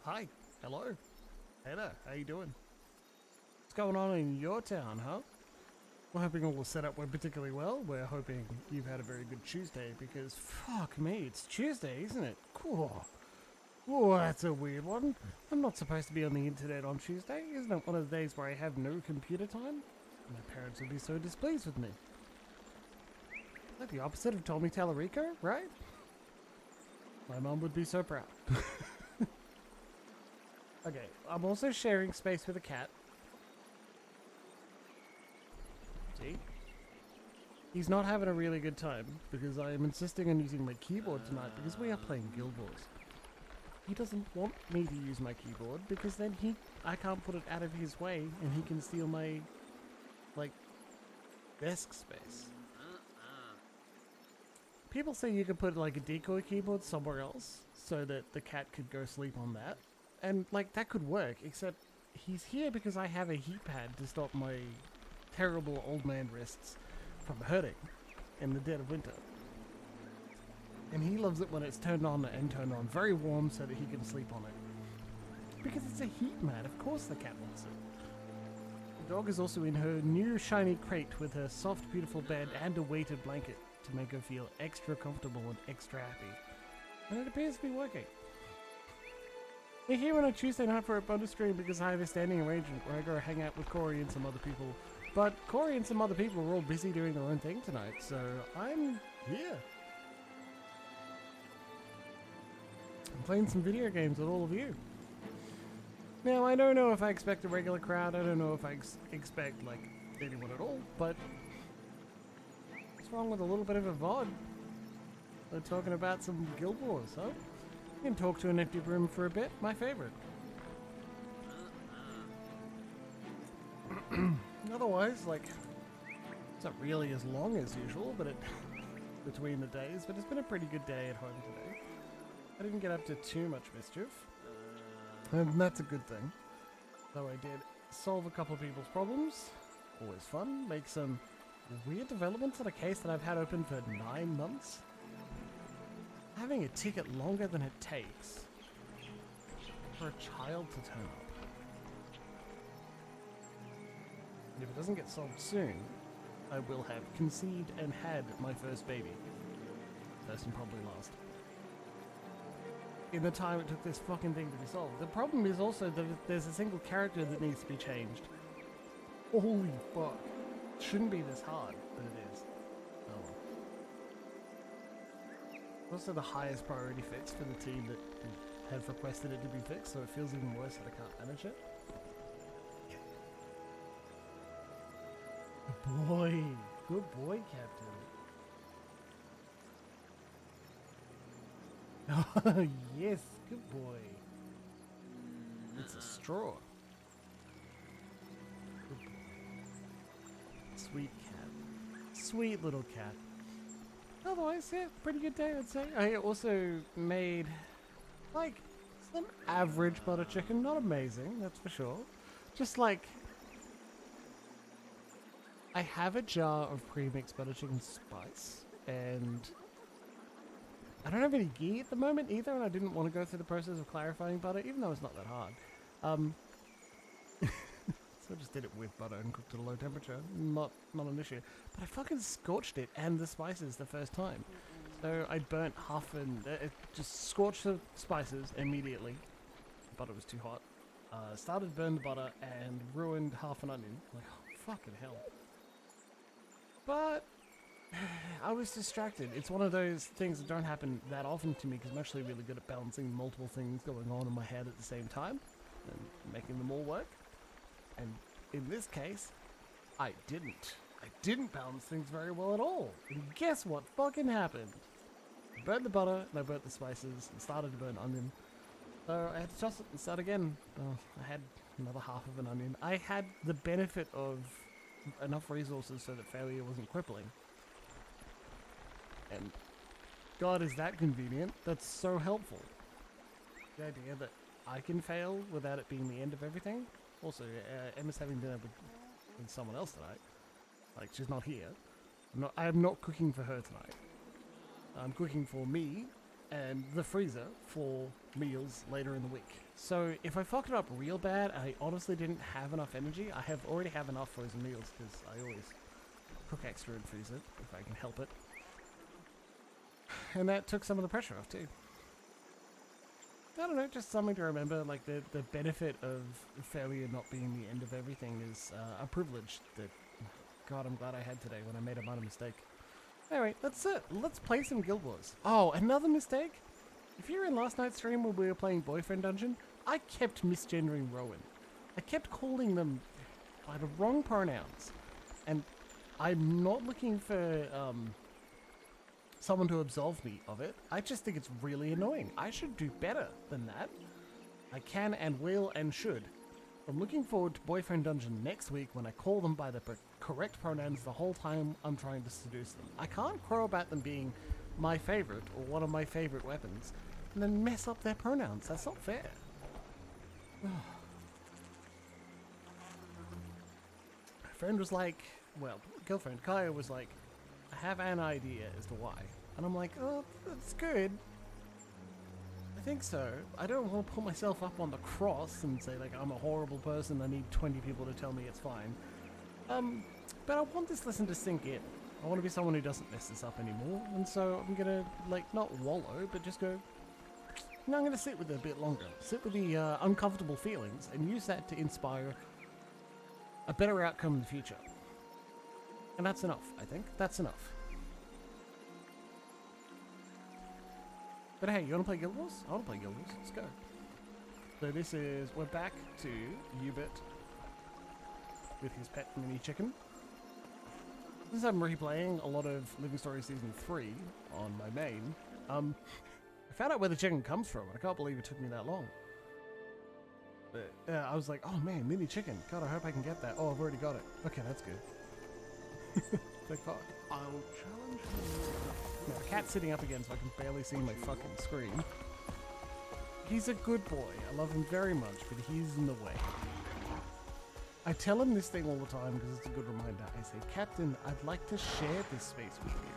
Hi. Hello. Hey there. How you doing? What's going on in your town, huh? We're hoping all the setup went particularly well. We're hoping you've had a very good Tuesday because, fuck me, it's Tuesday, isn't it? Cool. Oh, that's a weird one. I'm not supposed to be on the internet on Tuesday. Isn't it one of the days where I have no computer time? My parents would be so displeased with me. Like the opposite of Tommy Tallarico, right? My mom would be so proud. Okay, I'm also sharing space with a cat. See? He's not having a really good time because I am insisting on using my keyboard tonight because we are playing Guild Wars. He doesn't want me to use my keyboard because then I can't put it out of his way and he can steal my, like, desk space. People say you could put like a decoy keyboard somewhere else so that the cat could go sleep on that. And like that could work, except he's here because I have a heat pad to stop my terrible old man wrists from hurting in the dead of winter. And he loves it when it's turned on and turned on very warm so that he can sleep on it. Because it's a heat mat, of course the cat wants it. The dog is also in her new shiny crate with her soft, beautiful bed and a weighted blanket to make her feel extra comfortable and extra happy. And it appears to be working. We're here on a Tuesday night for a bonus stream because I have a standing arrangement where I go hang out with Corey and some other people. But Corey and some other people were all busy doing their own thing tonight, so I'm here. I'm playing some video games with all of you. Now, I don't know if I expect a regular crowd, I don't know if I expect, like, anyone at all, but what's wrong with a little bit of a VOD? We're talking about some Guild Wars, huh? You can talk to an empty room for a bit, my favorite. Otherwise, like, it's not really as long as usual, but between the days, but it's been a pretty good day at home today. I didn't get up to too much mischief, and that's a good thing. Though I did solve a couple of people's problems, always fun, make some weird developments on a case that I've had open for 9 months. Having a ticket longer than it takes for a child to turn up. And if it doesn't get solved soon, I will have conceived and had my first baby. First and probably last. In the time it took this fucking thing to be solved. The problem is also that there's a single character that needs to be changed. Holy fuck. It shouldn't be this hard, but it is. Oh well. Also the highest priority fix for the team that have requested it to be fixed, so it feels even worse that I can't manage it. Good boy. Good boy, Captain. Oh, yes. Good boy. It's a straw. Good boy. Sweet cat. Sweet little cat. Otherwise, yeah, pretty good day, I'd say. I also made, like, some average butter chicken. Not amazing, that's for sure. Just like, I have a jar of pre-mixed butter chicken spice, and I don't have any ghee at the moment either, and I didn't want to go through the process of clarifying butter, even though it's not that hard. So I just did it with butter and cooked at a low temperature. Not an issue. But I fucking scorched it and the spices the first time. So I burnt half and just scorched the spices immediately. The butter was too hot. Started to burn the butter and ruined half an onion. Like, oh, fucking hell. But I was distracted. It's one of those things that don't happen that often to me because I'm actually really good at balancing multiple things going on in my head at the same time and making them all work. And in this case, I didn't. I didn't balance things very well at all. And guess what fucking happened? I burnt the butter and I burnt the spices and started to burn onion. So I had to toss it and start again. I had another half of an onion. I had the benefit of enough resources so that failure wasn't crippling. And God, is that convenient? That's so helpful. The idea that I can fail without it being the end of everything. Also, Emma's having dinner with someone else tonight. Like, she's not here. I am not cooking for her tonight. I'm cooking for me and the freezer for meals later in the week. So if I fucked it up real bad, I honestly didn't have enough energy. I already have enough frozen meals because I always cook extra and freeze it if I can help it. And that took some of the pressure off too. I don't know, just something to remember, like the benefit of failure not being the end of everything is a privilege that, God, I'm glad I had today when I made a minor mistake. Anyway, let's play some Guild Wars. Oh, another mistake? If you were in last night's stream when we were playing Boyfriend Dungeon, I kept misgendering Rowan. I kept calling them by the wrong pronouns. And I'm not looking for someone to absolve me of it. I just think it's really annoying. I should do better than that. I can and will and should. I'm looking forward to Boyfriend Dungeon next week when I call them by the correct pronouns the whole time I'm trying to seduce them. I can't crow about them being my favorite or one of my favorite weapons and then mess up their pronouns. That's not fair. My friend was like, well, girlfriend Kaya was like, I have an idea as to why. And I'm like, oh, that's good. I think so. I don't want to put myself up on the cross and say, like, I'm a horrible person, I need 20 people to tell me it's fine. But I want this lesson to sink in. I want to be someone who doesn't mess this up anymore. And so I'm going to, like, not wallow, but just go, no, I'm going to sit with it a bit longer. Sit with the uncomfortable feelings and use that to inspire a better outcome in the future. And that's enough, I think. That's enough. But hey, you want to play Guild Wars? I want to play Guild Wars. Let's go. So this is... We're back to Yubert with his pet mini chicken. Since I'm replaying a lot of Living Story Season 3 on my main, I found out where the chicken comes from, and I can't believe it took me that long. But I was like, oh man, mini chicken. God, I hope I can get that. Oh, I've already got it. Okay, that's good. Thank fuck. I'll challenge you. Now, the cat's sitting up again so I can barely see my fucking screen. He's a good boy. I love him very much, but he's in the way. I tell him this thing all the time because it's a good reminder. I say, Captain, I'd like to share this space with you,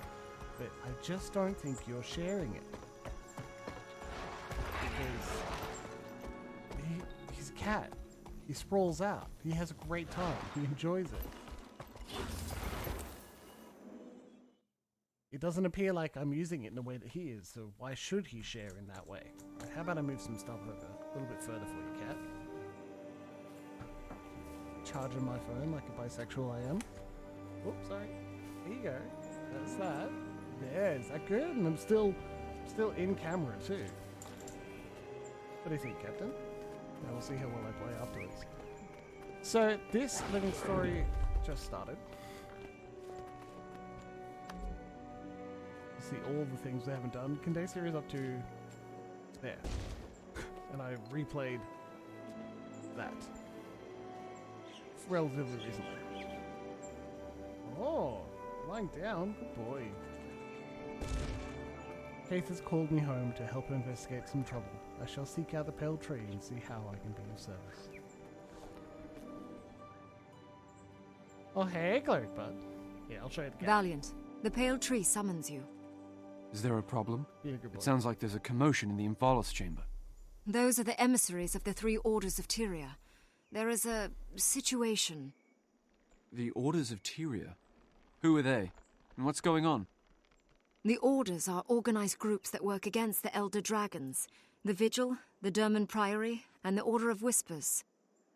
but I just don't think you're sharing it. Because he's a cat. He sprawls out. He has a great time. He enjoys it. It doesn't appear like I'm using it in the way that he is, so why should he share in that way? How about I move some stuff over a little bit further for you, cat? Charging my phone like a bisexual I am. Oops, sorry. There you go. That's that. Yeah, is that good? And I'm still in camera too. What do you think, Captain? Now we'll see how well I play afterwards. So this Living Story just started. See all the things they haven't done. Condensed is up to there. And I replayed that relatively recently. Oh, lying down. Good boy. Keith has called me home to help investigate some trouble. I shall seek out the pale tree and see how I can be of service. Oh, hey, Clericbard. Yeah, I'll show you the game. Valiant, the pale tree summons you. Is there a problem? Yeah, good boy. It sounds like there's a commotion in the Invalis chamber. Those are the emissaries of the 3 orders of Tyria. There is a situation. The Orders of Tyria? Who are they? And what's going on? The orders are organized groups that work against the Elder Dragons, the Vigil, the Derman Priory, and the Order of Whispers.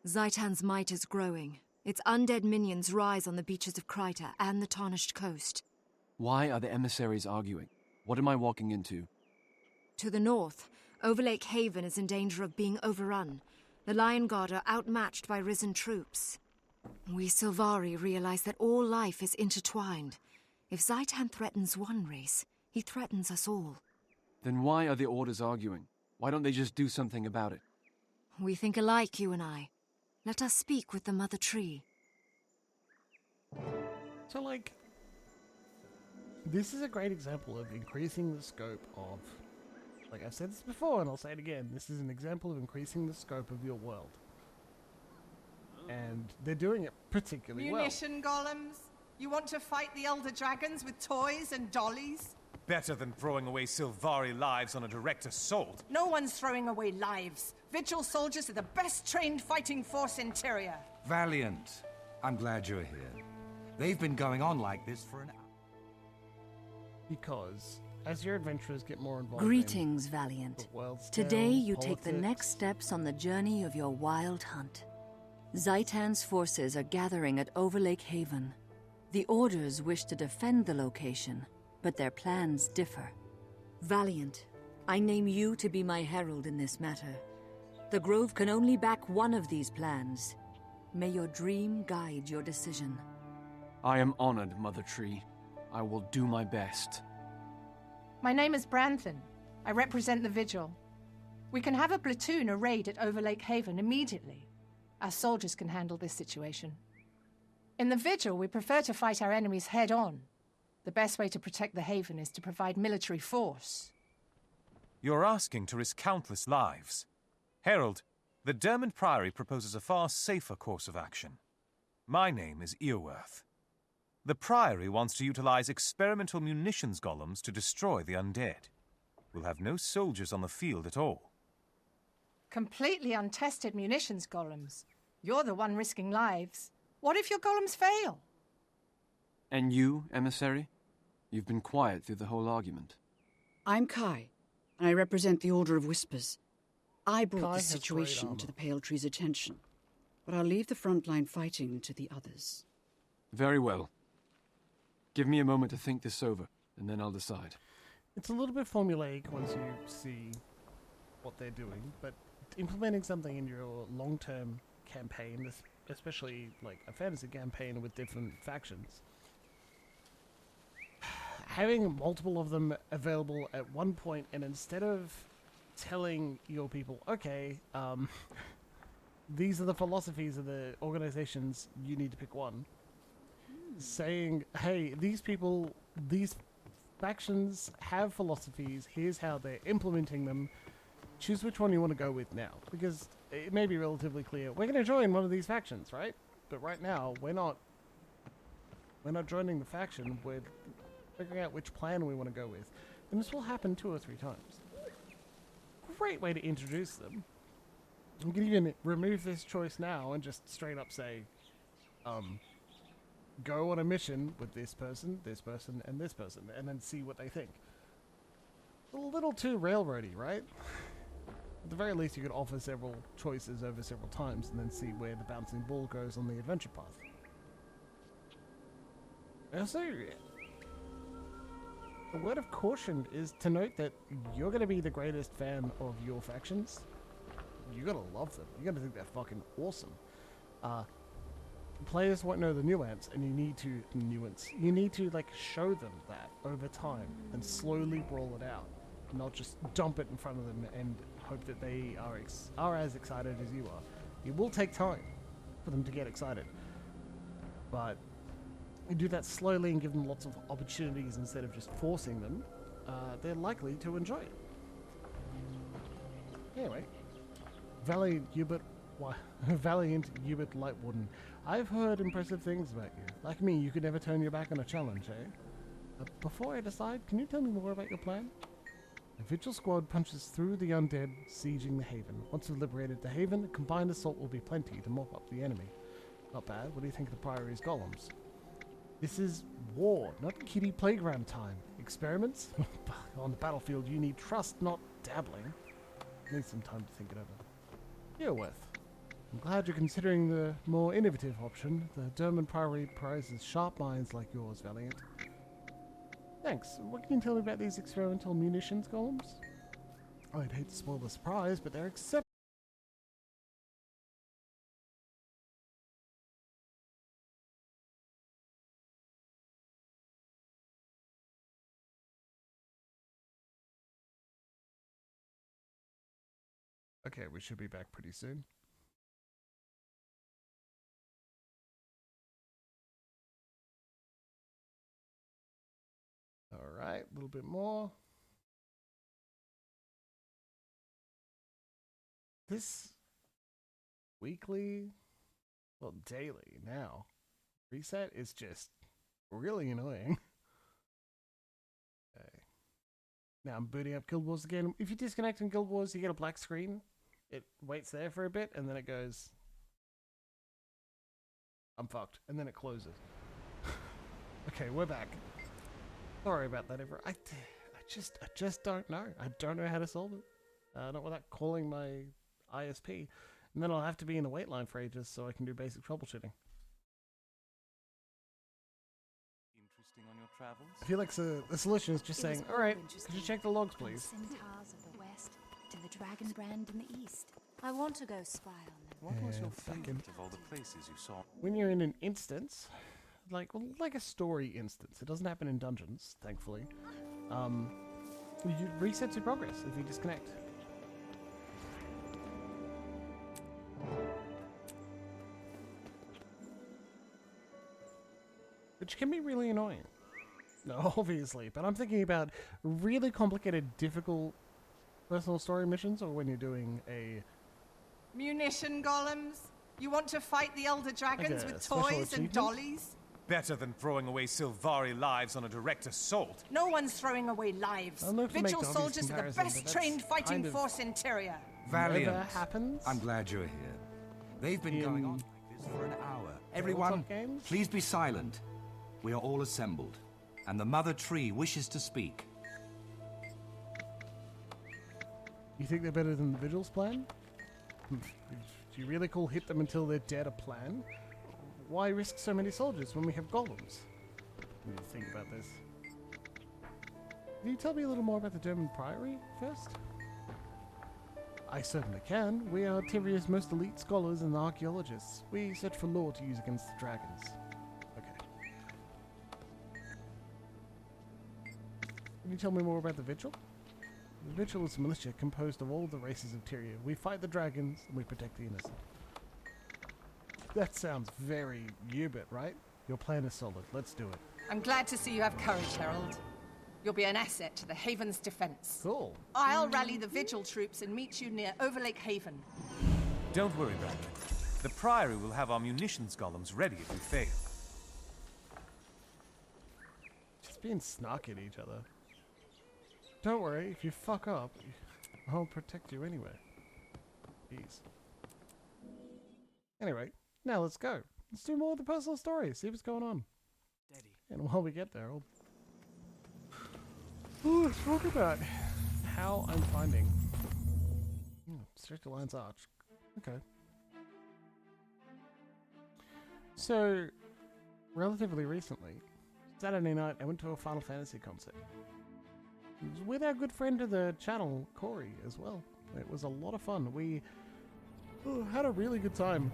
Zaitan's might is growing. Its undead minions rise on the beaches of Kryta and the Tarnished Coast. Why are the emissaries arguing? What am I walking into? To the north, Overlake Haven is in danger of being overrun. The Lion Guard are outmatched by risen troops. We Sylvari realize that all life is intertwined. If Zaitan threatens one race, he threatens us all. Then why are the Orders arguing? Why don't they just do something about it? We think alike, you and I. Let us speak with the Mother Tree. So, like, this is a great example of increasing the scope of, like I've said this before and I'll say it again, this is an example of increasing the scope of your world. And they're doing it particularly well. Munition golems? You want to fight the Elder Dragons with toys and dollies? Better than throwing away Sylvari lives on a direct assault. No one's throwing away lives. Vigil soldiers are the best trained fighting force in Tyria. Valiant. I'm glad you're here. They've been going on like this for an hour. Because as your adventurers get more involved Greetings, in Valiant. the world's Today tale, you take the politics, next steps on the journey of your wild hunt. Zaitan's forces are gathering at Overlake Haven. The Orders wish to defend the location, but their plans differ. Valiant, I name you to be my herald in this matter. The Grove can only back one of these plans. May your dream guide your decision. I am honored, Mother Tree. I will do my best. My name is Branthan. I represent the Vigil. We can have a platoon or raid at Overlake Haven immediately. Our soldiers can handle this situation. In the Vigil, we prefer to fight our enemies head-on. The best way to protect the Haven is to provide military force. You're asking to risk countless lives. Herald, the Dermot Priory proposes a far safer course of action. My name is Earworth. The Priory wants to utilize experimental munitions golems to destroy the undead. We'll have no soldiers on the field at all. Completely untested munitions golems. You're the one risking lives. What if your golems fail? And you, Emissary? You've been quiet through the whole argument. I'm Kai, and I represent the Order of Whispers. I brought Kai this has great situation armor. to the Pale Tree's attention, but I'll leave the frontline fighting to the others. Very well. Give me a moment to think this over, and then I'll decide. It's a little bit formulaic once you see what they're doing, but implementing something in your long-term campaign, especially like a fantasy campaign with different factions, having multiple of them available at one point, and instead of telling your people, okay, these are the philosophies of the organizations, you need to pick one, saying, hey, these people, these factions have philosophies, here's how they're implementing them, choose which one you want to go with now, because it may be relatively clear, we're going to join one of these factions, right? But right now, we're not joining the faction, we're figuring out which plan we want to go with. And this will happen 2 or 3 times. Great way to introduce them. You can even remove this choice now and just straight up say, go on a mission with this person, and this person, and then see what they think. A little too railroady, right? At the very least, you could offer several choices over several times and then see where the bouncing ball goes on the adventure path. Also, a word of caution is to note that you're going to be the greatest fan of your factions. You're going to love them. You're going to think they're fucking awesome. Players won't know the nuance, and you need to like show them that over time and slowly roll it out, not just dump it in front of them and hope that they are as excited as you are. It will take time for them to get excited, but you do that slowly and give them lots of opportunities instead of just forcing them. They're likely to enjoy it. Anyway, Valiant Yubert Lightwarden. I've heard impressive things about you. Like me, you could never turn your back on a challenge, eh? Before I decide, can you tell me more about your plan? The Vigil squad punches through the undead, sieging the Haven. Once we've liberated the Haven, a combined assault will be plenty to mop up the enemy. Not bad. What do you think of the Priory's golems? This is war, not kiddie playground time. Experiments? On the battlefield, you need trust, not dabbling. Need some time to think it over. Earworth. I'm glad you're considering the more innovative option. The Dermot Priory prizes sharp minds like yours, Valiant. Thanks. What can you tell me about these experimental munitions golems? I'd hate to spoil the surprise, but they're exceptional. Okay, we should be back pretty soon. Alright, a little bit more. This weekly, well, daily now, reset is just really annoying. Okay. Now I'm booting up Guild Wars again. If you disconnect in Guild Wars, you get a black screen. It waits there for a bit, and then it goes, I'm fucked. And then it closes. Okay, we're back. Sorry about that, everyone. I just don't know. I don't know how to solve it. Not without calling my ISP. And then I'll have to be in the wait line for ages so I can do basic troubleshooting. Interesting on your travels? I feel like the solution is just saying, alright, could you check the logs, please? Centaurs of the west to the dragon brand in the east. I want to go spy on them. What was your fucking- favorite of all the places you saw? When you're in an instance, like a story instance, it doesn't happen in dungeons, thankfully. You reset your progress if you disconnect. Which can be really annoying. No, obviously, but I'm thinking about really complicated, difficult personal story missions, or when you're doing a Munition golems? You want to fight the elder dragons a with special toys and achievement? dollies? Better than throwing away Sylvari lives on a direct assault. No one's throwing away lives. I don't know if to make Vigil the obvious soldiers are the comparison, but best that's trained fighting kind of force in Tyria. Valiant. never happens. I'm glad you're here. They've been going on like this for an hour. Everyone, Tabletop games? please be silent. We are all assembled, and the Mother Tree wishes to speak. You think they're better than the Vigil's plan? Do you really call hit them until they're dead a plan? Why risk so many soldiers when we have golems? I need to think about this. Can you tell me a little more about the German Priory first? I certainly can. We are Tyria's most elite scholars and archaeologists. We search for lore to use against the dragons. Okay. Can you tell me more about the Vigil? The Vigil is a militia composed of all the races of Tyria. We fight the dragons and we protect the innocent. That sounds very Yubert, right? Your plan is solid. Let's do it. I'm glad to see you have courage, Herald. You'll be an asset to the Haven's defense. Cool. I'll rally the Vigil troops and meet you near Overlake Haven. Don't worry, Brandon. The Priory will have our munitions golems ready if we fail. Just being snarky at each other. Don't worry, if you fuck up, I'll protect you anyway. Jeez. Anyway, now let's go. Let's do more of the personal stories, see what's going on. Daddy. And while we get there, let's talk about how I'm finding Strict Alliance Arch. Okay. So, relatively recently, Saturday night, I went to a Final Fantasy concert. It was with our good friend of the channel, Corey, as well. It was a lot of fun. We had a really good time.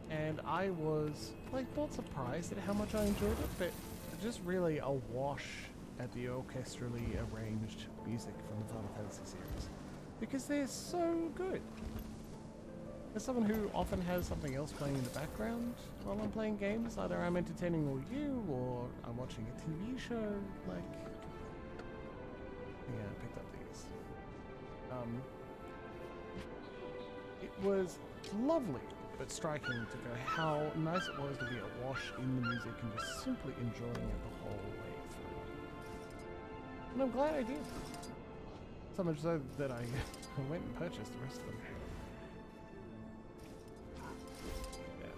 And I was, like, not surprised at how much I enjoyed it, but just really awash at the orchestrally arranged music from the Final Fantasy series. Because they're so good. As someone who often has something else playing in the background while I'm playing games, either I'm entertaining all you, or I'm watching a TV show, like... Yeah, I picked up these. It was lovely, but striking to go how nice it was to be awash in the music and just simply enjoying it the whole way through. And I'm glad I did. So much so that I went and purchased the rest of them. Yeah.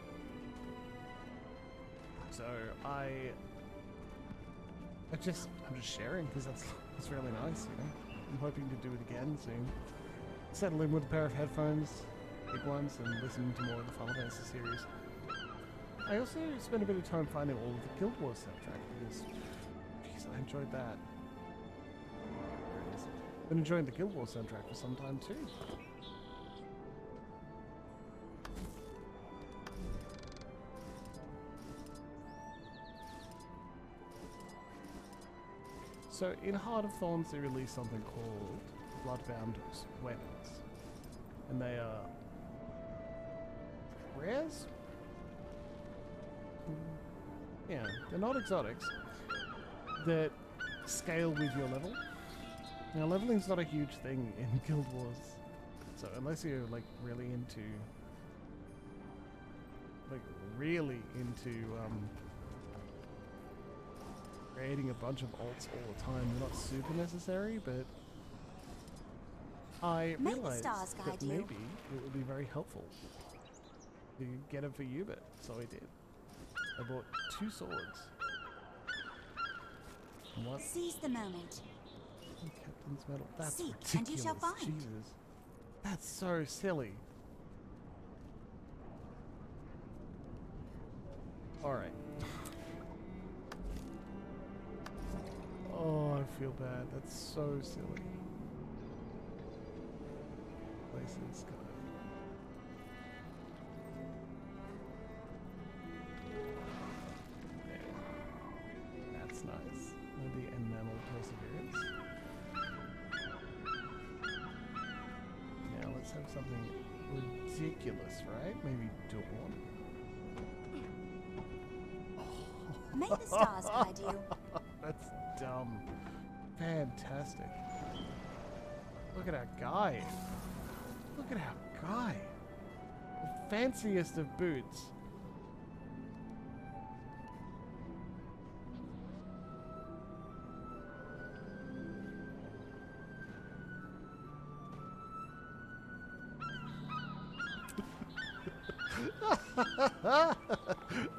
So I'm just sharing because that's really nice, you know. I'm hoping to do it again soon. Settle in with a pair of headphones, big ones, and listen to more of the Final Fantasy series. I also spent a bit of time finding all of the Guild Wars soundtrack because, jeez, I enjoyed that. There it is. Been enjoying the Guild Wars soundtrack for some time too. So in Heart of Thorns they released something called Bloodbound Weapons. And they are rares? Yeah, they're not exotics that scale with your level. Now leveling's not a huge thing in Guild Wars. So unless you're like really into creating a bunch of alts all the time. They're not super necessary, but I May the realized stars that guide you. maybe it would be very helpful to get it for Yubert, so I did. I bought 2 swords. And what? Seize the moment. Captain's medal. That's Seek, ridiculous. and you shall find. Jesus. That's so silly. Alright. Oh, I feel bad. That's so silly. Places go. There. That's nice. Maybe enamel perseverance. Now let's have something ridiculous, right? Maybe dawn. May the stars guide you. That's dumb. Fantastic. Look at our guy. Look at our guy. The fanciest of boots.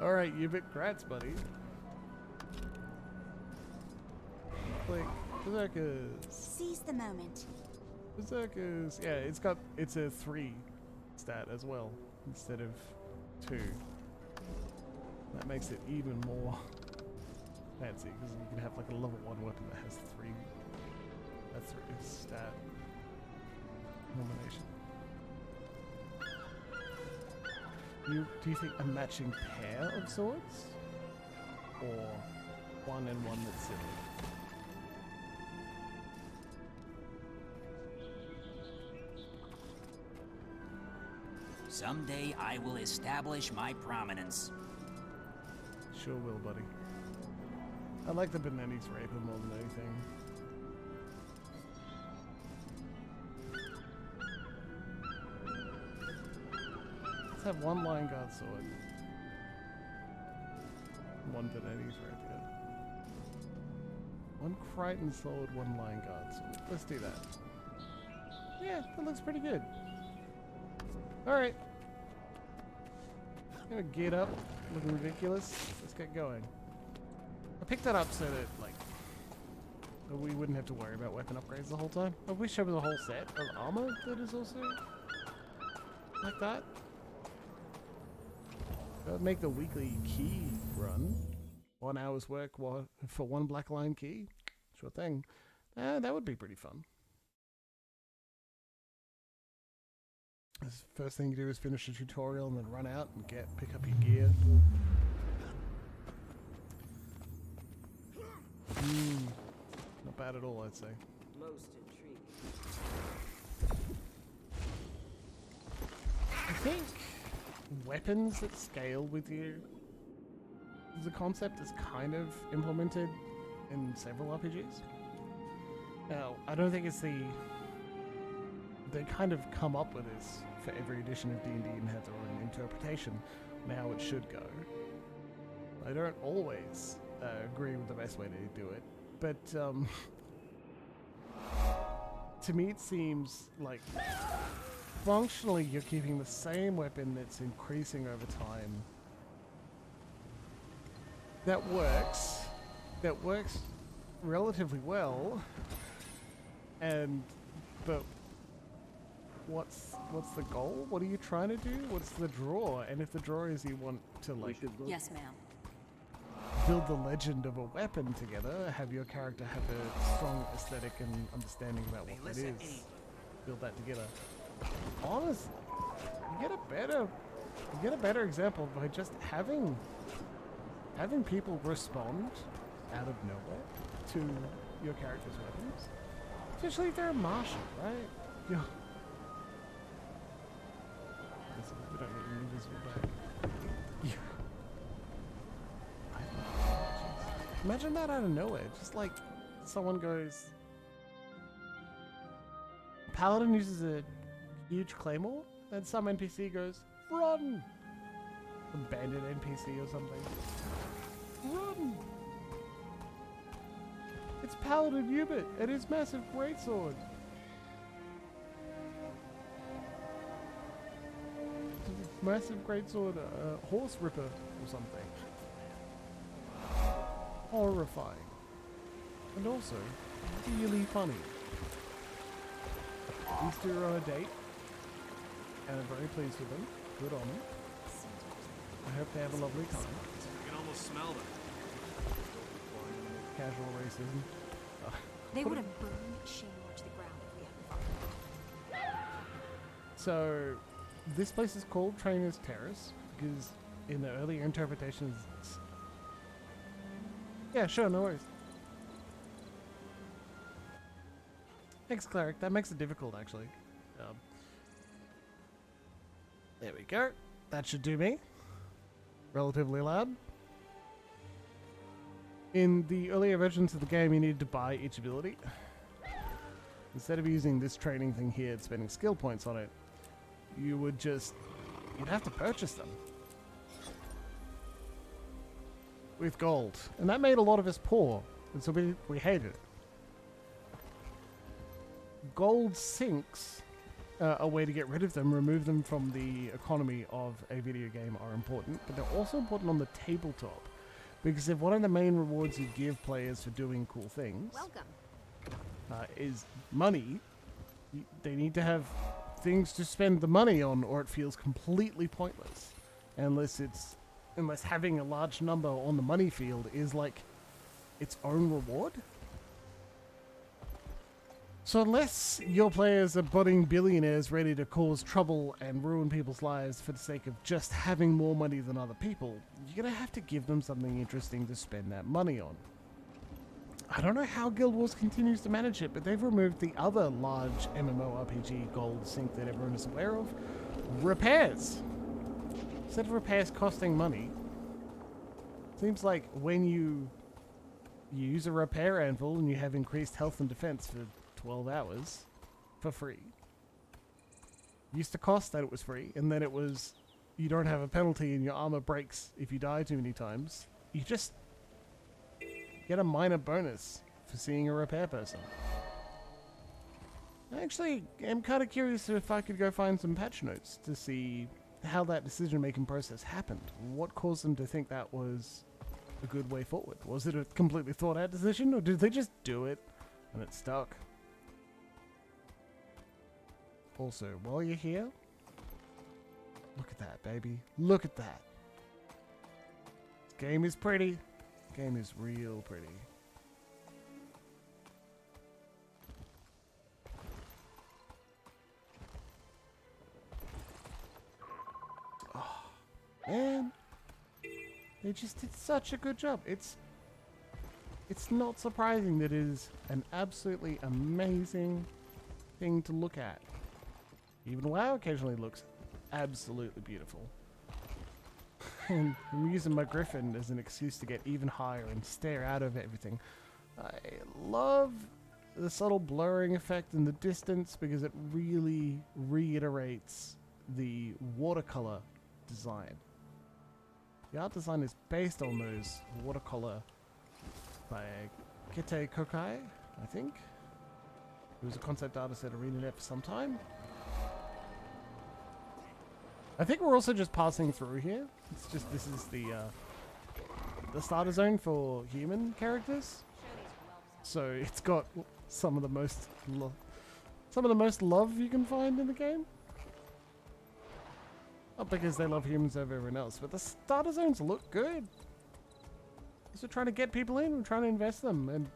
Alright, Yubert, grats, buddy. Click. Berserkers. Seize the moment. Berserkers. Yeah, it's a 3 stat as well, instead of 2. That makes it even more fancy, because you can have like a level 1 weapon that has 3. That's 3 stat nomination. Do you think a matching pair of swords? Or one and one that's silly? Someday I will establish my prominence. Sure will, buddy. I like the Benenni's Raper more than anything. Let's have one Lion Guard sword. One Benenni's Rapier. One Crichton sword, one Lion Guard sword. Let's do that. Yeah, that looks pretty good. Alright. Gonna get up, looking ridiculous. Let's get going. I picked that up so that, like, we wouldn't have to worry about weapon upgrades the whole time. I wish there was a whole set of armor that is also like that. That would make the weekly key run. 1 hour's work for one Black Line key. Sure thing. That would be pretty fun. First thing you do is finish the tutorial and then run out and pick up your gear. Not bad at all, I'd say. Most intriguing. I think weapons that scale with you is a concept that's kind of implemented in several RPGs. Now, I don't think it's they kind of come up with this for every edition of D&D and have their own interpretation on how it should go. I don't always agree with the best way to do it, but to me it seems like functionally you're keeping the same weapon that's increasing over time. That works relatively well, but what's the goal? What are you trying to do? What's the draw? And if the draw is you want to, like, Yes, ma'am. build the legend of a weapon together, have your character have a strong aesthetic and understanding about what that is, build that together. Honestly, you get a better example by just having people respond out of nowhere to your character's weapons. Especially if they're a martial, right? You know, we don't need an invisible bag. Imagine that out of nowhere. Just like someone goes, Paladin uses a huge claymore, and some NPC goes, run! A bandit NPC or something. Run! It's Paladin Yubert and his massive greatsword. Massive greatsword, horse ripper or something. Horrifying. And also, really funny. These two are on a date, and I'm very pleased with them. Good on them. I hope they have a lovely time. I can almost smell them. Casual racism. They would have burned Shane to the ground if we hadn't fought. So, this place is called Trainer's Terrace because in the earlier interpretations, yeah, sure, no worries. Thanks, Cleric. That makes it difficult, actually. There we go. That should do me. Relatively loud. In the earlier versions of the game, you needed to buy each ability. Instead of using this training thing here and spending skill points on it, you would just... you'd have to purchase them. With gold. And that made a lot of us poor. And so we hated it. Gold sinks, a way to get rid of them, remove them from the economy of a video game are important, but they're also important on the tabletop. Because if one of the main rewards you give players for doing cool things is money, they need to have things to spend the money on, or it feels completely pointless. Unless having a large number on the money field is like its own reward. So unless your players are budding billionaires ready to cause trouble and ruin people's lives for the sake of just having more money than other people, you're going to have to give them something interesting to spend that money on. I don't know how Guild Wars continues to manage it, but they've removed the other large MMORPG gold sink that everyone is aware of. Repairs! Instead of repairs costing money, seems like when you use a repair anvil and you have increased health and defense for 12 hours for free. Used to cost that it was free, and then it was you don't have a penalty and your armor breaks if you die too many times. You just get a minor bonus for seeing a repair person. Actually, I'm kind of curious if I could go find some patch notes to see how that decision-making process happened. What caused them to think that was a good way forward? Was it a completely thought-out decision, or did they just do it and it stuck? Also, while you're here, look at that, baby. Look at that. This game is pretty. This game is real pretty. Oh, man. They just did such a good job. It's not surprising that it is an absolutely amazing thing to look at. Even WoW occasionally looks absolutely beautiful. And I'm using my griffin as an excuse to get even higher and stare out over everything. I love the subtle blurring effect in the distance because it really reiterates the watercolor design. The art design is based on those watercolor by Kite Kokai, I think. He was a concept artist at ArenaNet for some time. I think we're also just passing through here. It's just this is the starter zone for human characters. So it's got some of the most love you can find in the game. Not because they love humans over everyone else, but the starter zones look good. So we're trying to get people in, we're trying to invest them, and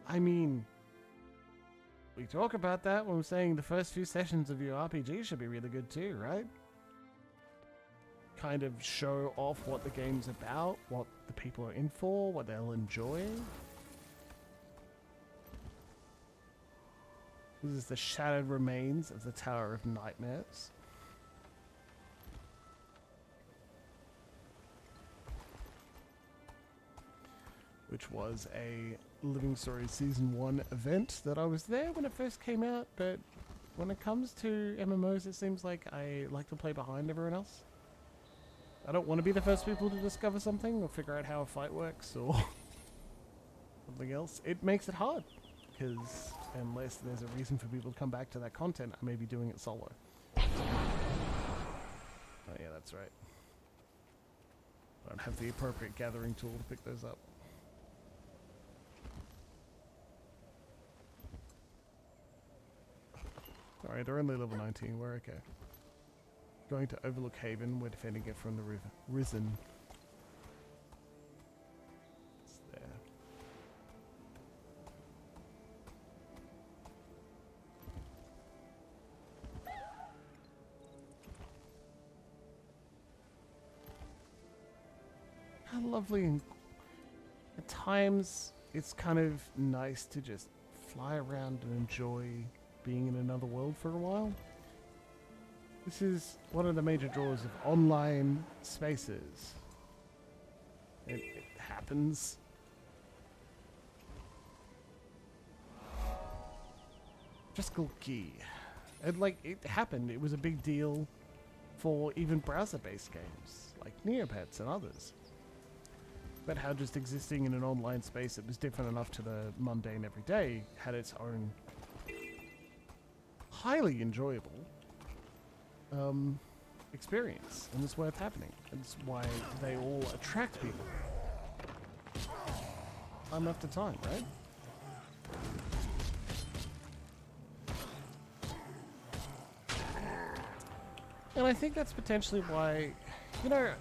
I mean, we talk about that when we're saying the first few sessions of your RPG should be really good too, right? Kind of show off what the game's about, what the people are in for, what they'll enjoy. This is the shattered remains of the Tower of Nightmares. Which was a Living Story Season 1 event that I was there when it first came out, but when it comes to MMOs, it seems like I like to play behind everyone else. I don't want to be the first people to discover something or figure out how a fight works or something else, it makes it hard. Because unless there's a reason for people to come back to that content, I may be doing it solo. Oh yeah, that's right. I don't have the appropriate gathering tool to pick those up. Alright, they're only level 19, we're okay. Going to Overlook Haven, we're defending it from the Risen. It's there. How lovely, and at times it's kind of nice to just fly around and enjoy being in another world for a while. This is one of the major draws of online spaces. It happens. Fiscal key. It happened. It was a big deal for even browser-based games like Neopets and others. But how just existing in an online space that was different enough to the mundane everyday had its own highly enjoyable experience, and it's worth happening. It's why they all attract people. Time after time, right? And I think that's potentially why, you know,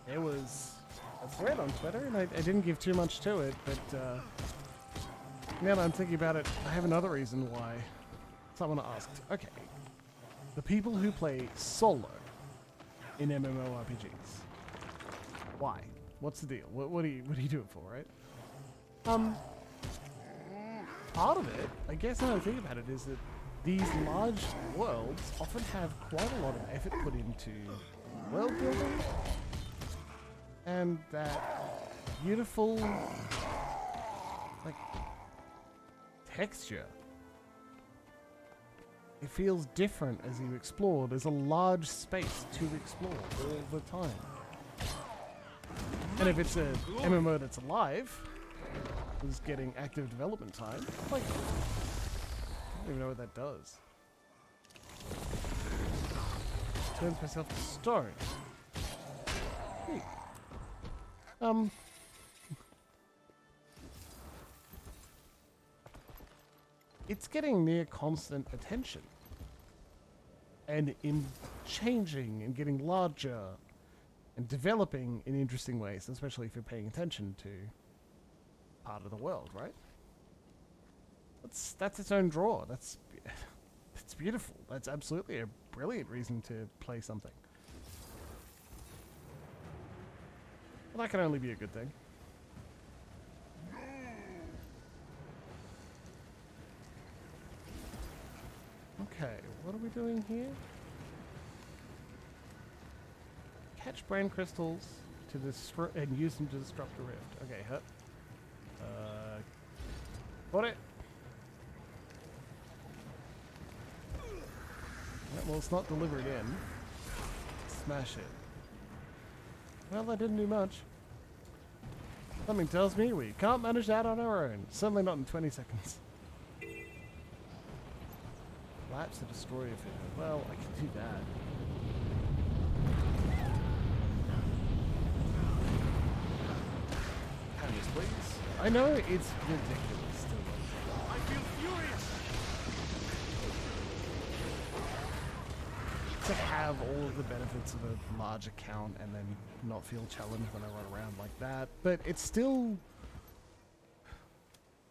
there was a thread on Twitter, and I didn't give too much to it, but now that I'm thinking about it, I have another reason why. Someone asked, okay, the people who play solo in MMORPGs, why? What's the deal? What do you do it for, right? Part of it, I guess how I think about it, is that these large worlds often have quite a lot of effort put into world building, and that beautiful, like, texture. It feels different as you explore. There's a large space to explore all the time. And if it's a MMO that's alive, who's getting active development time, like, I don't even know what that does. Turns myself to stone. Neat. It's getting near constant attention. And in changing and getting larger and developing in interesting ways, especially if you're paying attention to part of the world, right? That's its own draw. That's beautiful. That's absolutely a brilliant reason to play something. Well, that can only be a good thing. Okay, what are we doing here? Catch brain crystals to and use them to disrupt the rift. Okay, hut. Got it. Well, it's not delivered in. Smash it. Well, that didn't do much. Something tells me we can't manage that on our own. Certainly not in 20 seconds. Collapse to destroy if it. Well, I can do that. Happiness, please. I know it's ridiculous still. I feel furious! To have all of the benefits of a large account and then not feel challenged when I run around like that. But it's still...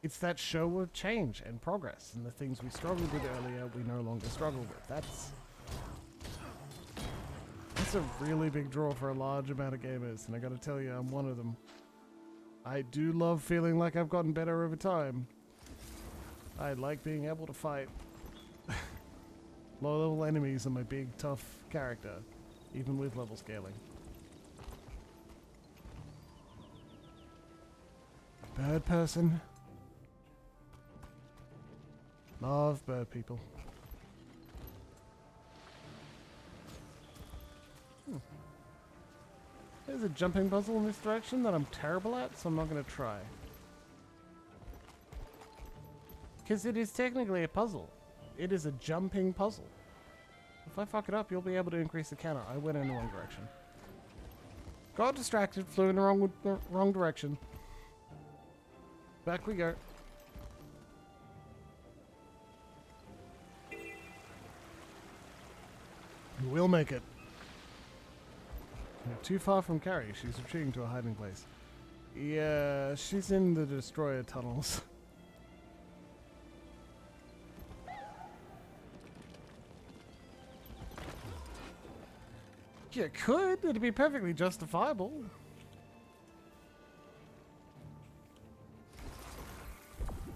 It's that show of change and progress, and the things we struggled with earlier, we no longer struggle with. That's a really big draw for a large amount of gamers, and I gotta tell you, I'm one of them. I do love feeling like I've gotten better over time. I like being able to fight low-level enemies and my big, tough character, even with level scaling. Bird person. Love bird people. There's a jumping puzzle in this direction that I'm terrible at, so I'm not going to try. Because it is technically a puzzle. It is a jumping puzzle. If I fuck it up, you'll be able to increase the counter. I went in the wrong direction. Got distracted, flew in the wrong direction. Back we go. We'll make it. You're too far from Carrie. She's retreating to a hiding place. Yeah, she's in the destroyer tunnels. You could. It'd be perfectly justifiable.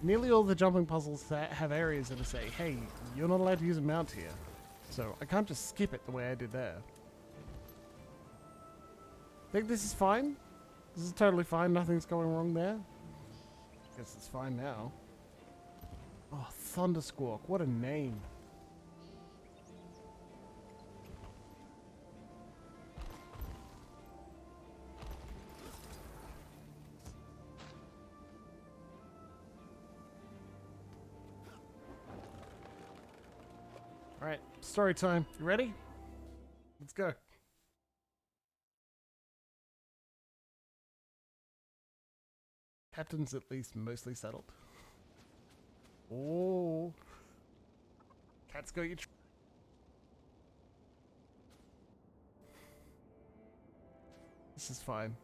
Nearly all the jumping puzzles have areas that say, hey, you're not allowed to use a mount here. So I can't just skip it the way I did there. Think this is fine? This is totally fine. Nothing's going wrong there. Guess it's fine now. Oh, Thundersquawk. What a name. Alright, story time. You ready? Let's go. Captain's at least mostly settled. Oh. Cat's got you. This is fine.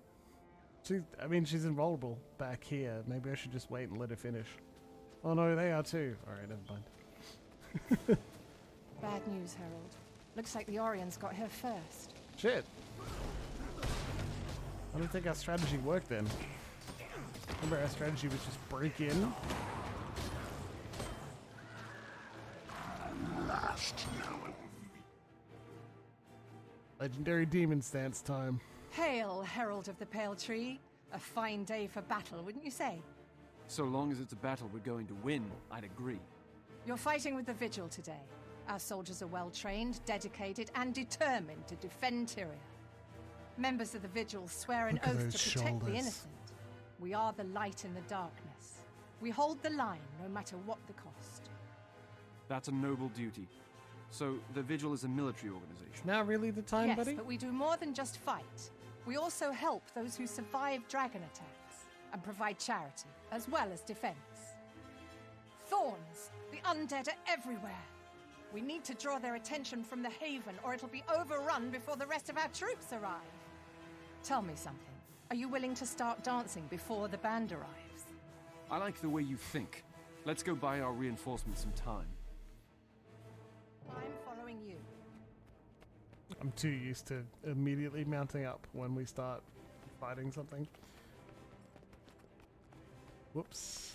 She's invulnerable back here. Maybe I should just wait and let her finish. Oh no, they are too. Alright, never mind. Bad news, Herald. Looks like the Orions got here first. Shit. I don't think our strategy worked then. Remember, our strategy was just break in. Legendary demon stance time. Hail, Herald of the Pale Tree. A fine day for battle, wouldn't you say? So long as it's a battle we're going to win, I'd agree. You're fighting with the Vigil today. Our soldiers are well trained, dedicated, and determined to defend Tyria. Members of the Vigil swear an oath to protect the innocent. We are the light in the darkness. We hold the line, no matter what the cost. That's a noble duty. So, the Vigil is a military organization. Now really the time, yes, buddy? But we do more than just fight. We also help those who survive dragon attacks and provide charity, as well as defense. Thorns! The undead are everywhere. We need to draw their attention from the Haven, or it'll be overrun before the rest of our troops arrive. Tell me something. Are you willing to start dancing before the band arrives? I like the way you think. Let's go buy our reinforcements some time. I'm following you. I'm too used to immediately mounting up when we start fighting something. Whoops.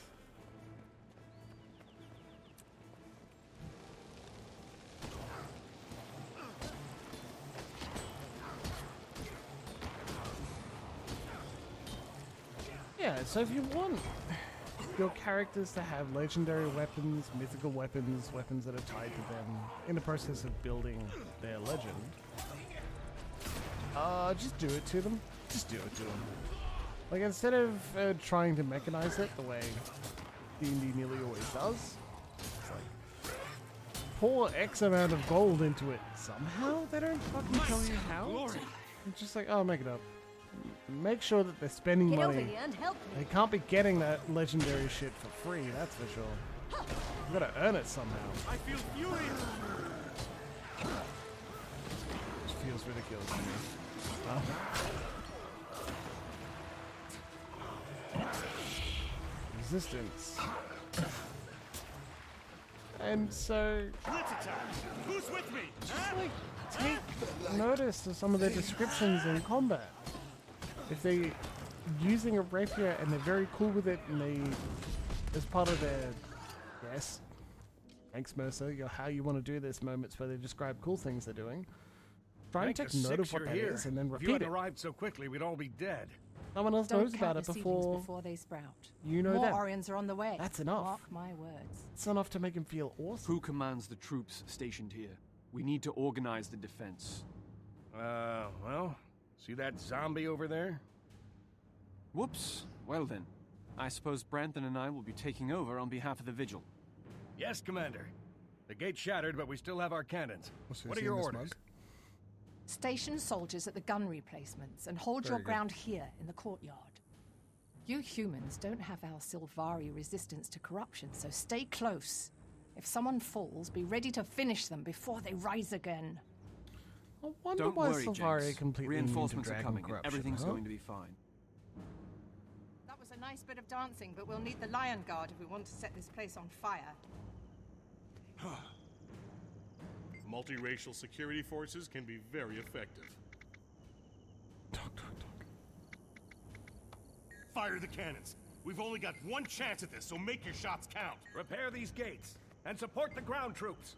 Yeah, so if you want your characters to have legendary weapons, mythical weapons, weapons that are tied to them in the process of building their legend, just do it to them. Just do it to them. Like, instead of trying to mechanize it the way D&D nearly always does, it's like, pour X amount of gold into it somehow. They don't fucking tell you how. It's just like, oh, make it up. Make sure that they're spending money. They can't be getting that legendary shit for free, that's for sure. You gotta earn it somehow. I feel furious. Which feels ridiculous to me. Resistance. And so, Who's with me? just like take notice of some of their descriptions in combat. If they're using a rapier and they're very cool with it, and they, as part of their, yes, thanks Mercer, how you want to do this moments where they describe cool things they're doing, try and take note of what that is and then If you repeat had it. arrived so quickly, we'd all be dead. Someone else Don't knows count about it your seedlings before they sprout. you know More that. Orions are on the way. That's enough. Mark my words. It's enough to make him feel awesome. Who commands the troops stationed here? We need to organize the defense. Well, see that zombie over there? Whoops. Well then, I suppose Branton and I will be taking over on behalf of the Vigil. Yes, Commander. The gate shattered, but we still have our cannons. What's What are your this orders? mug? Station soldiers at the gun replacements and hold Very your good. ground here in the courtyard. You humans don't have our Sylvari resistance to corruption, so stay close. If someone falls, be ready to finish them before they rise again. I wonder Don't why worry, Sylvari James. completely Reinforcements immune are to coming. dragon And corruption, everything's huh? going to be fine. That was a nice bit of dancing, but we'll need the Lion Guard if we want to set this place on fire. Multiracial security forces can be very effective. Talk. Fire the cannons. We've only got one chance at this, so make your shots count. Repair these gates and support the ground troops.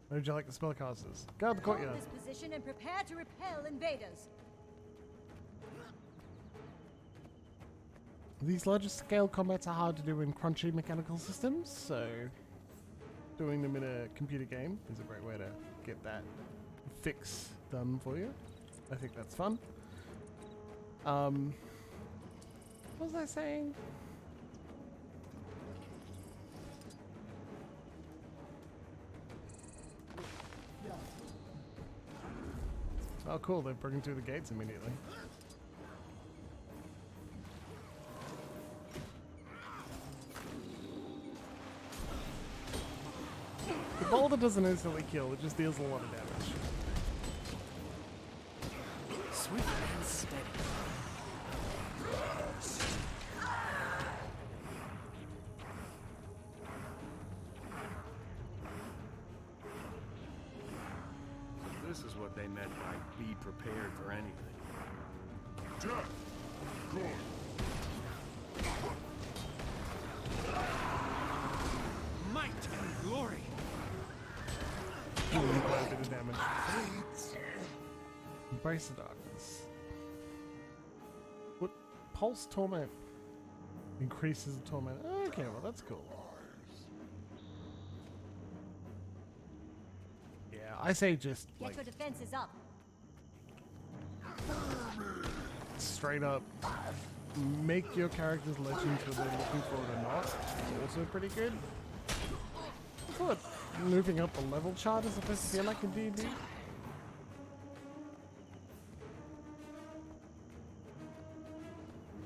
How would you like the spellcasters? Guard the courtyard. Hold this position and prepare to repel invaders. These larger scale combats are hard to do in crunchy mechanical systems, so doing them in a computer game is a great way to get that fix done for you. I think that's fun. What was I saying? Oh cool, they're breaking through the gates immediately. The boulder doesn't instantly kill, it just deals a lot of damage. Swift and steady. This is what they meant by be prepared for anything. Might and glory. Doing quite a bit of damage. Embrace the darkness. What? Pulse torment increases the torment. Okay, well that's cool. Yeah, I say just Get like your defenses up. straight up make your characters legends whether they're looking for it or not. It's also pretty good. I thought moving up the level chart is supposed to be like in D&D.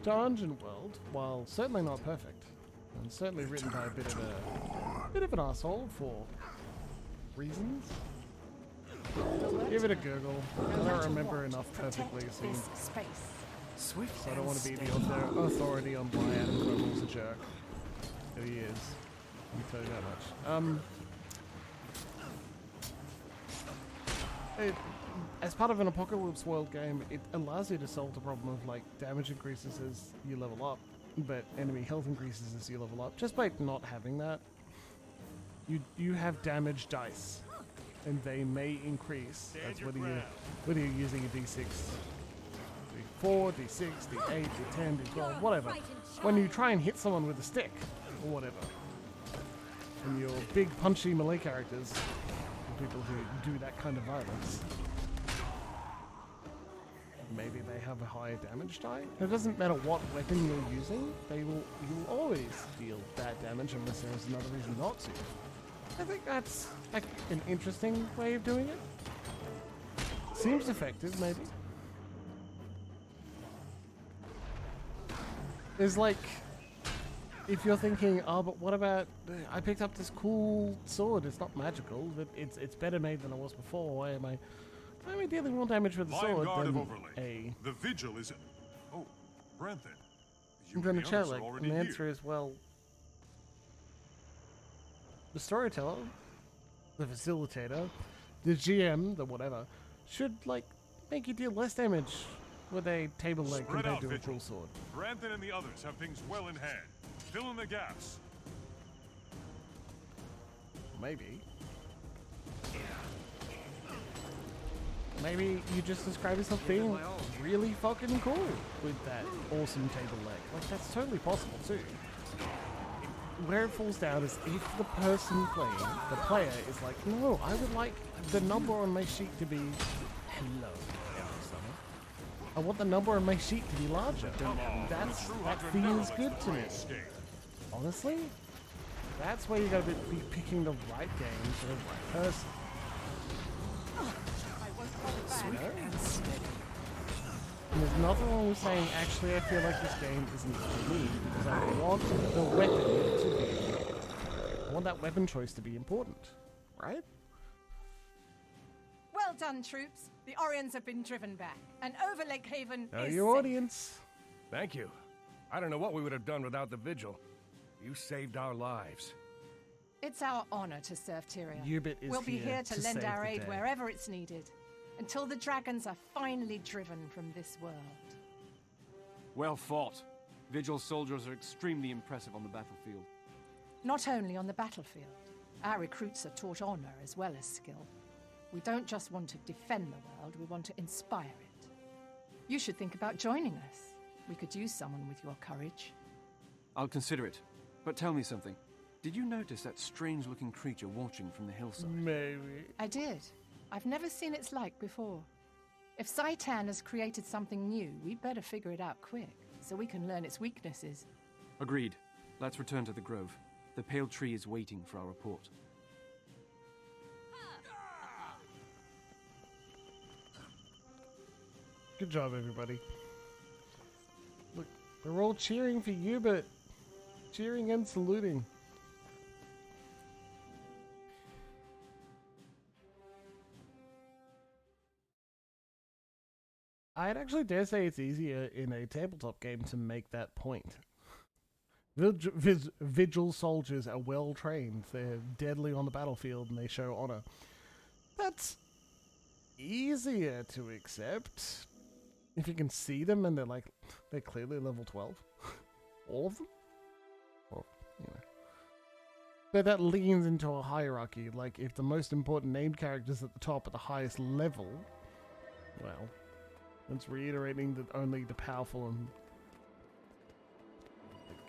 Dungeon World, while certainly not perfect, and certainly written by a bit of an asshole for reasons. Give it a Google. I don't remember enough perfectly scenes. Space. Swift So I don't want to be the authority on why Adam Cromwell's a jerk. But he is. Let me tell you that much. As part of an Apocalypse World game, it allows you to solve the problem of like damage increases as you level up, but enemy health increases as you level up. Just by not having that, you have damage dice, and they may increase. That's whether you're using a D6, D4, D6, D8, D10, D12, whatever. When you try and hit someone with a stick or whatever, and your big punchy melee characters, people who do that kind of violence, maybe they have a higher damage die. It doesn't matter what weapon you're using, you'll always deal bad damage unless there is another reason not to. I think that's like an interesting way of doing it. Seems effective, maybe. There's like, if you're thinking, oh, but what about, I picked up this cool sword, it's not magical, but it's better made than it was before, why am I dealing more damage with the sword than a... The Vigil is... Oh, Branthan. I'm going to check, like, and the answer is, well, the storyteller, the facilitator, the GM, the whatever, should, like, make you deal less damage with a table leg Spread compared out, to a Vigil. full sword. Branthan and the others have things well in hand. Fill in the gaps. Maybe. Maybe you just describe yourself being really fucking cool with that awesome table leg. Like, that's totally possible too. Where it falls down is if the person playing, the player, is like, no, I would like the number on my sheet to be hello. I want the number on my sheet to be larger. That feels good to me. Honestly, That's where you gotta be picking the right game for the right person. Sweet and steady. And there's nothing wrong with saying, actually, I feel like this game isn't for me, because I want the weapon to be... I want that weapon choice to be important, right? Well done, troops. The Orions have been driven back, and over Lake Haven Know is your safe. audience. Thank you. I don't know what we would have done without the Vigil. You saved our lives. It's our honor to serve Tyria. Yubert is We'll be here to lend save our the aid day. wherever it's needed, until the dragons are finally driven from this world. Well fought. Vigil soldiers are extremely impressive on the battlefield. Not only on the battlefield, our recruits are taught honor as well as skill. We don't just want to defend the world, we want to inspire it. You should think about joining us. We could use someone with your courage. I'll consider it. But tell me something. Did you notice that strange-looking creature watching from the hillside? Maybe. I did. I've never seen its like before. If Zaitan has created something new, we'd better figure it out quick, so we can learn its weaknesses. Agreed. Let's return to the grove. The pale tree is waiting for our report. Good job, everybody. Look, they're all cheering for Yubert. Cheering and saluting. I'd actually dare say it's easier in a tabletop game to make that point. Vigil soldiers are well trained. They're deadly on the battlefield and they show honor. That's easier to accept if you can see them and they're clearly level 12. All of them? Well, you know. But that leans into a hierarchy. Like, if the most important named characters at the top are the highest level, well, it's reiterating that only the powerful and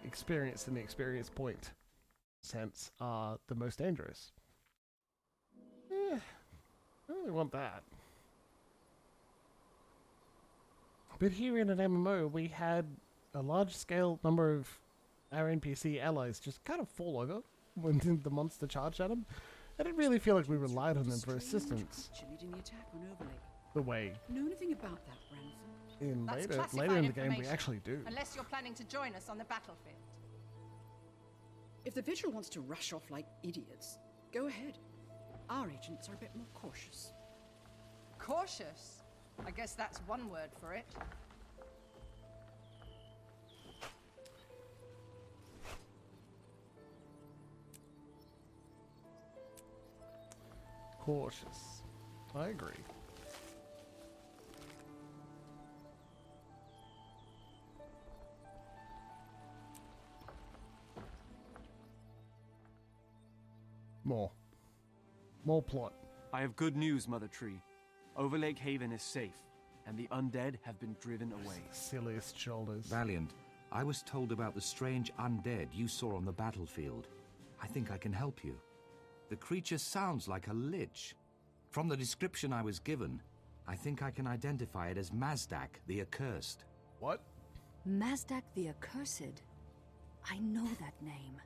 experienced in the experience point sense are the most dangerous. I don't really want that. But here in an MMO, we had a large-scale number of our NPC allies just kind of fall over when the monster charged at them. I didn't really feel like we relied on them for assistance. Leading the attack on Overlake. The way Know anything about that, Branson? in That's later classified in the game we information, actually do. Unless you're planning to join us on the battlefield. If the Vigil wants to rush off like idiots, go ahead. Our agents are a bit more cautious. Cautious? I guess that's one word for it. Cautious. I agree. More plot. I have good news, Mother Tree. Overlake Haven is safe, and the undead have been driven away. Silliest shoulders. Valiant, I was told about the strange undead you saw on the battlefield. I think I can help you. The creature sounds like a lich. From the description I was given, I think I can identify it as Mazdak the Accursed. What? Mazdak the Accursed? I know that name.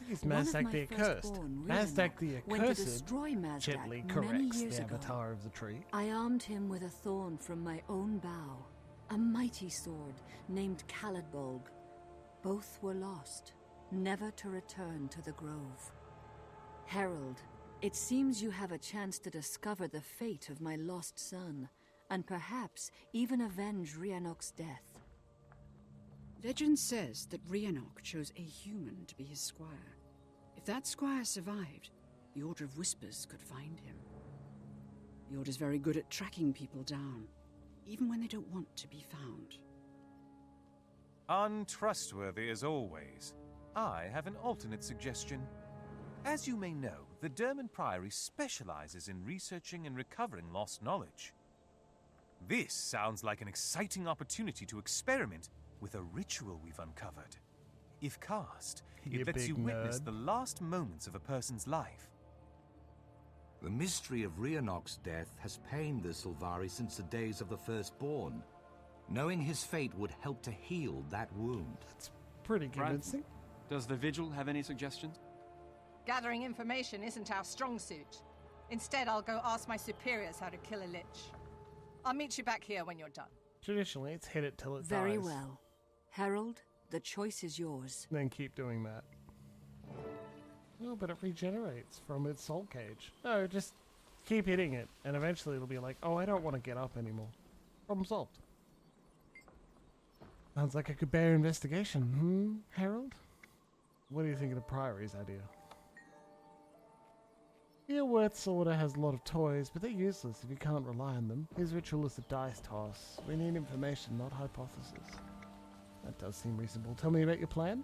It's One of Mazdak my the Accursed. firstborn, Mazdak Rhiannon, the went to Accursed destroy Mazdak gently many corrects years the ago. avatar of the tree. I armed him with a thorn from my own bow, a mighty sword named Caladbolg. Both were lost, never to return to the grove. Herald, it seems you have a chance to discover the fate of my lost son, and perhaps even avenge Rhiannok's death. Legend says that Rhiannok chose a human to be his squire. If that squire survived, the Order of Whispers could find him. The Order's very good at tracking people down, even when they don't want to be found. Untrustworthy as always. I have an alternate suggestion. As you may know, the Dermot Priory specializes in researching and recovering lost knowledge. This sounds like an exciting opportunity to experiment with a ritual we've uncovered. If cast, You it lets you big witness nerd. the last moments of a person's life. The mystery of Rhiannok's death has pained the Sylvari since the days of the Firstborn. Knowing his fate would help to heal that wound. It's pretty Brad, convincing. Does the Vigil have any suggestions? Gathering information isn't our strong suit. Instead, I'll go ask my superiors how to kill a lich. I'll meet you back here when you're done. Traditionally, it's hit it till it dies. Very well. Herald, the choice is yours. Then keep doing that. Oh, but it regenerates from its soul cage. No, just keep hitting it, and eventually it'll be like, oh, I don't want to get up anymore. Problem solved. Sounds like a good bear investigation, Harold? What do you think of the Priory's idea? Yubert order has a lot of toys, but they're useless if you can't rely on them. His ritual is a dice toss. We need information, not hypothesis. That does seem reasonable. Tell me about your plan?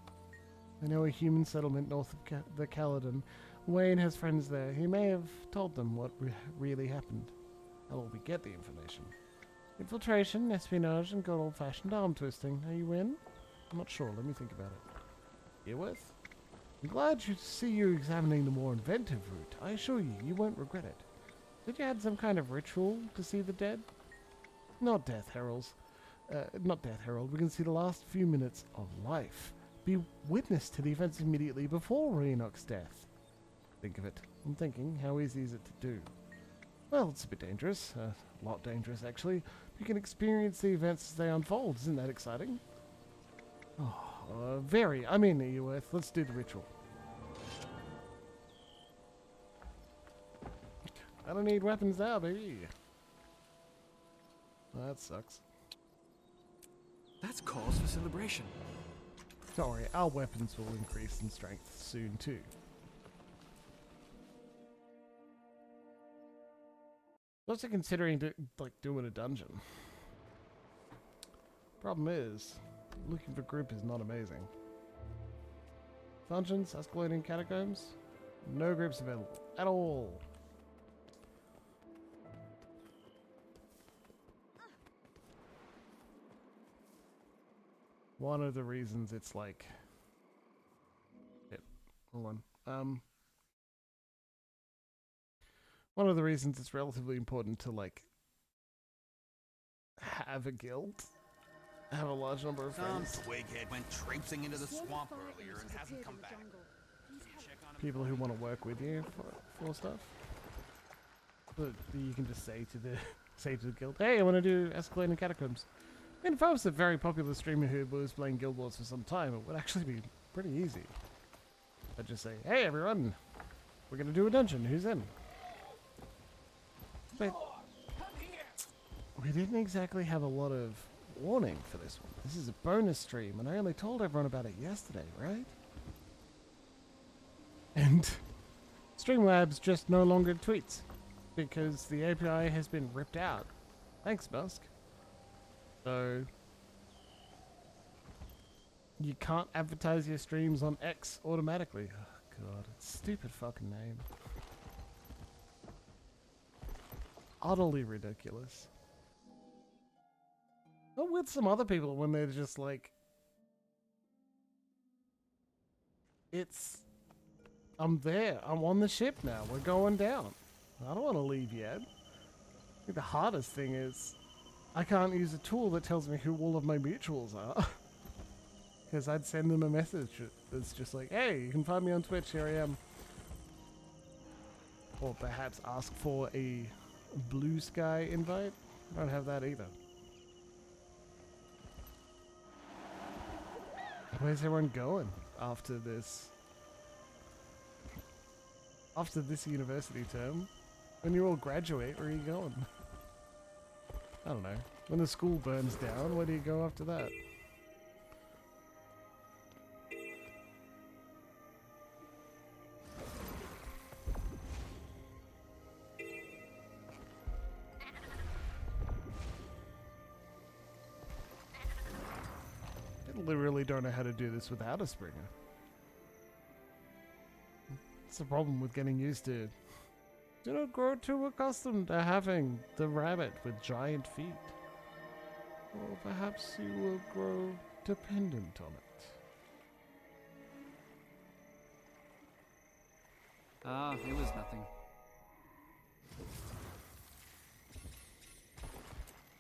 I know a human settlement north of the Caledon. Wayne has friends there. He may have told them what really happened. How will we get the information? Infiltration, espionage, and good old-fashioned arm twisting. Are you in? I'm not sure. Let me think about it. Earworth? I'm glad to see you examining the more inventive route. I assure you, you won't regret it. Did you add some kind of ritual to see the dead? Not death heralds. Not death herald. We can see the last few minutes of life. Be witness to the events immediately before Renock's death. Think of it. I'm thinking, how easy is it to do? Well, it's a bit dangerous. A lot dangerous, actually. You can experience the events as they unfold. Isn't that exciting? Oh, very. I mean, Earworth. Let's do the ritual. I don't need weapons now, baby. Well, that sucks. That's cause for celebration. Don't worry, our weapons will increase in strength soon, too. Also considering doing a dungeon. Problem is, looking for group is not amazing. Dungeons, escalating catacombs, no groups available at all. One of the reasons it's like... Shit, hold on. One of the reasons it's relatively important to, like, have a guild. Have a large number of friends. Some twighead went traipsing into the swamp earlier and hasn't come back. People who want to work with you for stuff. But you can just say to the guild, hey, I want to do escalating catacombs. I mean, if I was a very popular streamer who was playing Guild Wars for some time, it would actually be pretty easy. I'd just say, hey everyone, we're going to do a dungeon, who's in? But we didn't exactly have a lot of warning for this one. This is a bonus stream, and I only told everyone about it yesterday, right? And Streamlabs just no longer tweets, because the API has been ripped out. Thanks, Musk. So you can't advertise your streams on X automatically. Oh, God, it's a stupid fucking name. Utterly ridiculous. Not with some other people when they're just like, I'm there. I'm on the ship now. We're going down. I don't want to leave yet. I think the hardest thing is I can't use a tool that tells me who all of my mutuals are. Because I'd send them a message that's just like, hey, you can find me on Twitch, here I am. Or perhaps ask for a Blue Sky invite. I don't have that either. Where's everyone going after this? After this university term? When you all graduate, where are you going? I don't know. When the school burns down, where do you go after that? I literally don't know how to do this without a Springer. It's the problem with getting used to. Do not grow too accustomed to having the rabbit with giant feet. Or perhaps you will grow dependent on it. Ah, it was nothing.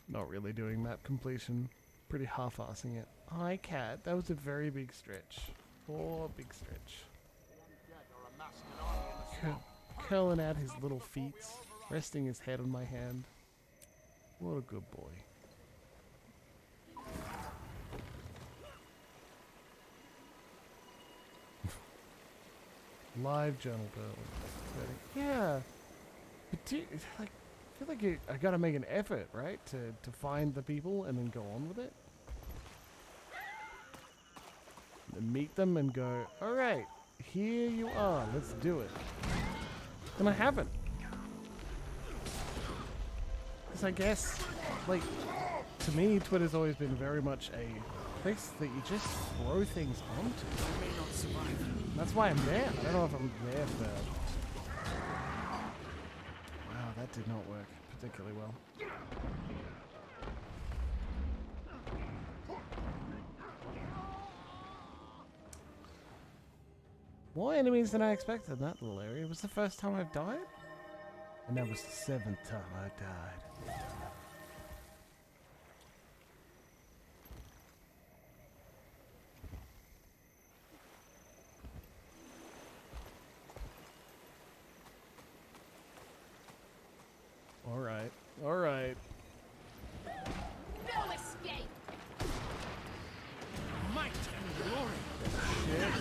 Not really doing map completion. Pretty half-assing it. Hi, cat. That was a very big stretch. Poor big stretch. The undead are amassing curling out his little feet, resting his head on my hand. What a good boy. Live journal build. Yeah. But I feel like I gotta make an effort, right? To find the people and then go on with it. And meet them and go, alright, here you are, let's do it. And I haven't. Because I guess, like, to me, Twitter's always been very much a place that you just throw things onto. I may not survive. That's why I'm there. I don't know if I'm there for... Wow, that did not work particularly well. More enemies than I expected in that little area. It was the first time I've died? And that was the 7th time I died. Alright, alright. No escape! Might and glory! Shit.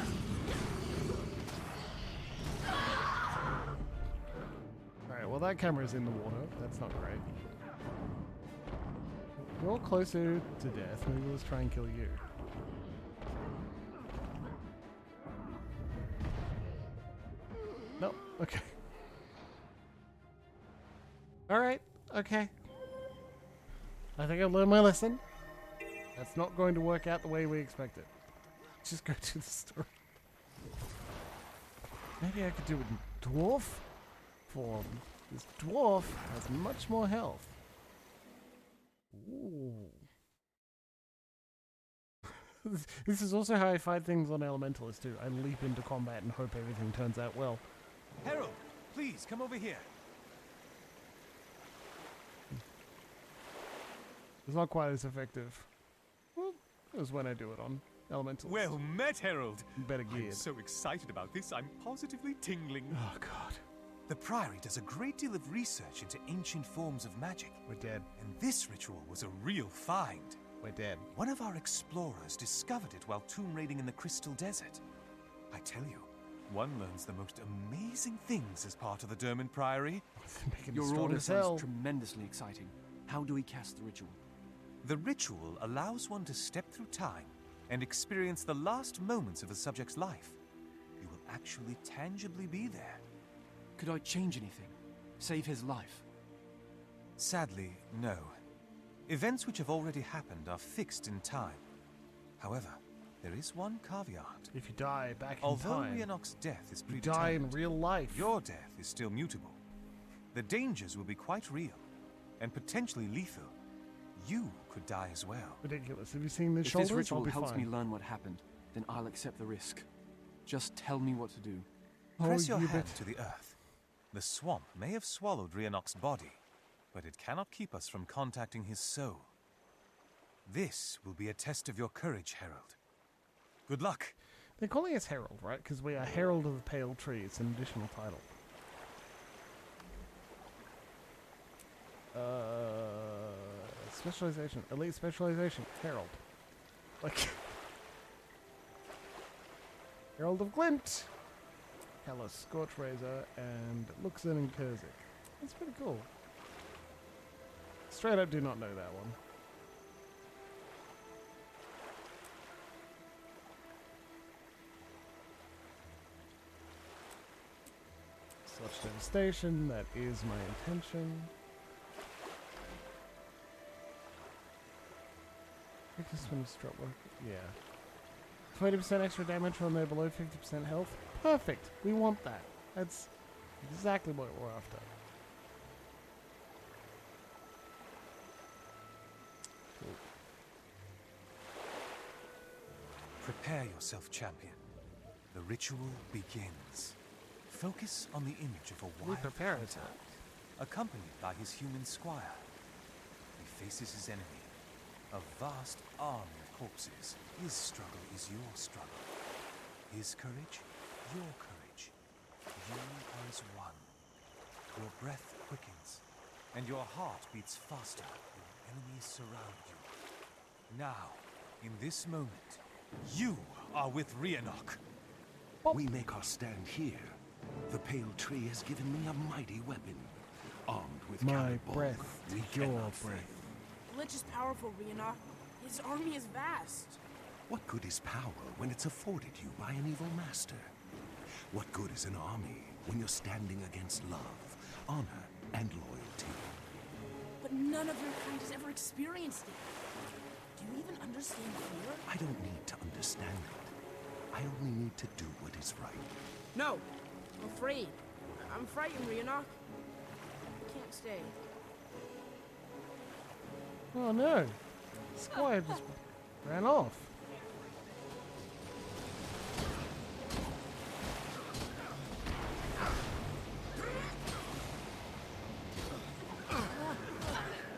Alright, well that camera's in the water. That's not great. You're closer to death. Maybe let's try and kill you. No, okay. Alright, okay. I think I've learned my lesson. That's not going to work out the way we expected. Just go to the story. Maybe I could do it in dwarf form. This dwarf has much more health. Ooh. This is also how I fight things on Elementalist too. I leap into combat and hope everything turns out well. Herald, please come over here. It's not quite as effective. Well, as when I do it on Elementalist. Well met, Herald. Better geared. I'm so excited about this, I'm positively tingling. Oh, God. The Priory does a great deal of research into ancient forms of magic. We're dead. And this ritual was a real find. We're dead. One of our explorers discovered it while tomb raiding in the Crystal Desert. I tell you, one learns the most amazing things as part of the Dermot Priory. Your order sounds tremendously exciting. How do we cast the ritual? The ritual allows one to step through time and experience the last moments of a subject's life. You will actually tangibly be there. Could I change anything? Save his life? Sadly, no. Events which have already happened are fixed in time. However, there is one caveat. If you die back in Although time, Rhiannok's death is you die in predetermined, real life. your death is still mutable. The dangers will be quite real and potentially lethal. You could die as well. Ridiculous. Have you seen the If shoulders? this ritual I'll be helps fine. me learn what happened, then I'll accept the risk. Just tell me what to do. Press your Yubert. hand to the earth. The swamp may have swallowed Rhiannok's body, but it cannot keep us from contacting his soul. This will be a test of your courage, Herald. Good luck. They're calling us Herald, right? Because we are Herald of the Pale Tree. It's an additional title. Specialization. Elite specialization. Herald. Like... Herald of Glint. Hella Scorch Razor and Luxon and Kurzik. That's pretty cool. Straight up do not know that one. Such devastation, that is my intention. Quickness when it's drop work. Yeah. 20% extra damage when they're below 50% health. Perfect. We want that. That's exactly what we're after. Cool. Prepare yourself, champion. The ritual begins. Focus on the image of a wild hunter, accompanied by his human squire. He faces his enemy, a vast army of corpses. His struggle is your struggle. His courage, your courage. You are as one. Your breath quickens, and your heart beats faster when enemies surround you. Now, in this moment, you are with Rhiannoch. We make our stand here. The pale tree has given me a mighty weapon. Armed with My cannonball, breath, we your cannot breath. fail. Lich is powerful, Rhiannoch. His army is vast. What good is power when it's afforded you by an evil master? What good is an army when you're standing against love, honor, and loyalty? But none of your kind has ever experienced it. Do you even understand fear? I don't need to understand it. I only need to do what is right. No, I'm afraid. I'm frightened, Rhiannoch. I can't stay. Oh no! Squire just ran off.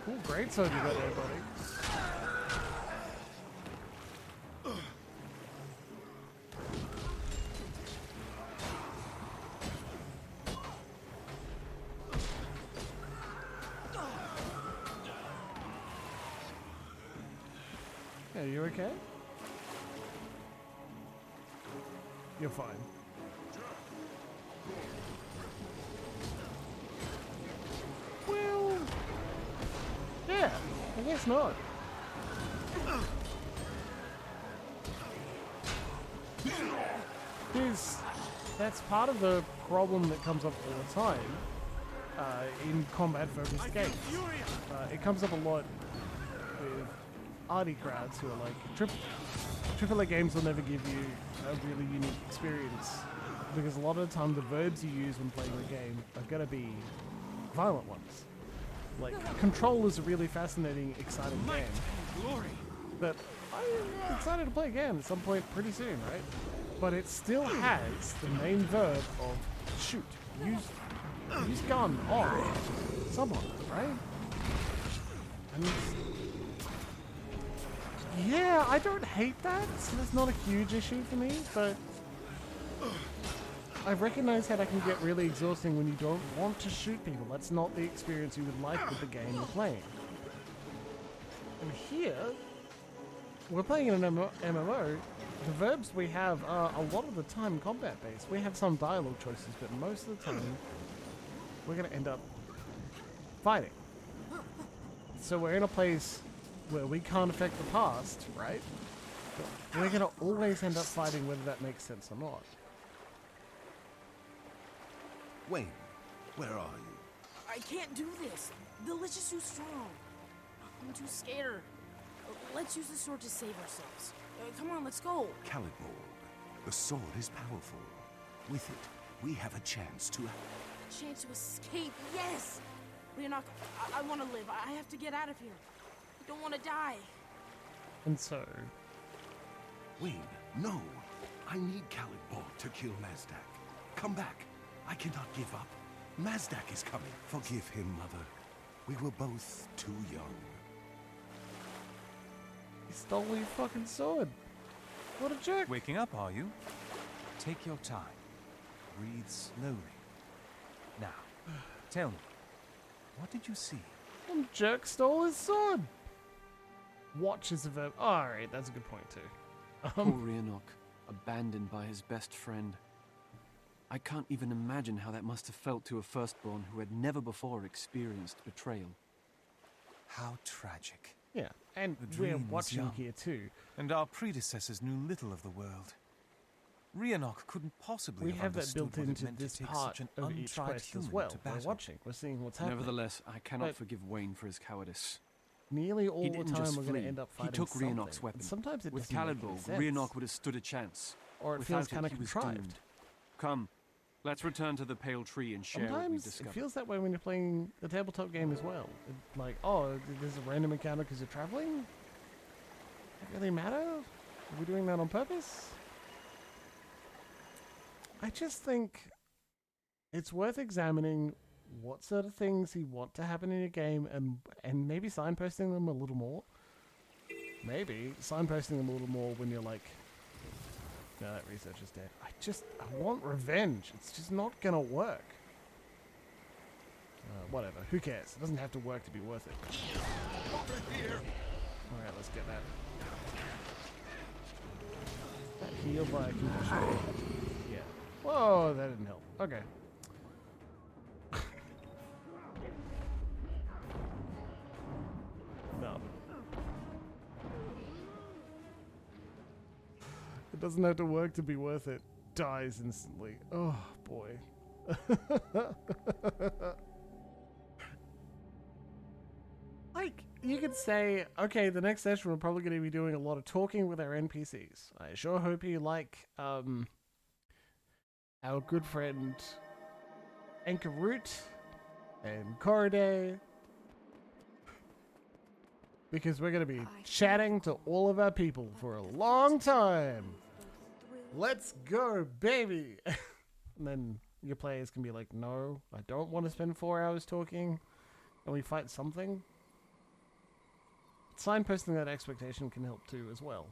Cool, great sword you got there, buddy. Are you okay? You're fine. Well, yeah, I guess not. That's part of the problem that comes up all the time in combat-focused games. It comes up a lot with arty crowds who are like, AAA games will never give you a really unique experience because a lot of the time the verbs you use when playing the game are going to be violent ones. Like, Control is a really fascinating, exciting game that I'm excited to play again at some point pretty soon, right? But it still has the main verb of shoot, use gun on someone, right? And yeah, I don't hate that, so that's not a huge issue for me, but I recognize how that can get really exhausting when you don't want to shoot people. That's not the experience you would like with the game you're playing. And here, we're playing in an MMO. The verbs we have are a lot of the time combat-based. We have some dialogue choices, but most of the time, we're going to end up fighting. So we're in a place where we can't affect the past, right? But we're going to always end up fighting whether that makes sense or not. Wayne, where are you? I can't do this. The Lich is too strong. I'm too scared. Let's use the sword to save ourselves. Come on, let's go. Clericbard, the sword is powerful. With it, we have a chance to... A chance to escape, yes! Rhiannoch, I want to live. I have to get out of here. I don't want to die. And so... Wayne, no! I need Clericbard to kill Mazdak. Come back. I cannot give up. Mazdak is coming. Forgive him, Mother. We were both too young. He stole your fucking sword. What a jerk. Waking up, are you? Take your time. Breathe slowly. Now, tell me, what did you see? Some jerk stole his sword. Watch is a verb. Oh, alright, that's a good point too. Poor Rhiannoch, abandoned by his best friend. I can't even imagine how that must have felt to a firstborn who had never before experienced betrayal. How tragic. Yeah, and The we're dream was watching young, here too. And our predecessors knew little of the world. Rhiannoch couldn't possibly We have that understood built what it into meant to this take part such an of each untried quest as human well. to We're battle. watching, we're seeing what's happening. Nevertheless, I cannot But forgive Wayne for his cowardice. nearly all He the didn't time just we're going flee. to end up He fighting took something. Rhiannoch's weapon. And sometimes it With doesn't make any Clericbard, sense. Rhiannoch would have stood a chance. Or it Without feels kind of he was contrived. doomed. Come, let's return to the Pale Tree and share what we Sometimes discovered. it feels that way when you're playing a tabletop game as well. Like, oh, there's a random encounter because you're traveling? Does that really matter? Are we doing that on purpose? I just think it's worth examining what sort of things you want to happen in your game and maybe signposting them a little more. Maybe signposting them a little more when you're like No, that research is dead. I want revenge. It's just not gonna work. Whatever. Who cares? It doesn't have to work to be worth it. Alright, let's get that. That healed by a concussion. Yeah. Whoa, that didn't help. Okay. No. It doesn't have to work to be worth it. Dies instantly. Oh, boy. Like, you could say, okay, the next session we're probably going to be doing a lot of talking with our NPCs. I sure hope you like, our good friend Enkaroot and Corriday, because we're going to be chatting to all of our people for a long time. Let's go, baby! And then your players can be like, no, I don't want to spend 4 hours talking, and we fight something. Signposting that expectation can help too as well.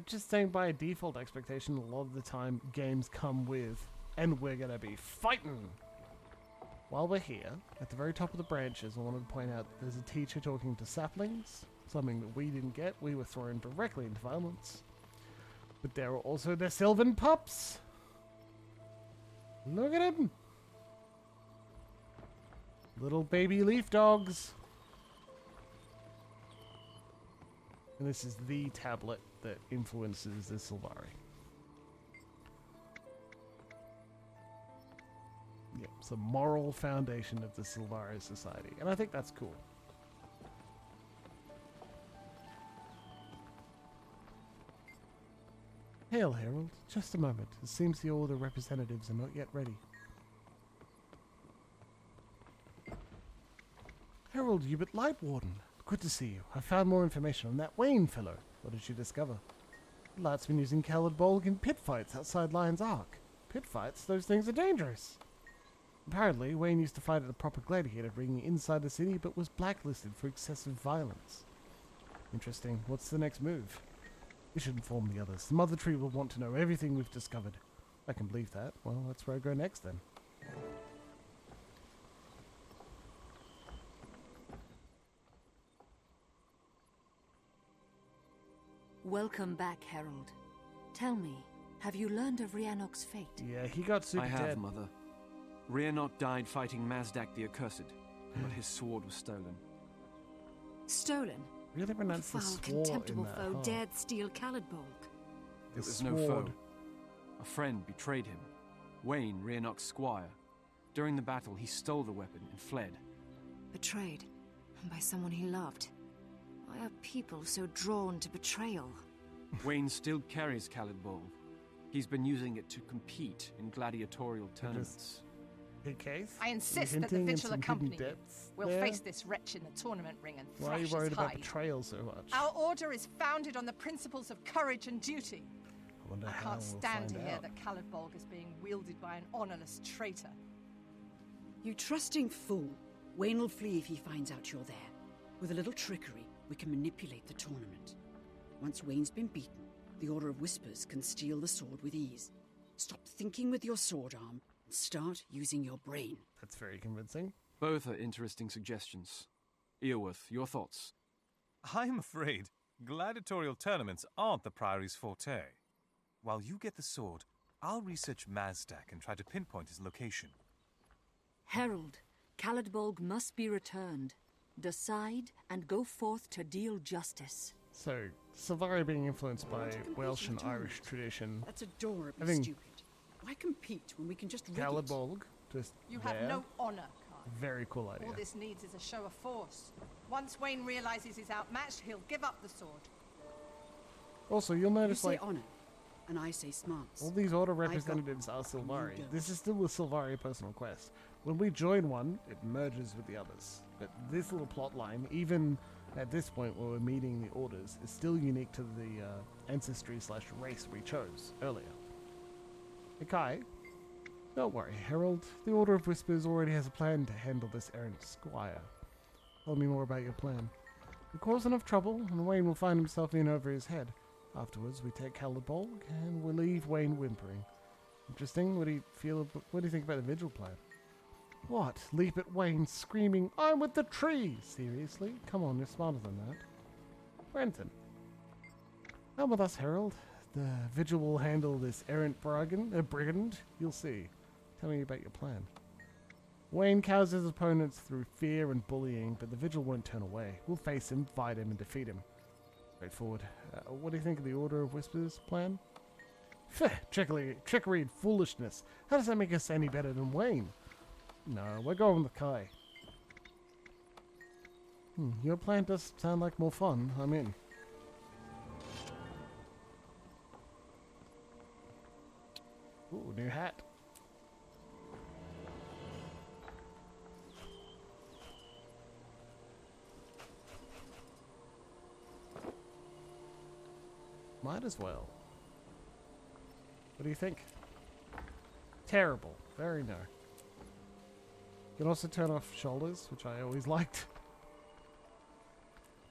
Just saying by default expectation, a lot of the time games come with, and we're gonna be fighting! While we're here, at the very top of the branches, I wanted to point out there's a teacher talking to saplings, something that we didn't get. We were thrown directly into violence. But there are also the Sylvan pups! Look at him! Little baby leaf dogs! And this is the tablet that influences the Sylvari. Yeah, it's the moral foundation of the Sylvari society. And I think that's cool. Hail, Herald. Just a moment. It seems the Order representatives are not yet ready. Herald Yubert Lightwarden. Good to see you. I found more information on that Wayne fellow. What did you discover? The Light's been using Callid Bolg in pit fights outside Lion's Ark. Pit fights? Those things are dangerous. Apparently, Wayne used to fight at a proper gladiator ring inside the city, but was blacklisted for excessive violence. Interesting. What's the next move? We should inform the others. The Mother Tree will want to know everything we've discovered. I can believe that. Well, that's where I go next then. Welcome back, Herald. Tell me, have you learned of Rhiannok's fate? Yeah, he got super dead. I have, Mother. Rhiannok died fighting Mazdak the Accursed, but his sword was stolen. Stolen? Really pronounced the Foul, sword contemptible in that, foe huh? dared steal Callid Bolg. It was no foe. A friend betrayed him. Wayne, Rhiannok's squire. During the battle, he stole the weapon and fled. Betrayed? By someone he loved? Why are people so drawn to betrayal? Wayne still carries Callid Bolg. He's been using it to compete in gladiatorial tournaments. Big case? I insist that the Vigil accompany you. We'll face this wretch in the tournament ring and Why are you thrash worried his about hide. betrayal so much? Our order is founded on the principles of courage and duty. I can't stand to hear that Callid Bolg is being wielded by an honorless traitor. You trusting fool. Wayne will flee if he finds out you're there. With a little trickery, we can manipulate the tournament. Once Wayne's been beaten, the Order of Whispers can steal the sword with ease. Stop thinking with your sword arm and start using your brain. That's very convincing. Both are interesting suggestions. Earworth, your thoughts? I'm afraid gladiatorial tournaments aren't the Priory's forte. While you get the sword, I'll research Mazdak and try to pinpoint his location. Herald, Callid Bolg must be returned. Decide and go forth to deal justice. So, Sylvari being influenced by Welsh and Irish tradition. That's adorably stupid. Why compete when we can just rig Callid it? Bolg, just You there. have no honor, Carl. Very cool idea. All this needs is a show of force. Once Wayne realizes he's outmatched, he'll give up the sword. Also, you'll You notice, say like, honor, and I say smarts. all these Order I've got representatives are you Sylvari. don't. This is still a Sylvari personal quest. When we join one, it merges with the others. But this little plot line, even at this point where we're meeting the Orders, is still unique to the ancestry/race we chose earlier. Ikai, don't worry, Herald. The Order of Whispers already has a plan to handle this errant squire. Tell me more about your plan. You cause enough trouble, and Wayne will find himself in over his head. Afterwards, we take Caliborg and we leave Wayne whimpering. Interesting. What do you think about the Vigil plan? What? Leap at Wayne screaming, "I'm with the tree!" Seriously? Come on, you're smarter than that. Brenton. Come with us, Herald. The Vigil will handle this errant brigand. You'll see. Tell me about your plan. Wayne cows his opponents through fear and bullying, but the Vigil won't turn away. We'll face him, fight him, and defeat him. Straightforward. What do you think of the Order of Whispers plan? Trickery and foolishness. How does that make us any better than Wayne? No, we're going with Kai. Your plan does sound like more fun. I'm in. Ooh, new hat. Might as well. What do you think? Terrible. Very no. You can also turn off shoulders, which I always liked.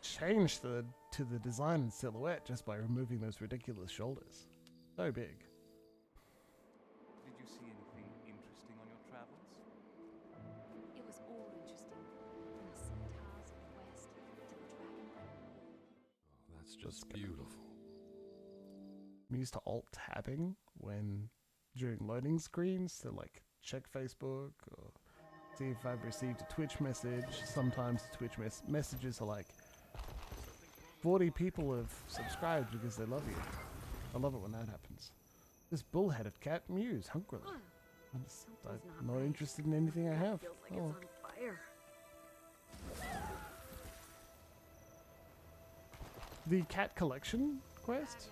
Change to the design and silhouette just by removing those ridiculous shoulders. So big. Did you see anything interesting on your travels? It was all interesting. From the centaurs of the west to the dragon breath. That's just beautiful. I'm used to alt tabbing during loading screens to like check Facebook or see if I've received a Twitch message. Sometimes the Twitch messages are like 40 people have subscribed because they love you. I love it when that happens. This bull-headed cat mews hungrily. I'm not interested in anything I have. Oh. The cat collection quest?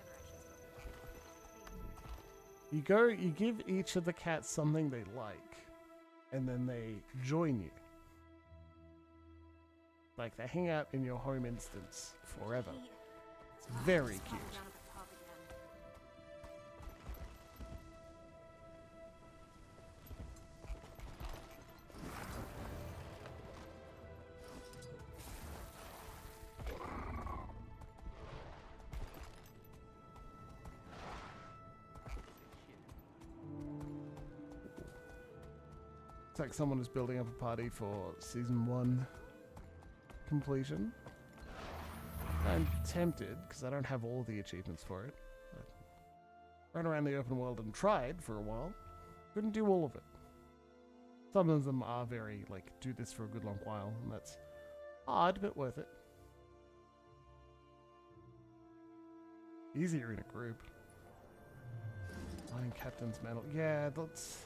You give each of the cats something they like, and then they join you. Like, they hang out in your home instance forever. It's very cute. It's like someone is building up a party for Season 1 completion. I'm tempted, because I don't have all the achievements for it. I ran around the open world and tried for a while. Couldn't do all of it. Some of them are very, like, do this for a good long while, and that's hard, but worth it. Easier in a group. Iron Captain's Medal. Yeah, that's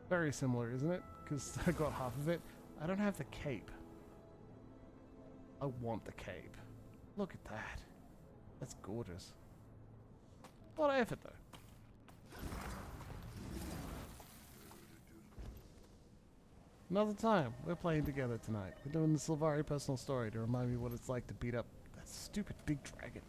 very similar, isn't it? Because I got half of it. I don't have the cape. I want the cape. Look at that. That's gorgeous. A lot of effort, though. Another time. We're playing together tonight. We're doing the Sylvari personal story to remind me what it's like to beat up that stupid big dragon.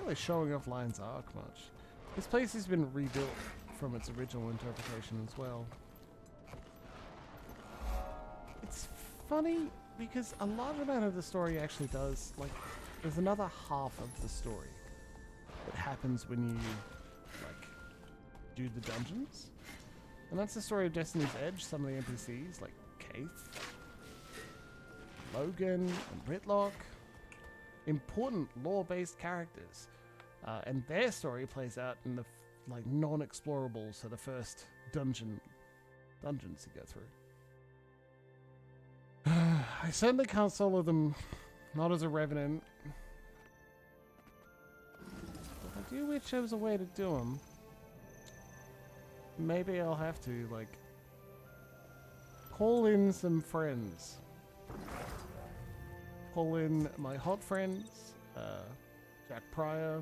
Really showing off Lion's Arc much. This place has been rebuilt from its original interpretation as well. It's funny because a large amount of the story actually does, like, there's another half of the story that happens when you, like, do the dungeons. And that's the story of Destiny's Edge, some of the NPCs, like Kaith, Logan, and Ritlock. Important lore-based characters, and their story plays out in the like non-explorables, so the first dungeons you go through. I certainly can't solo them, not as a revenant. But I do wish there was a way to do them. Maybe I'll have to like call in some friends. Call in my hot friends, Jack Pryor,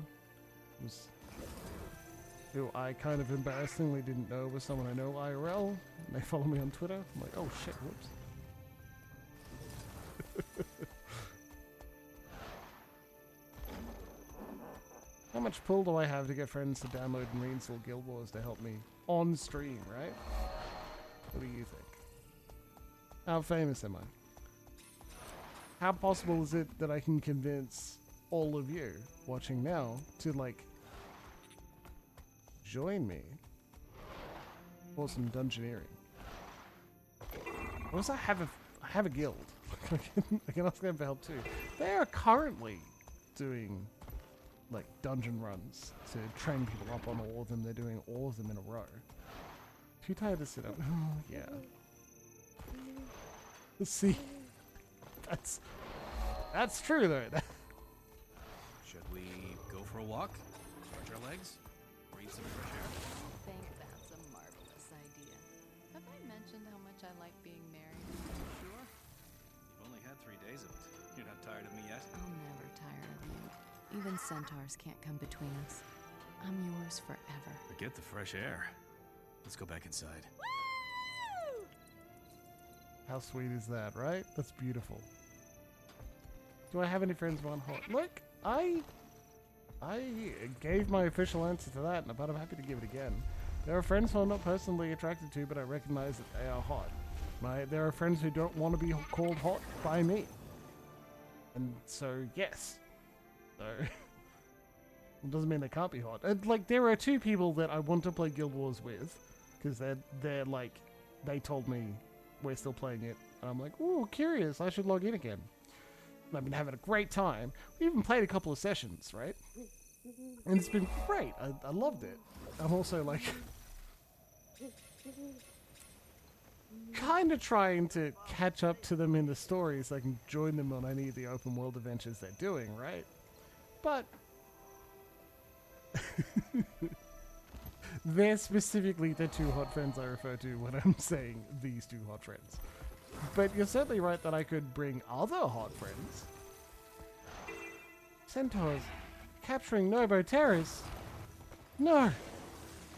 who I kind of embarrassingly didn't know was someone I know IRL, and they follow me on Twitter. I'm like, oh shit, whoops. How much pull do I have to get friends to download and reinstall Guild Wars to help me on stream, right? What do you think? How famous am I? How possible is it that I can convince all of you watching now to, like, join me for some dungeoneering? Also, I have a guild. I can ask them for help too. They are currently doing like dungeon runs to train people up on all of them. They're doing all of them in a row. Too tired to sit up. Oh yeah. See, that's true though. Should we go for a walk? Stretch our legs? Breathe some fresh air? I think that's a marvelous idea. Have I mentioned how much I like being married? Sure. You've only had 3 days of it. You're not tired of me yet? I'll never tire of you. Even centaurs can't come between us. I'm yours forever. Forget the fresh air. Let's go back inside. How sweet is that, right? That's beautiful. Do I have any friends who aren't hot? Look, I gave my official answer to that, but I'm happy to give it again. There are friends who I'm not personally attracted to, but I recognize that they are hot. Right? There are friends who don't want to be called hot by me. And so, yes. So, it doesn't mean they can't be hot. And, like, there are 2 people that I want to play Guild Wars with, because they're like, they told me we're still playing it, and I'm like, ooh, curious, I should log in again. And I've been having a great time. We even played a couple of sessions, right? And it's been great. I loved it. I'm also like kind of trying to catch up to them in the story so I can join them on any of the open world adventures they're doing, right? But they're specifically the 2 hot friends I refer to when I'm saying these 2 hot friends. But you're certainly right that I could bring other hot friends. Centaurs capturing Nobo Terrace? No!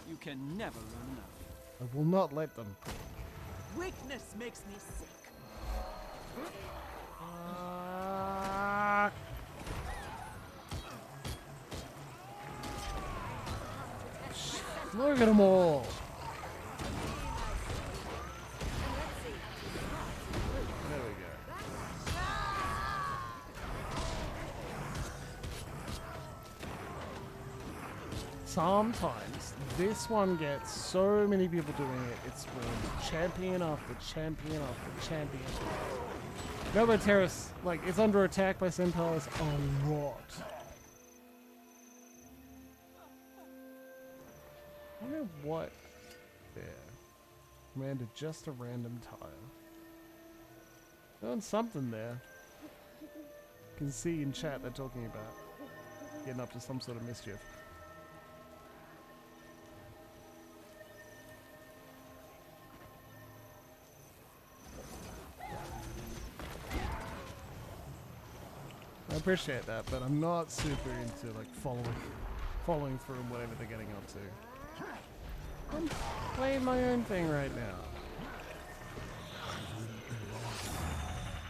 You can never run enough. I will not let them. Weakness makes me sick. Look at them all! There we go. Sometimes this one gets so many people doing it, it's ruined champion after champion after champion. Nobo Terrace, like, it's under attack by centaurs a lot. I wonder what there. Commanded just a random tile. Doing something there. You can see in chat they're talking about getting up to some sort of mischief. I appreciate that, but I'm not super into like following through on whatever they're getting up to. I'm playing my own thing right now.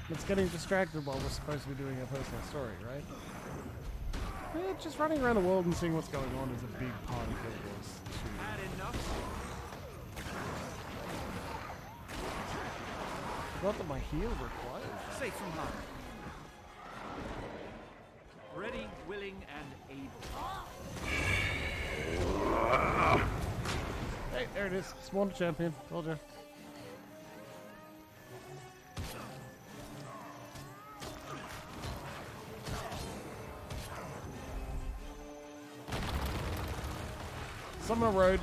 It's getting distracted while we're supposed to be doing a personal story, right? Yeah, just running around the world and seeing what's going on is a big part of Guild Wars 2. Not that my heal requires that. Safe from harm. Ready, willing, and able. Hey, there it is. Spawn champion. Told you. Summer Road.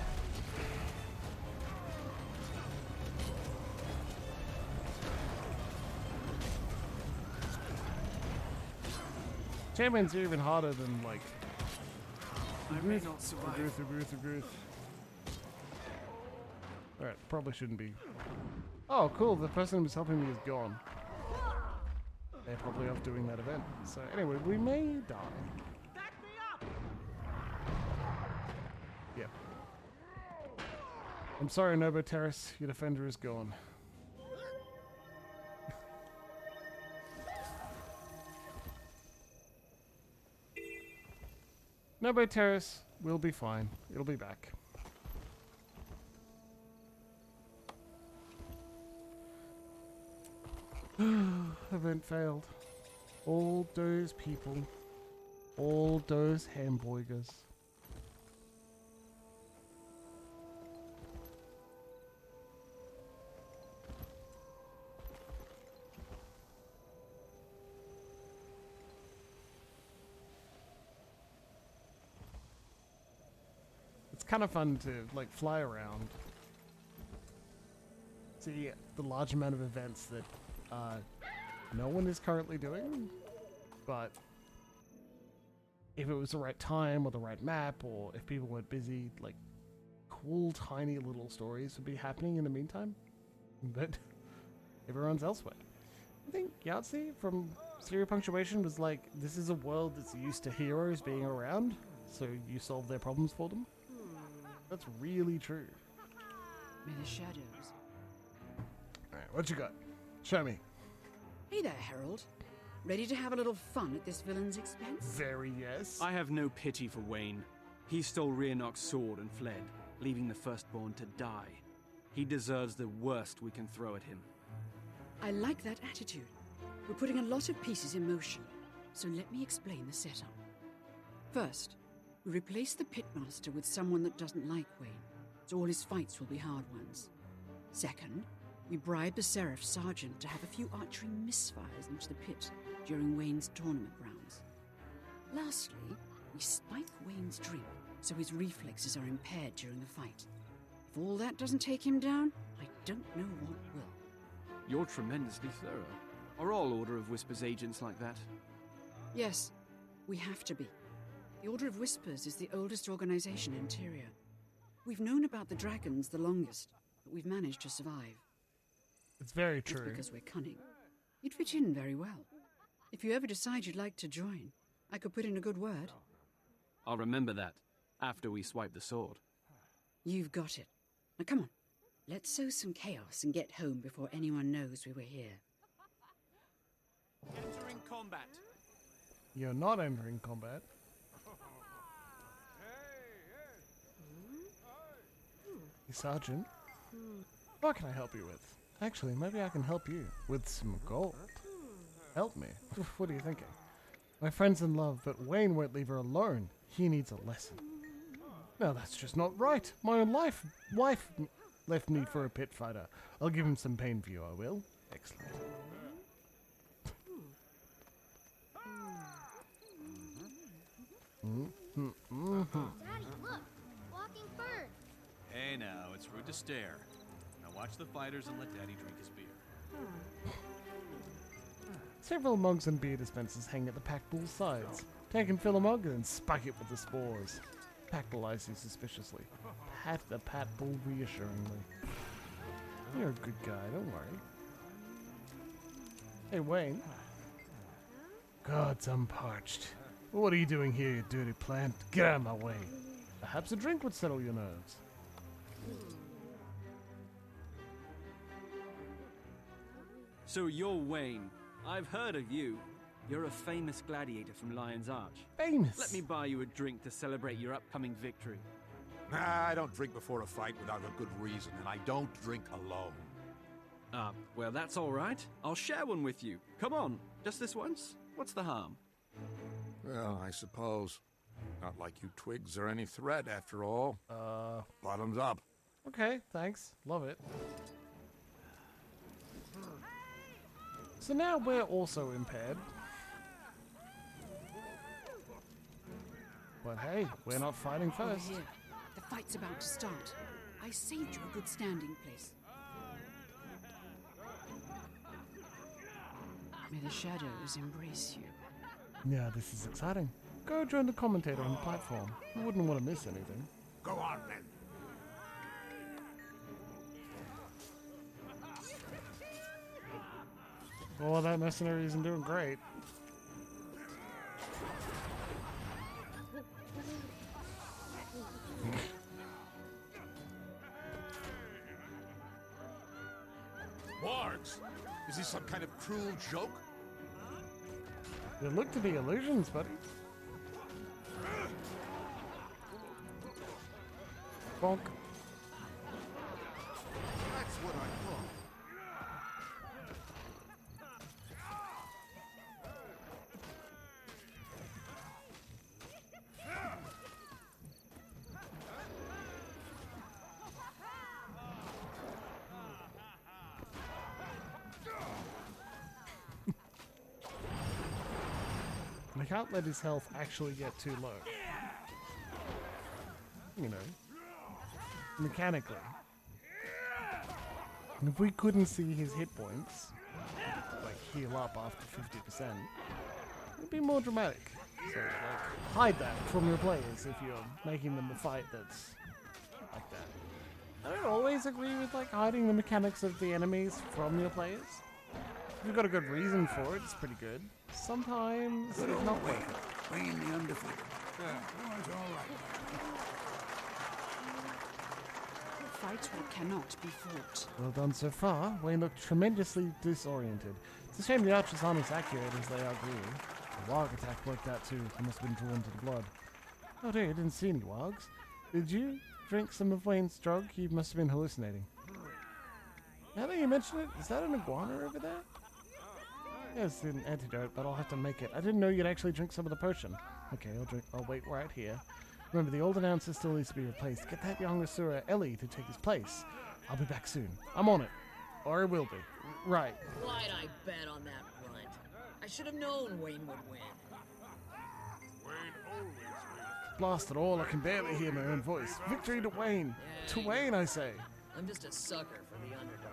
Champions are even harder than like. I may not survive. Alright, probably shouldn't be. Oh, cool. The person who was helping me is gone. They're probably off doing that event. So anyway, we may die. Back me up! Yep. I'm sorry, Nobo Terrace. Your defender is gone. Nobody terrace. We'll be fine. It'll be back. Event failed. All those people. All those hamburgers. It's kind of fun to like fly around, see the large amount of events that no one is currently doing, but if it was the right time or the right map, or if people weren't busy, like cool tiny little stories would be happening in the meantime, but everyone's elsewhere. I think Yahtzee from Serial Punctuation was like, this is a world that's used to heroes being around, so you solve their problems for them. That's really true. May the shadows. Alright, what you got? Show me. Hey there, Herald. Ready to have a little fun at this villain's expense? Very yes. I have no pity for Wayne. He stole Rhiannoc's sword and fled, leaving the Firstborn to die. He deserves the worst we can throw at him. I like that attitude. We're putting a lot of pieces in motion, so let me explain the setup. First, we replace the pitmaster with someone that doesn't like Wayne, so all his fights will be hard ones. Second, we bribe the Seraph Sergeant to have a few archery misfires into the pit during Wayne's tournament rounds. Lastly, we spike Wayne's drink so his reflexes are impaired during the fight. If all that doesn't take him down, I don't know what will. You're tremendously thorough. Are all Order of Whispers agents like that? Yes, we have to be. The Order of Whispers is the oldest organization in Tyria. We've known about the dragons the longest, but we've managed to survive. It's very true. That's because we're cunning. You'd fit in very well. If you ever decide you'd like to join, I could put in a good word. I'll remember that, after we swipe the sword. You've got it. Now come on, let's sow some chaos and get home before anyone knows we were here. Entering combat. You're not entering combat. Hey, Sergeant. What can I help you with? Actually, maybe I can help you with some gold. Help me? What are you thinking? My friend's in love, but Wayne won't leave her alone. He needs a lesson. No, that's just not right. My own wife left me for a pit fighter. I'll give him some pain for you, I will. Excellent. Daddy, look! Walking fern! Hey now, it's rude to stare. Now watch the fighters and let Daddy drink his beer. Several mugs and beer dispensers hang at the pack bull's sides. Take and fill a mug and spike it with the spores. Pack bull eyes you suspiciously. Pat the pat bull reassuringly. You're a good guy, don't worry. Hey, Wayne. Gods, I'm parched. What are you doing here, you dirty plant? Get out of my way. Perhaps a drink would settle your nerves. So you're Wayne. I've heard of you. You're a famous gladiator from Lion's Arch. Famous? Let me buy you a drink to celebrate your upcoming victory. Nah, I don't drink before a fight without a good reason, and I don't drink alone. Well, that's all right. I'll share one with you. Come on, just this once. What's the harm? Well, I suppose. Not like you twigs are any threat, after all. Bottoms up. Okay, thanks. Love it. So now we're also impaired. But hey, we're not fighting Over first. here. The fight's about to start. I saved you a good standing place. May the shadows embrace you. Yeah, this is exciting. Go join the commentator on the platform. You wouldn't want to miss anything. Go on, then. Well, that mercenary isn't doing great. Wargs! Is this some kind of cruel joke? They look to be illusions, buddy. Bonk. That's what I thought. I can't let his health actually get too low. You know, mechanically. And if we couldn't see his hit points, like heal up after 50%, it'd be more dramatic. So, like, hide that from your players if you're making them a fight that's like that. I don't always agree with, like, hiding the mechanics of the enemies from your players. If you've got a good reason for it, it's pretty good. Sometimes it's not worth it. Wayne the Underfoot. It's all right. Fights what cannot be fought. Well done so far. Wayne looked tremendously disoriented. It's a shame the archers aren't as accurate as they are green. The warg attack worked out too. They must have been drawn to the blood. Oh dear, I didn't see any wargs. Did you drink some of Wayne's drug? He must have been hallucinating. Now that you mention it, is that an iguana over there? Yes, an antidote, but I'll have to make it. I didn't know you'd actually drink some of the potion. Okay, I'll wait right here. Remember, the old announcer still needs to be replaced. Get that young Asura Ellie to take his place. I'll be back soon. I'm on it. Or I will be. Right. Why'd I bet on that runt? I should have known Wayne would win. Wayne always wins. Blasted all, I can barely hear my own voice. Victory to Wayne. To Wayne, I say. I'm just a sucker for the underdog.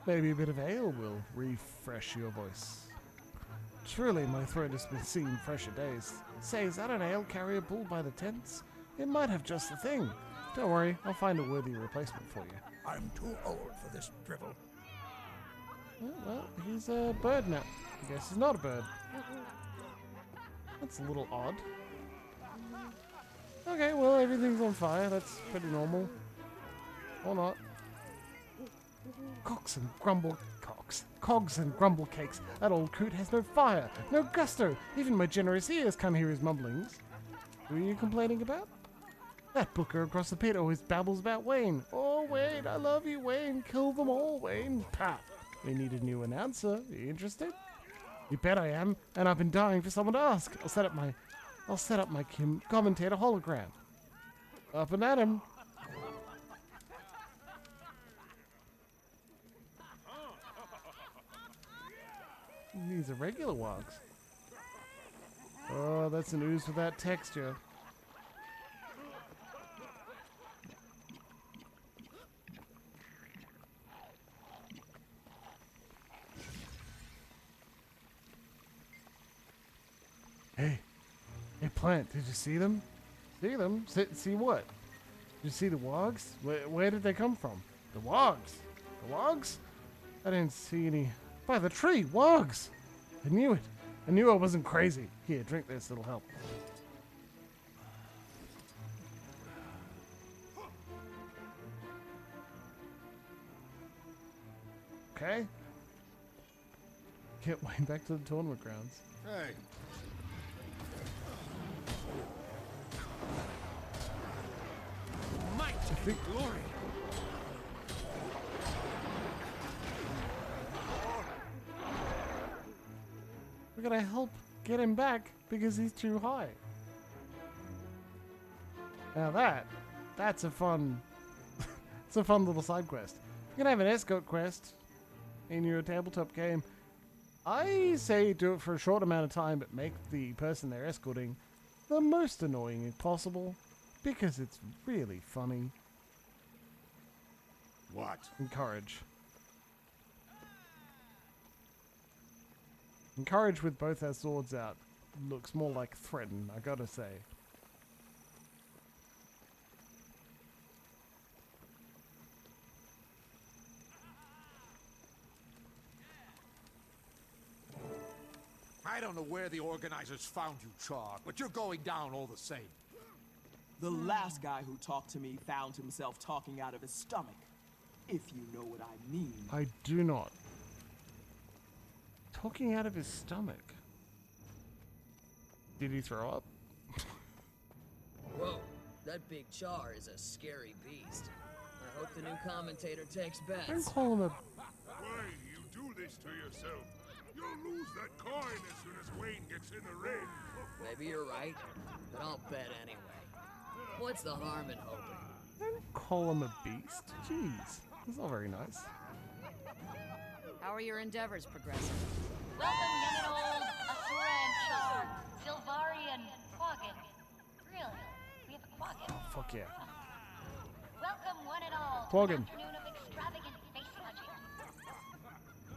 Maybe a bit of ale will refresh your voice. Truly, my throat has been seen fresher days. Say, is that an ale carrier bull by the tents? It might have just the thing. Don't worry, I'll find a worthy replacement for you. I'm too old for this drivel. Well, he's a bird now. I guess he's not a bird. That's a little odd. Okay, well, everything's on fire. That's pretty normal. Or not. Cogs and grumble cakes. That old coot has no fire, no gusto. Even my generous ears can't hear his mumblings. Who are you complaining about? That booker across the pit always babbles about Wayne. Oh, Wayne, I love you, Wayne. Kill them all, Wayne. Pah. We need a new announcer. Are you interested? You bet I am, and I've been dying for someone to ask. I'll set up my commentator hologram. Up and at him. These are regular wogs. Oh, that's an ooze without texture. Hey, Plant, did you see them? See them? See what? Did you see the wogs? Where did they come from? The wogs? The wogs? I didn't see any. By the tree, wogs! I knew it. I knew I wasn't crazy. Here, drink this, it'll help. Okay. Get Wayne back to the tournament grounds. Hey. Might and glory. We're gonna help get him back because he's too high. Now that's a fun, it's a fun little side quest. You're gonna have an escort quest in your tabletop game. I say do it for a short amount of time, but make the person they're escorting the most annoying if possible, because it's really funny. What? Encourage. Encourage with both our swords out looks more like threaten, I gotta say. I don't know where the organizers found you, Char, but you're going down all the same. The last guy who talked to me found himself talking out of his stomach, if you know what I mean. I do not. Talking out of his stomach. Did he throw up? Whoa, That big Char is a scary beast. I hope the new commentator takes bets. Don't call him a... Why do you do this to yourself? You'll lose that coin as soon as Wayne gets in the ring. Maybe you're right, but I'll bet anyway. What's the harm in hoping? Don't call him a beast. Jeez, that's not very nice. How are your endeavors progressing? Welcome, young and old, Asura and Char, Sylvari and Quaggan. Really? We have a Quaggan? Oh, fuck yeah. Welcome, one and all, Quaggan. to an afternoon of extravagant face smudging.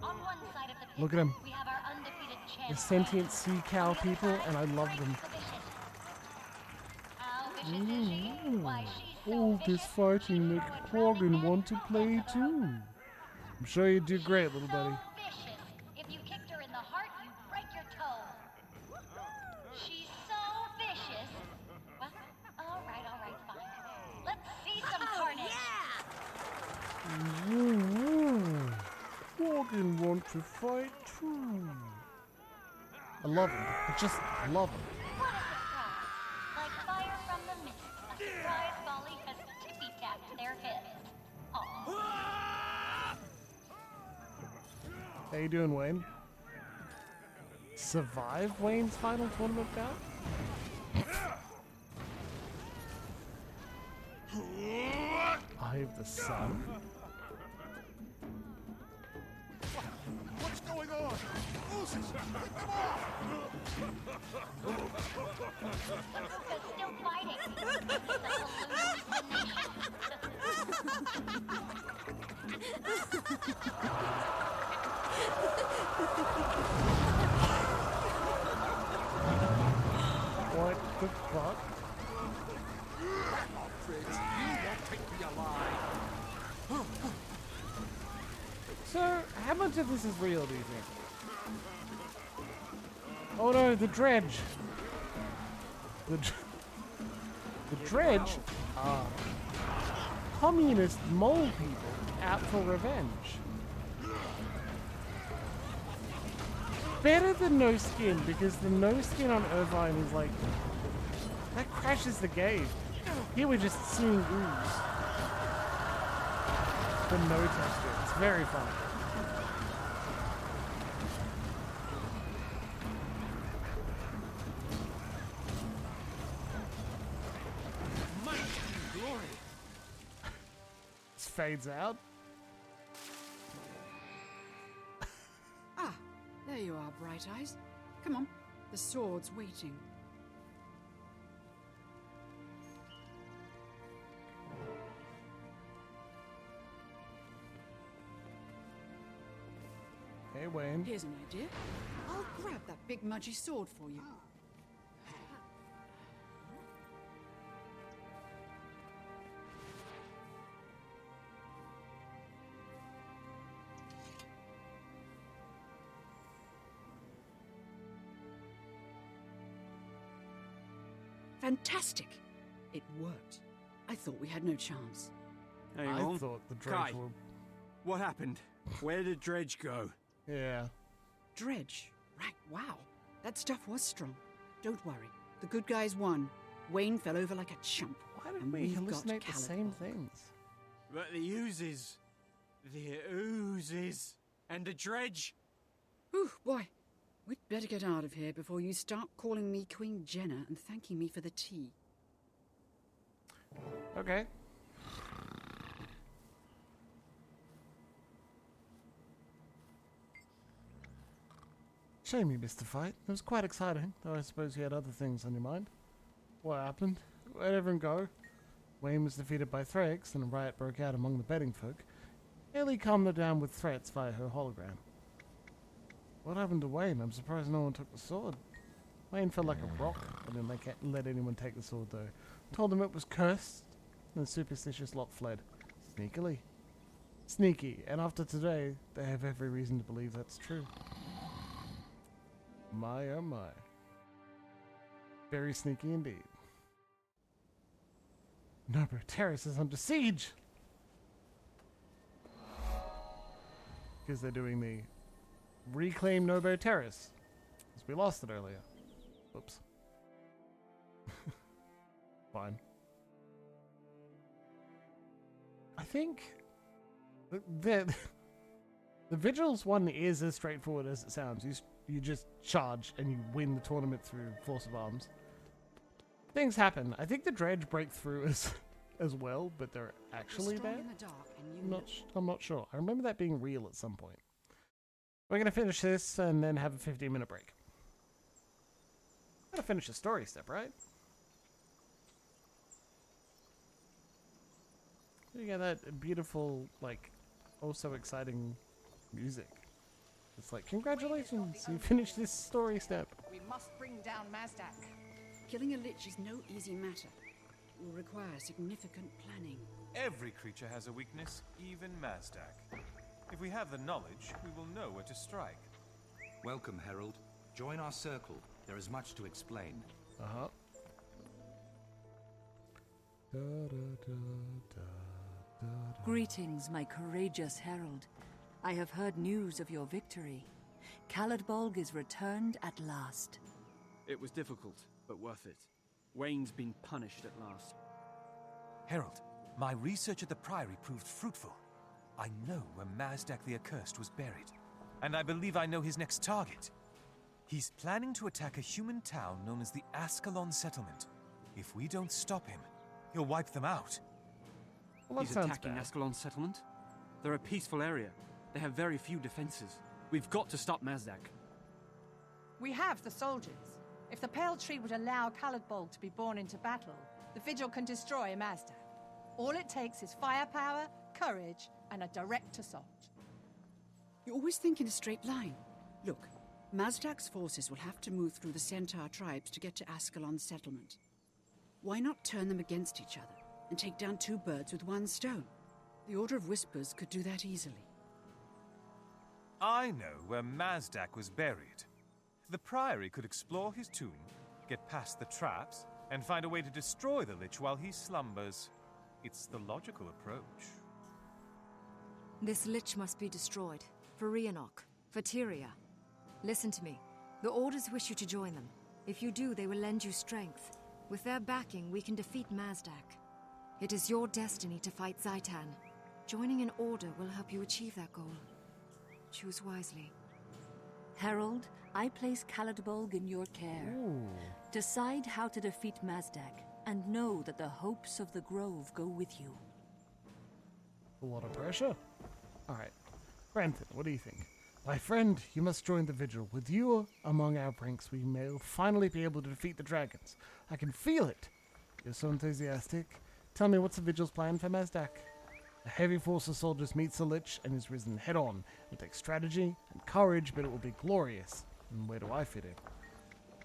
On one side of the pit, Look at him. we have our undefeated champion. The sentient sea cow people, and I love them. How vicious is she? Why, she's so All this fighting makes Quaggan want to play too. I'm sure you do great, little buddy. vicious. If you kicked her in the heart, you'd break your toe. She's so vicious. Well, all right, fine. Let's see some carnage. Quaggan wants to fight too. I love him. I just love him. What a surprise. Like fire from the mist, a surprise volley has tippy-tapped their heads. Aw. How you doing, Wayne? Survive Wayne's final tournament bout? Eye of the Sun? What's going on? Moses, come Azuka's still fighting. It's a What the fuck? Triggs, you won't take me alive. So, how much of this is real, do you think? Oh no, the dredge! The dredge are communist mole people out for revenge. Better than no skin, because the no skin on Irvine is like, that crashes the game. Here we're just seeing ooze. The no texture. It's very fun. Might glory. This fades out. Ah, there you are, Bright Eyes. Come on, the sword's waiting. Hey, Wayne. Here's an idea. I'll grab that big mudgy sword for you. Fantastic! It worked. I thought we had no chance. Hang I on. thought the dredge Kai, were... what happened? Where did Dredge go? Yeah. Dredge. Right, wow. That stuff was strong. Don't worry. The good guys won. Wayne fell over like a chump. Why did and we we've got hallucinate the Caliban. same things? But the oozes. The oozes. And the Dredge. Whew, boy. We'd better get out of here before you start calling me Queen Jenna and thanking me for the tea. Okay. Shame you missed the fight. It was quite exciting, though I suppose you had other things on your mind. What happened? Where'd everyone go? Wayne was defeated by Thrax, and a riot broke out among the betting folk. Ellie calmed her down with threats via her hologram. What happened to Wayne? I'm surprised no one took the sword. Wayne felt like a rock. I didn't let anyone take the sword, though. Told them it was cursed, and the superstitious lot fled. Sneakily. Sneaky, and after today, they have every reason to believe that's true. My oh my. Very sneaky indeed. Nobo Terrace is under siege! Because they're doing the reclaim Nobo Terrace. Because we lost it earlier. Oops. Fine. think the Vigil's one is as straightforward as it sounds. You just charge and you win the tournament through force of arms. Things happen. I think the dredge break through as well, but they're actually there. I'm not sure. I remember that being real at some point. We're gonna finish this and then have a 15-minute break. Gotta finish the story step, right? You get that beautiful, like, oh so exciting music. It's like, congratulations, you finished this story step. We must bring down Mazdak. Killing a lich is no easy matter. It will require significant planning. Every creature has a weakness, even Mazdak. If we have the knowledge, we will know where to strike. Welcome, Herald. Join our circle. There is much to explain. Uh-huh. Greetings, my courageous herald. I have heard news of your victory. Clericbard is returned at last. It was difficult, but worth it. Wayne's been punished at last. Herald, my research at the Priory proved fruitful. I know where Mazdak the Accursed was buried, and I believe I know his next target. He's planning to attack a human town known as the Ascalon Settlement. If we don't stop him, he'll wipe them out. Well, He's attacking Ascalon Settlement? They're a peaceful area. They have very few defenses. We've got to stop Mazdak. We have the soldiers. If the Pale Tree would allow Clericbard to be born into battle, the Vigil can destroy Mazdak. All it takes is firepower, courage, and a direct assault. You always think in a straight line. Look, Mazdak's forces will have to move through the Centaur tribes to get to Ascalon Settlement. Why not turn them against each other and take down two birds with one stone? The Order of Whispers could do that easily. I know where Mazdak was buried. The Priory could explore his tomb, get past the traps, and find a way to destroy the Lich while he slumbers. It's the logical approach. This Lich must be destroyed. For Rhiannoch. For Tyria. Listen to me. The Orders wish you to join them. If you do, they will lend you strength. With their backing, we can defeat Mazdak. It is your destiny to fight Zaitan. Joining an Order will help you achieve that goal. Choose wisely. Herald, I place Clericbard in your care. Ooh. Decide how to defeat Mazdak, and know that the hopes of the Grove go with you. A lot of pressure. Alright. Brandon, what do you think? My friend, you must join the Vigil. With you among our ranks, we may finally be able to defeat the dragons. I can feel it. You're so enthusiastic. Tell me, what's the Vigil's plan for Mazdak? A heavy force of soldiers meets the Lich and is risen head-on. It takes strategy and courage, but it will be glorious. And where do I fit in?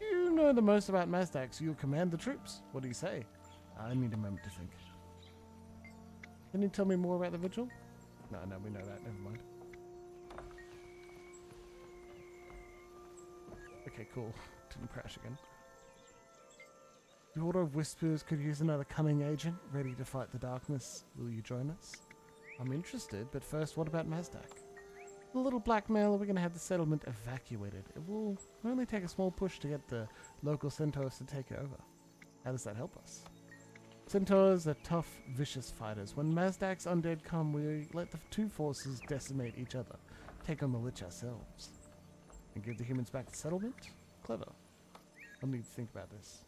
You know the most about Mazdak, so you'll command the troops. What do you say? I need a moment to think. Can you tell me more about the Vigil? No, we know that. Never mind. Okay, cool. Didn't crash again. The Order of Whispers could use another cunning agent ready to fight the darkness. Will you join us? I'm interested, but first, what about Mazdak? A little blackmail, we're going to have the settlement evacuated. It will only take a small push to get the local centaurs to take it over. How does that help us? Centaurs are tough, vicious fighters. When Mazdak's undead come, we let the two forces decimate each other, take on the Lich ourselves. And give the humans back the settlement? Clever. I'll need to think about this.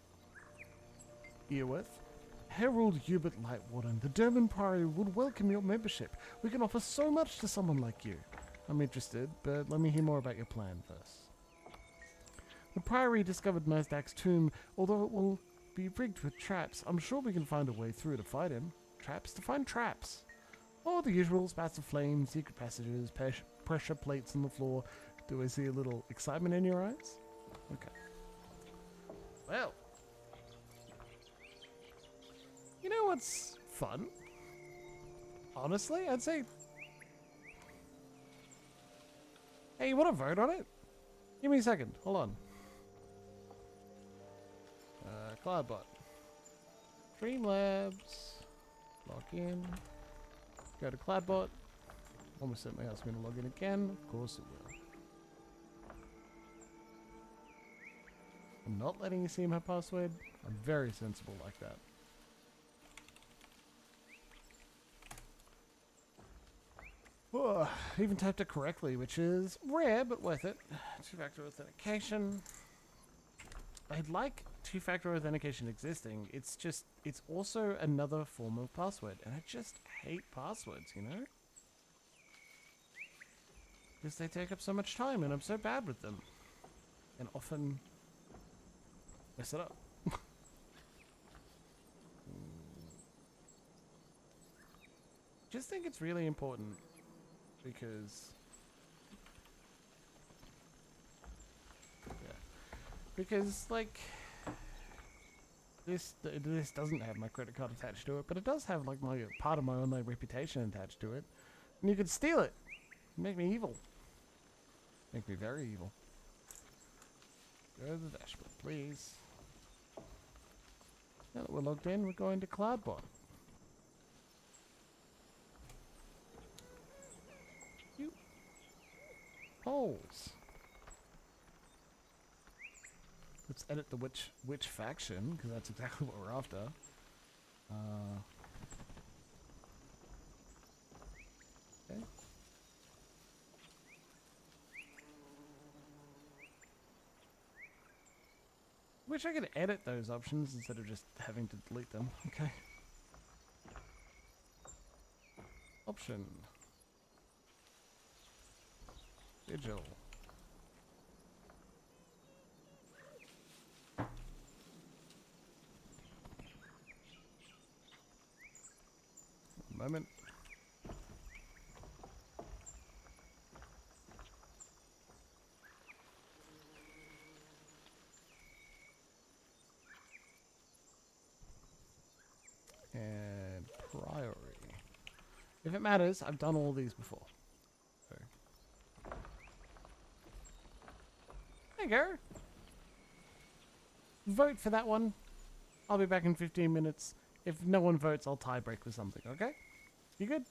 Earworth? Herald Yubert Lightwarden, the Derman Priory would welcome your membership. We can offer so much to someone like you. I'm interested, but let me hear more about your plan first. The Priory discovered Mazdak's tomb, although it will be rigged with traps. I'm sure we can find a way through to fight him. Traps to find traps. Or the usual spats of flame, secret passages, pressure plates on the floor. Do I see a little excitement in your eyes? Okay. Well. You know what's fun? Honestly, I'd say... Hey, you want to vote on it? Give me a second. Hold on. Clericbard. Streamlabs. Log in. Go to Clericbard. Almost certainly asks me to log in again. Of course it will. I'm not letting you see my password. I'm very sensible like that. Oh, even typed it correctly, which is rare, but worth it. Two-factor authentication. I'd like two-factor authentication existing. It's just, it's also another form of password. And I just hate passwords, you know? Because they take up so much time and I'm so bad with them. And often mess it up. Just think it's really important because like this doesn't have my credit card attached to it, but it does have like my part of my online reputation attached to it, and you could steal it, make me evil, make me very evil. Go to the dashboard, please. Now that we're logged in, we're going to Clericbard. Polls. Let's edit the which faction, because that's exactly what we're after. Okay. Wish I could edit those options instead of just having to delete them. Okay. Option. Vigil. Moment. And priority. If it matters, I've done all these before. So. There you go. Vote for that one. I'll be back in 15 minutes. If no one votes, I'll tie break with something, okay? You good?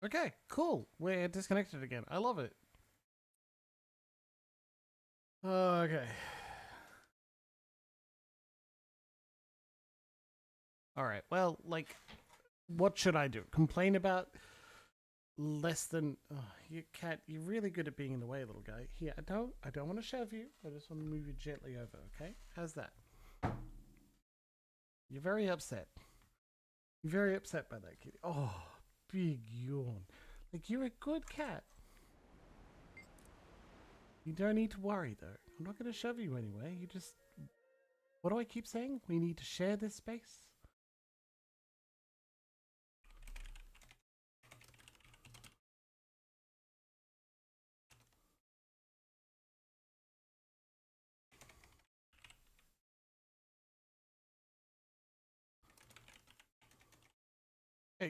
Okay, cool. We're disconnected again. I love it. Okay. Alright, well, like, what should I do? Complain about less than... Oh, you cat, you're really good at being in the way, little guy. Here, I don't want to shove you. I just want to move you gently over, okay? How's that? You're very upset. You're very upset by that, kitty. Oh, big yawn. Like, you're a good cat. You don't need to worry, though. I'm not going to shove you anyway. You just... What do I keep saying? We need to share this space.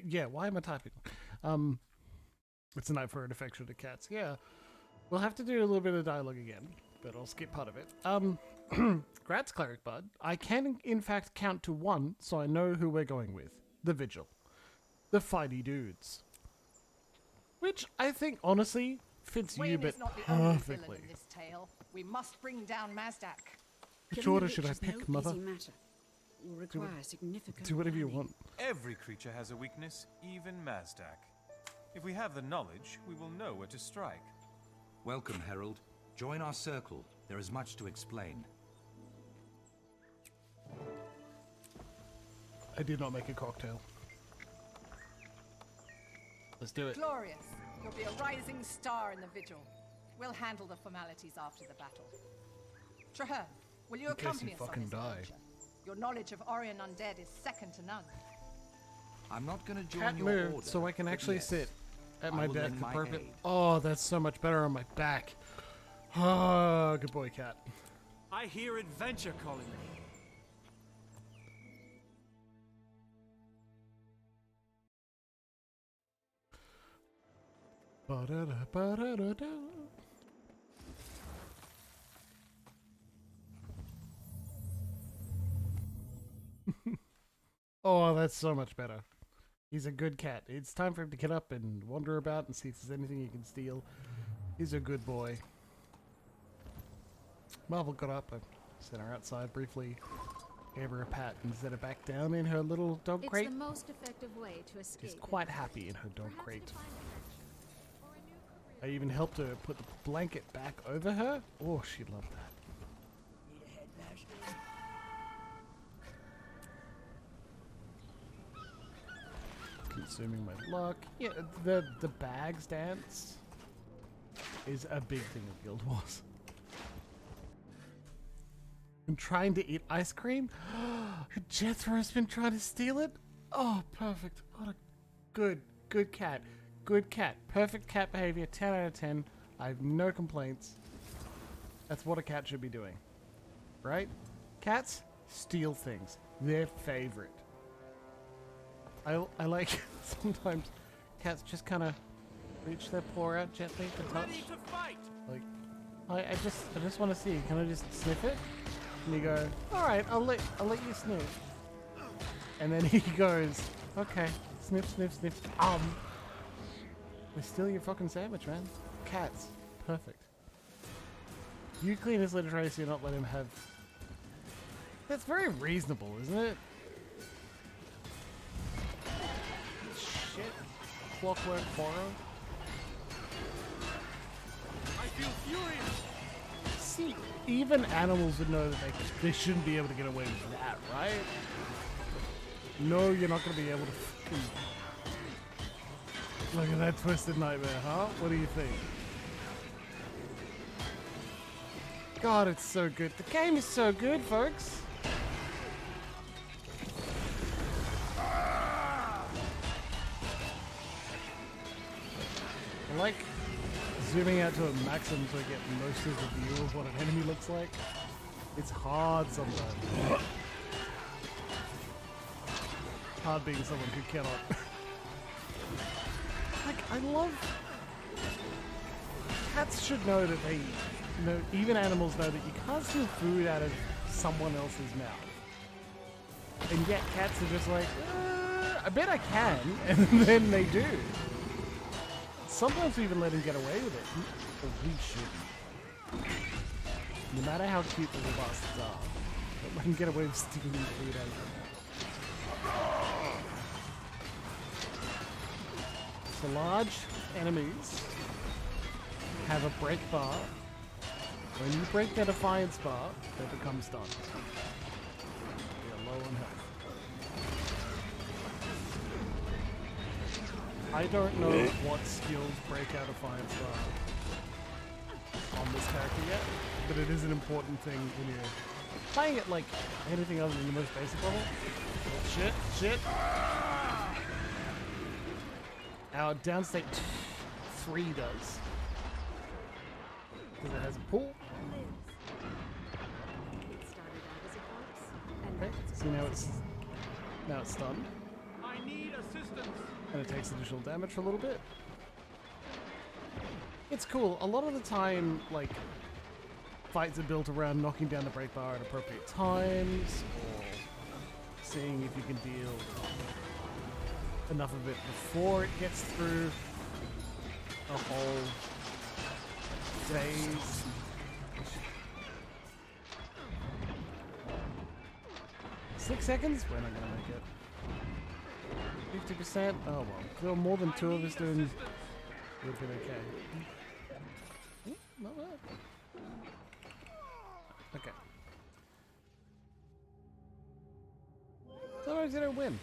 Yeah, why am I typing? It's a night for an affection to cats. Yeah, we'll have to do a little bit of dialogue again, but I'll skip part of it. Grats, Clericbard. I can, in fact, count to 1, so I know who we're going with. The Vigil. The fighty dudes. Which, I think, honestly, fits Yubert perfectly. In this tale. We must bring down Mazdak. Which order should I pick, Mother? Will require significant do whatever you want. Every creature has a weakness, even Mazdak. If we have the knowledge, we will know where to strike. Welcome, Herald. Join our circle. There is much to explain. I did not make a cocktail. Let's do it. Glorious. You'll be a rising star in the Vigil. We'll handle the formalities after the battle. Traherne, will you accompany us on this adventure? Your knowledge of Orion undead is second to none. I'm not going to join Cat your move, order, so I can actually sit at my desk. Perfect. Oh, that's so much better on my back. Oh, good boy, Cat. I hear adventure calling me. Ba-da-da-ba-da-da-da. Oh, that's so much better. He's a good cat. It's time for him to get up and wander about and see if there's anything he can steal. He's a good boy. Marvel got up. I sent her outside briefly. Gave her a pat and set her back down in her little dog crate. It's the most effective way to escape. She's quite happy in her dog crate. I even helped her put the blanket back over her. Oh, she loved that. Consuming my luck. Yeah, the bags dance is a big thing at Guild Wars. I'm trying to eat ice cream. Jethro's been trying to steal it. Oh, perfect. What a good cat. Good cat. Perfect cat behavior. 10 out of 10. I have no complaints. That's what a cat should be doing. Right? Cats steal things. Their favorite. I like sometimes cats just kind of reach their paw out gently to touch. Ready to fight. Like, I just want to see. Can I just sniff it? And you go, all right, I'll let you sniff. And then he goes, okay, sniff, sniff, sniff. They steal your fucking sandwich, man. Cats, perfect. You clean his litter tray so you're not letting him have. That's very reasonable, isn't it? Shit. Clockwork Horror. I feel furious. See, even animals would know that they shouldn't be able to get away with that, right? No, you're not going to be able to fucking... Look at that twisted nightmare, huh? What do you think? God, it's so good. The game is so good, folks. I like zooming out to a maximum so I get most of the view of what an enemy looks like. It's hard sometimes. It's hard being someone who cannot. Like, I love... Cats should know that they... know, even animals know that you can't steal food out of someone else's mouth. And yet cats are just like, I bet I can, and then they do. Sometimes we even let him get away with it. But we shouldn't. No matter how cute the little bastards are, don't let him get away with stealing food out of them. So large enemies have a break bar. When you break their defiance bar, they become stunned. They are low on health. I don't know what skills break out defiance bar on this character yet, but it is an important thing when you're playing it like anything other than the most basic level. Oh, shit. Our downstate 3 does. Because it has a pool. Okay, so now it's stunned. I need assistance. And it takes additional damage for a little bit. It's cool. A lot of the time, like, fights are built around knocking down the break bar at appropriate times, or seeing if you can deal enough of it before it gets through a whole phase. 6 seconds? We're not gonna make it. 50%? Oh well. There were more than 2 of us doing. Would have been okay. Not bad. Okay. Sometimes they don't win.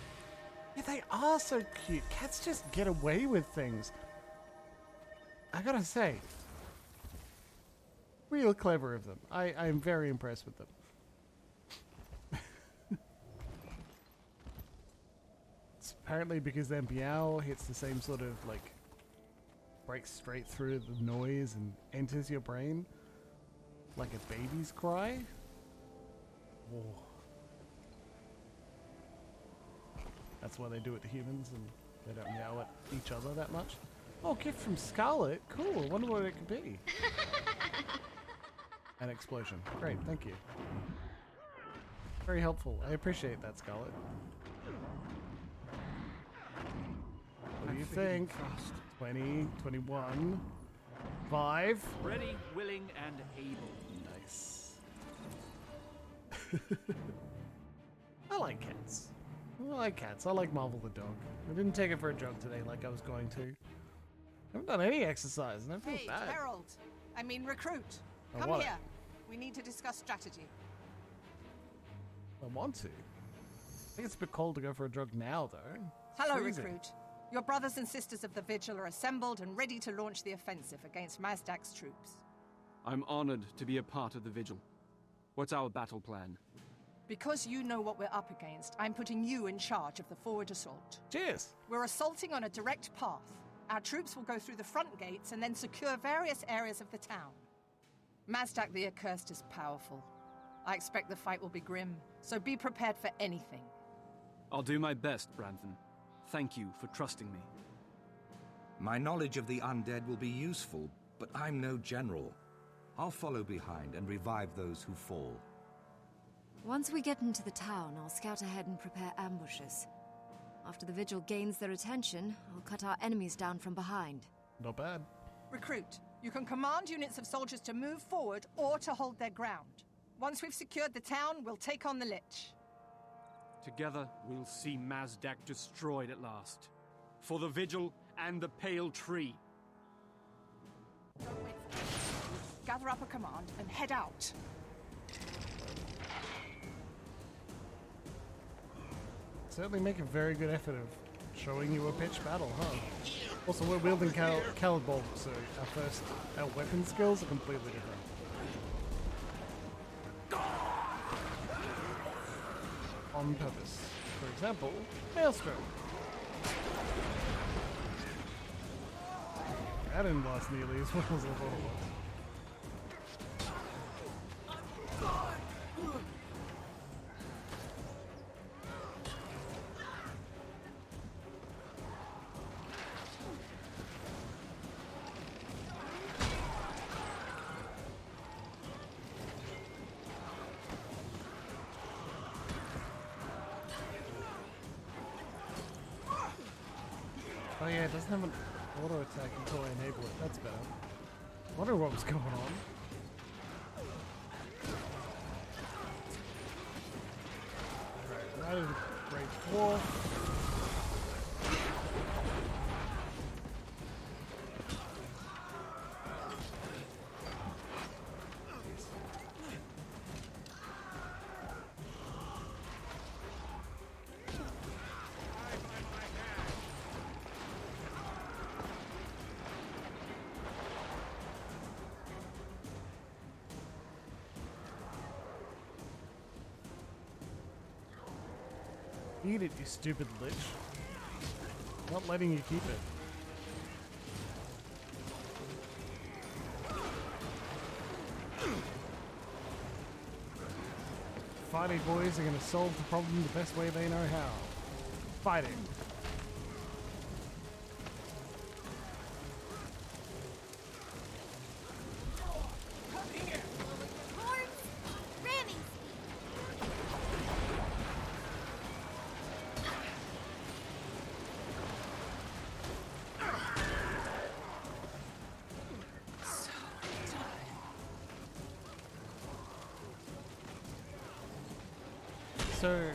Yeah, they are so cute. Cats just get away with things. I gotta say, real clever of them. I'm very impressed with them. It's apparently because their meow hits the same sort of, like, breaks straight through the noise and enters your brain like a baby's cry. Whoa. That's why they do it to humans and they don't meow at each other that much. Oh, gift from Scarlet. Cool. Wonder what it could be. An explosion. Great. Thank you. Very helpful. I appreciate that, Scarlet. What do you think? 20, 21, 5. Ready, willing, and able. Nice. I like cats. I like cats. I like Marvel the dog. I didn't take it for a jog today like I was going to. I haven't done any exercise and I feel bad. Herald. I mean recruit. I Come want here. it. We need to discuss strategy. I want to. I think it's a bit cold to go for a jog now, though. It's Hello, freezing. recruit. Your brothers and sisters of the Vigil are assembled and ready to launch the offensive against Mazdak's troops. I'm honored to be a part of the Vigil. What's our battle plan? Because you know what we're up against, I'm putting you in charge of the forward assault. Cheers! We're assaulting on a direct path. Our troops will go through the front gates and then secure various areas of the town. Mazdak the Accursed is powerful. I expect the fight will be grim, so be prepared for anything. I'll do my best, Branthan. Thank you for trusting me. My knowledge of the undead will be useful, but I'm no general. I'll follow behind and revive those who fall. Once we get into the town, I'll scout ahead and prepare ambushes. After the Vigil gains their attention, I'll cut our enemies down from behind. Not bad. Recruit, you can command units of soldiers to move forward or to hold their ground. Once we've secured the town, we'll take on the Lich. Together, we'll see Mazdak destroyed at last. For the Vigil and the Pale Tree. Don't wait for me. Gather up a command and head out. Certainly make a very good effort of showing you a pitched battle, huh? Also, we're wielding Clericbard, so our weapon skills are completely different. On purpose. For example, Maelstrom. That didn't last nearly as well as I thought it was. Oh yeah, it doesn't have a Auto attack until I enable it. That's better. I wonder what was going on. Right, that is a great dwarf. Eat it, you stupid lich. Not letting you keep it. Fighting boys are going to solve the problem the best way they know how. Fighting. So,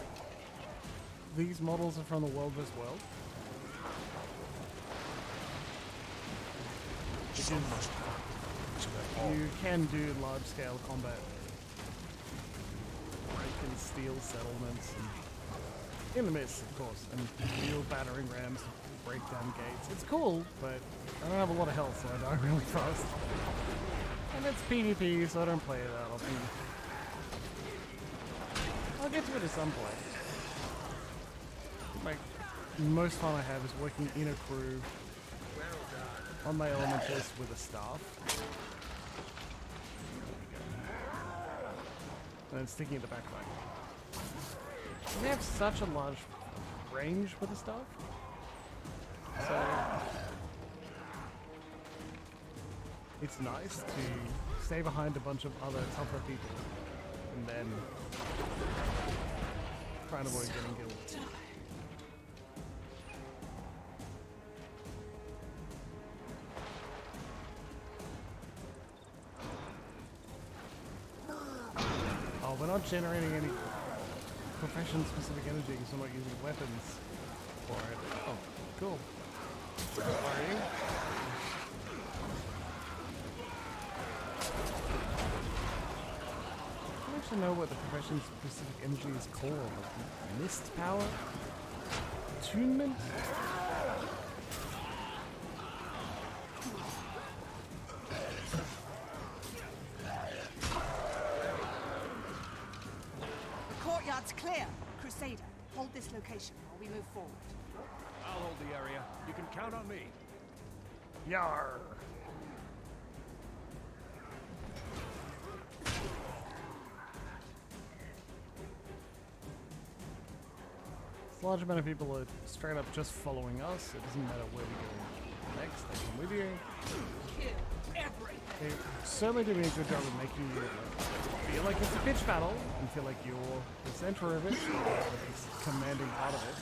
these models are from the World vs. World. You can do large-scale combat. You can steal settlements and, in the midst, of course, and build battering rams to break down gates. It's cool, but I don't have a lot of health, so I die really fast. And it's PvP, so I don't play it that often. I'll get to it at some point. Like, most fun I have is working in a crew on my elementals with a staff. And then sticking it in the backpack. They have such a large range with the staff. So it's nice to stay behind a bunch of other tougher people and then try and avoid getting killed. Oh, we're not generating any profession-specific energy because we're not using weapons for it. Oh, cool. Sorry. I don't actually know what the profession-specific energy is called. Like mist power? Attunement? The courtyard's clear. Crusader, hold this location while we move forward. I'll hold the area. You can count on me. Yarr! Large amount of people are straight up just following us. It doesn't matter where we go next. They come with you. They certainly doing a good job of making you feel like it's a pitch battle and feel like you're the center of it, the commanding part of it.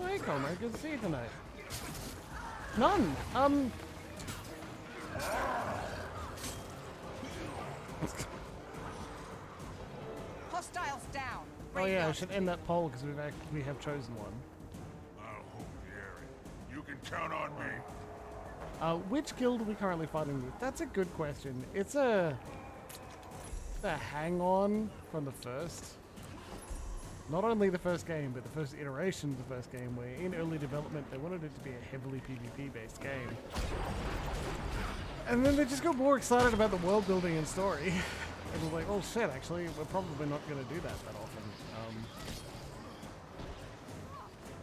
Oh, hey, Comrade, good to see you tonight. None. Hostiles down. Oh yeah, I should end that poll because we have chosen one. I'll hold the area. You can count on me. Which guild are we currently fighting with? That's a good question. It's a hang-on from the first. Not only the first game, but the first iteration of the first game, where in early development they wanted it to be a heavily PvP-based game. And then they just got more excited about the world building and story. And was like, oh shit, actually, we're probably not going to do that often.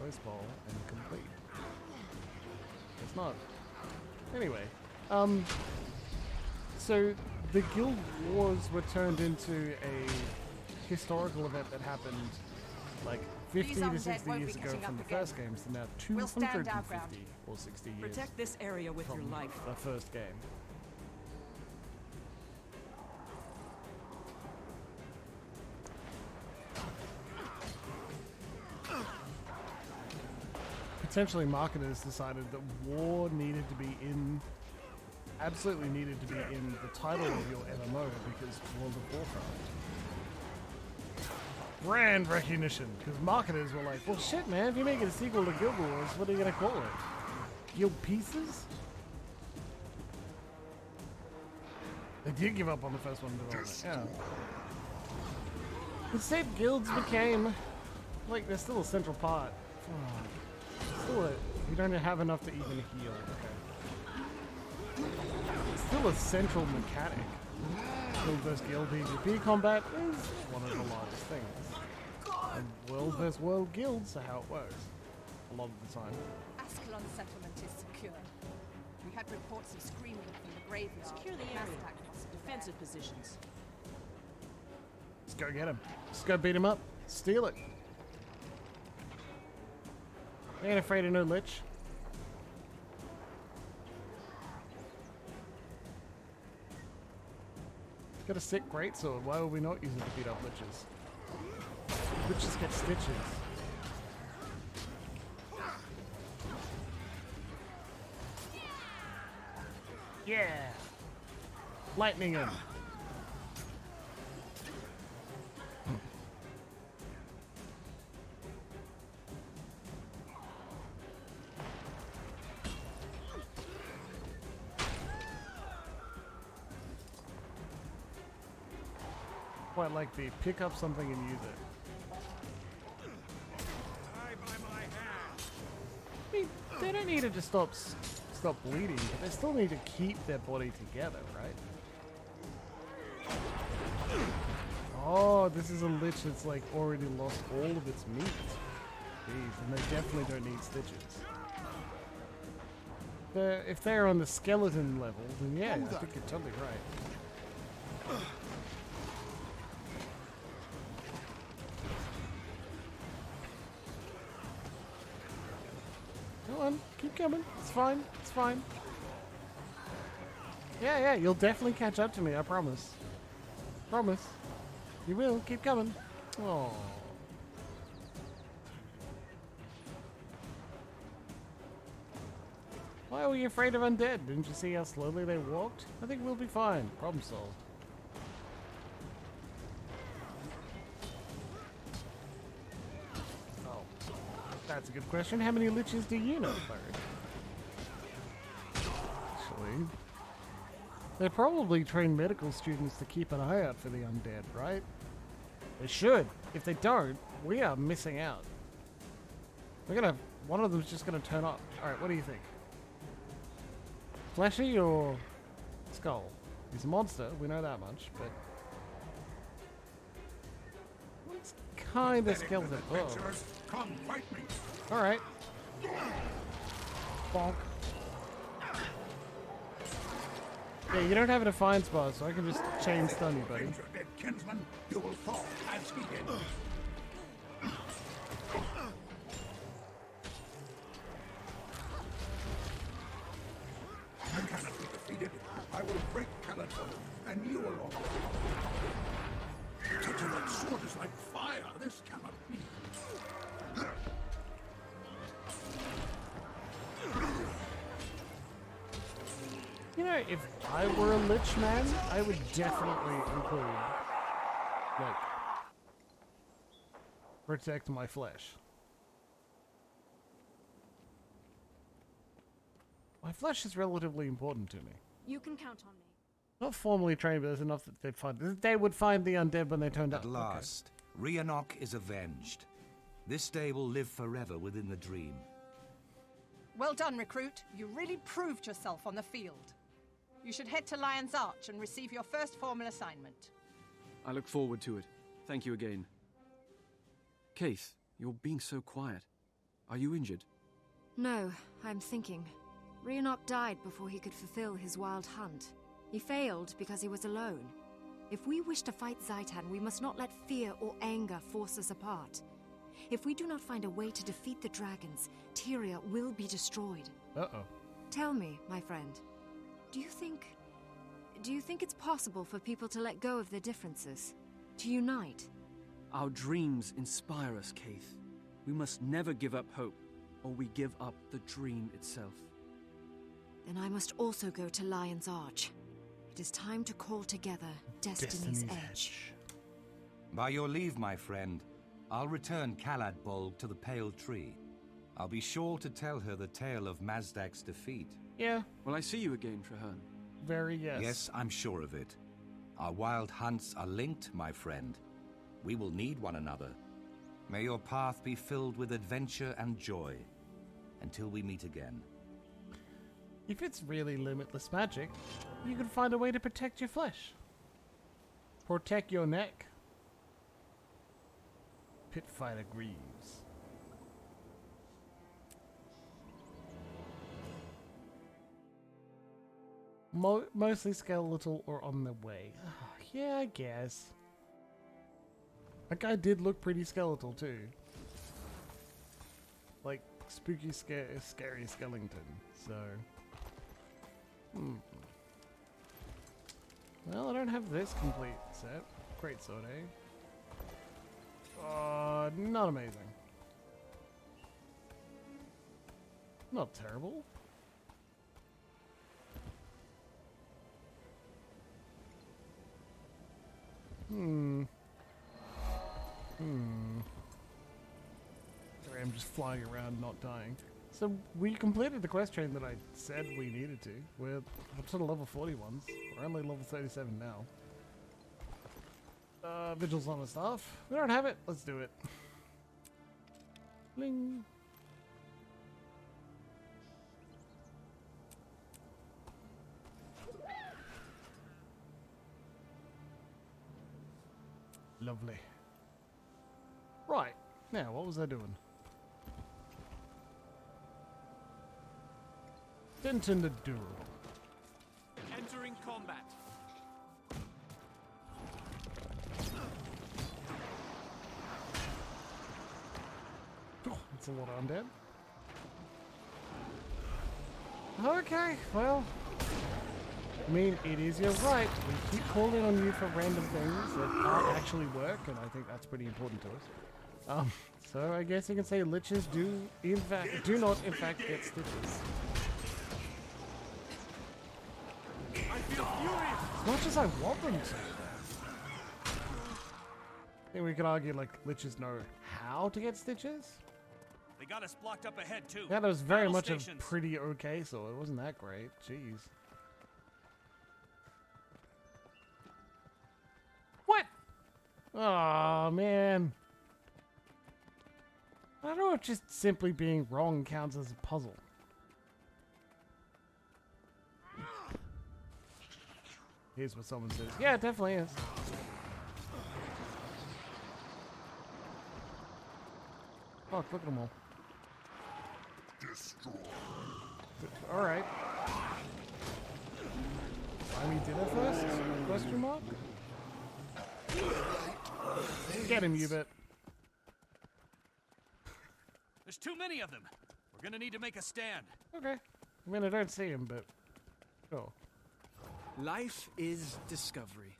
Close ball and complete. It's not. Anyway, so the guild wars were turned into a historical event that happened like 50 to 60 years ago from the first game, so now 250 or 60 years Protect this area with your life. The first game. potentially marketers decided that war needed to be in, absolutely needed to be in the title of your MMO because World of Warcraft. Brand recognition, because marketers were like, well shit man, if you make it a sequel to Guild Wars, what are you gonna call it? Guild Pieces? They did give up on the first one development, yeah. Instead, guilds became, like, they're still a central part. Still you don't have enough to even heal, okay. Still a central mechanic. Guild vs guild PvP combat is one of the largest things. And world vs world guilds are how it works. A lot of the time. Ascalon settlement is secure. We had reports of screaming from the graveyard. Secure the area. Defensive positions. Let's go get him. Let's go beat him up. Steal it. I ain't afraid of no lich. Got a sick greatsword. Why would we not use it to beat up liches? Liches get stitches. Yeah. Lightning him. Quite like the pick up something and use it. I mean, they don't need it to stop bleeding, but they still need to keep their body together, right? Oh, this is a lich that's like already lost all of its meat. Jeez, and they definitely don't need stitches. If they're on the skeleton level, then yeah, I think you're totally right. Come on, keep coming. It's fine. It's fine. Yeah, you'll definitely catch up to me, I promise. Promise. You will. Keep coming. Oh. Why were you afraid of undead? Didn't you see how slowly they walked? I think we'll be fine. Problem solved. Oh. That's a good question. How many liches do you know, Larry? Actually, they probably train medical students to keep an eye out for the undead, right? They should. If they don't, we are missing out. We're gonna... One of them's just gonna turn up. Alright, what do you think? Fleshy or Skull? He's a monster, we know that much, but... What's kind of skeleton? Oh. Come fight me. Alright. Bonk. Yeah, you don't have a defiance bar, so I can just chain stun you, buddy. Dead kinsman, you will fall as he did. I cannot be defeated. I will break Caladan, and you alone. Such a red sword is like fire. This cannot be. You know, if I were a lich man, I would definitely include, like, protect my flesh. My flesh is relatively important to me. You can count on me. Not formally trained, but there's enough that they'd find. They would find the undead when they turned up. At last, Rhiannoch is avenged. This day will live forever within the dream. Well done, recruit. You really proved yourself on the field. You should head to Lion's Arch and receive your first formal assignment. I look forward to it. Thank you again. Keith, you're being so quiet. Are you injured? No, I'm thinking. Rhiannoch died before he could fulfill his wild hunt. He failed because he was alone. If we wish to fight Zaitan, we must not let fear or anger force us apart. If we do not find a way to defeat the dragons, Tyria will be destroyed. Uh-oh. Tell me, my friend, do you think it's possible for people to let go of their differences? To unite? Our dreams inspire us, Keith. We must never give up hope. or we give up the dream itself. Then I must also go to Lion's Arch. It is time to call together Destiny's Edge. By your leave, my friend, I'll return Caladbolg to the Pale Tree. I'll be sure to tell her the tale of Mazdak's defeat. Yeah. Will I see you again, Traherne? Very yes. Yes, I'm sure of it. Our wild hunts are linked, my friend. We will need one another. May your path be filled with adventure and joy. Until we meet again. If it's really limitless magic, you can find a way to protect your flesh. Protect your neck. Pitfighter Greaves. Mostly skeletal or on the way. Yeah, I guess. That guy did look pretty skeletal too. Like spooky, scary skeleton. So. Well, I don't have this complete set. Great sword, eh? Not amazing. Not terrible. Sorry, I'm just flying around, not dying. So we completed the quest chain that I said we needed to. We're up to the level 40 ones. We're only level 37 now. Vigil's on the staff. We don't have it. Let's do it. Bling. Lovely. Right. Now, what was I doing? Denton the Durable. Entering combat. Oh, that's a lot of undead. Okay, well. I mean, it is your right. We keep calling on you for random things that can't actually work, and I think that's pretty important to us. So I guess you can say liches do not in fact get stitches. I feel furious. As much as I want them to. I think we could argue like liches know how to get stitches. They got us blocked up ahead too. Yeah, that was very Battle much stations. a pretty okay sword. It wasn't that great. Jeez. What? Oh man. I don't know if just simply being wrong counts as a puzzle. Here's what someone says. Yeah, it definitely is. Oh, look at them all. Destroy. Alright. Buy me dinner first? Question mark? Get him, Yubert. There's too many of them. We're gonna need to make a stand. Okay. I mean, I don't see him, but sure. Life is discovery.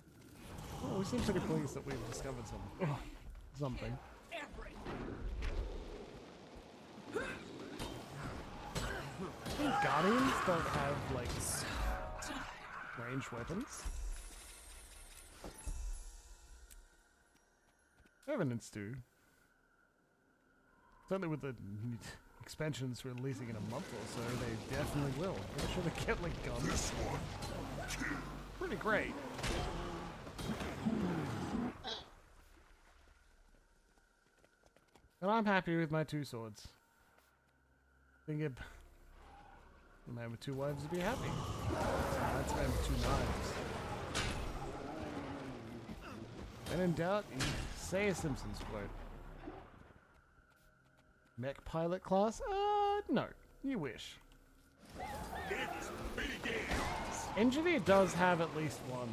Oh, we seem pretty pleased that we've discovered something. Something. I think Guardians don't have, like, ranged weapons. Revenants do. Certainly with the expansions releasing in a month or so, they definitely will. I'm sure they get, like, guns. Pretty great. And I'm happy with my two swords. I think if a man with two wives would be happy. That's a man with two knives. When in doubt, you say a Simpsons quote. Mech pilot class? No. You wish. Engineer does have at least one.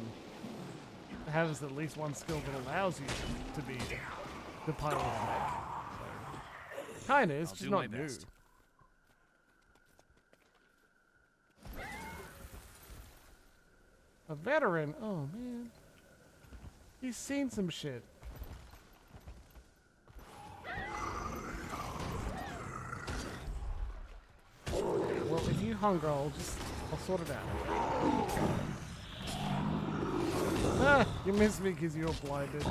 Has at least one skill that allows you to be the pilot of a mech. So, kinda, it's just not new. A veteran? Oh man. He's seen some shit. hunger. I'll sort it out. Ah, you missed me because you're blinded.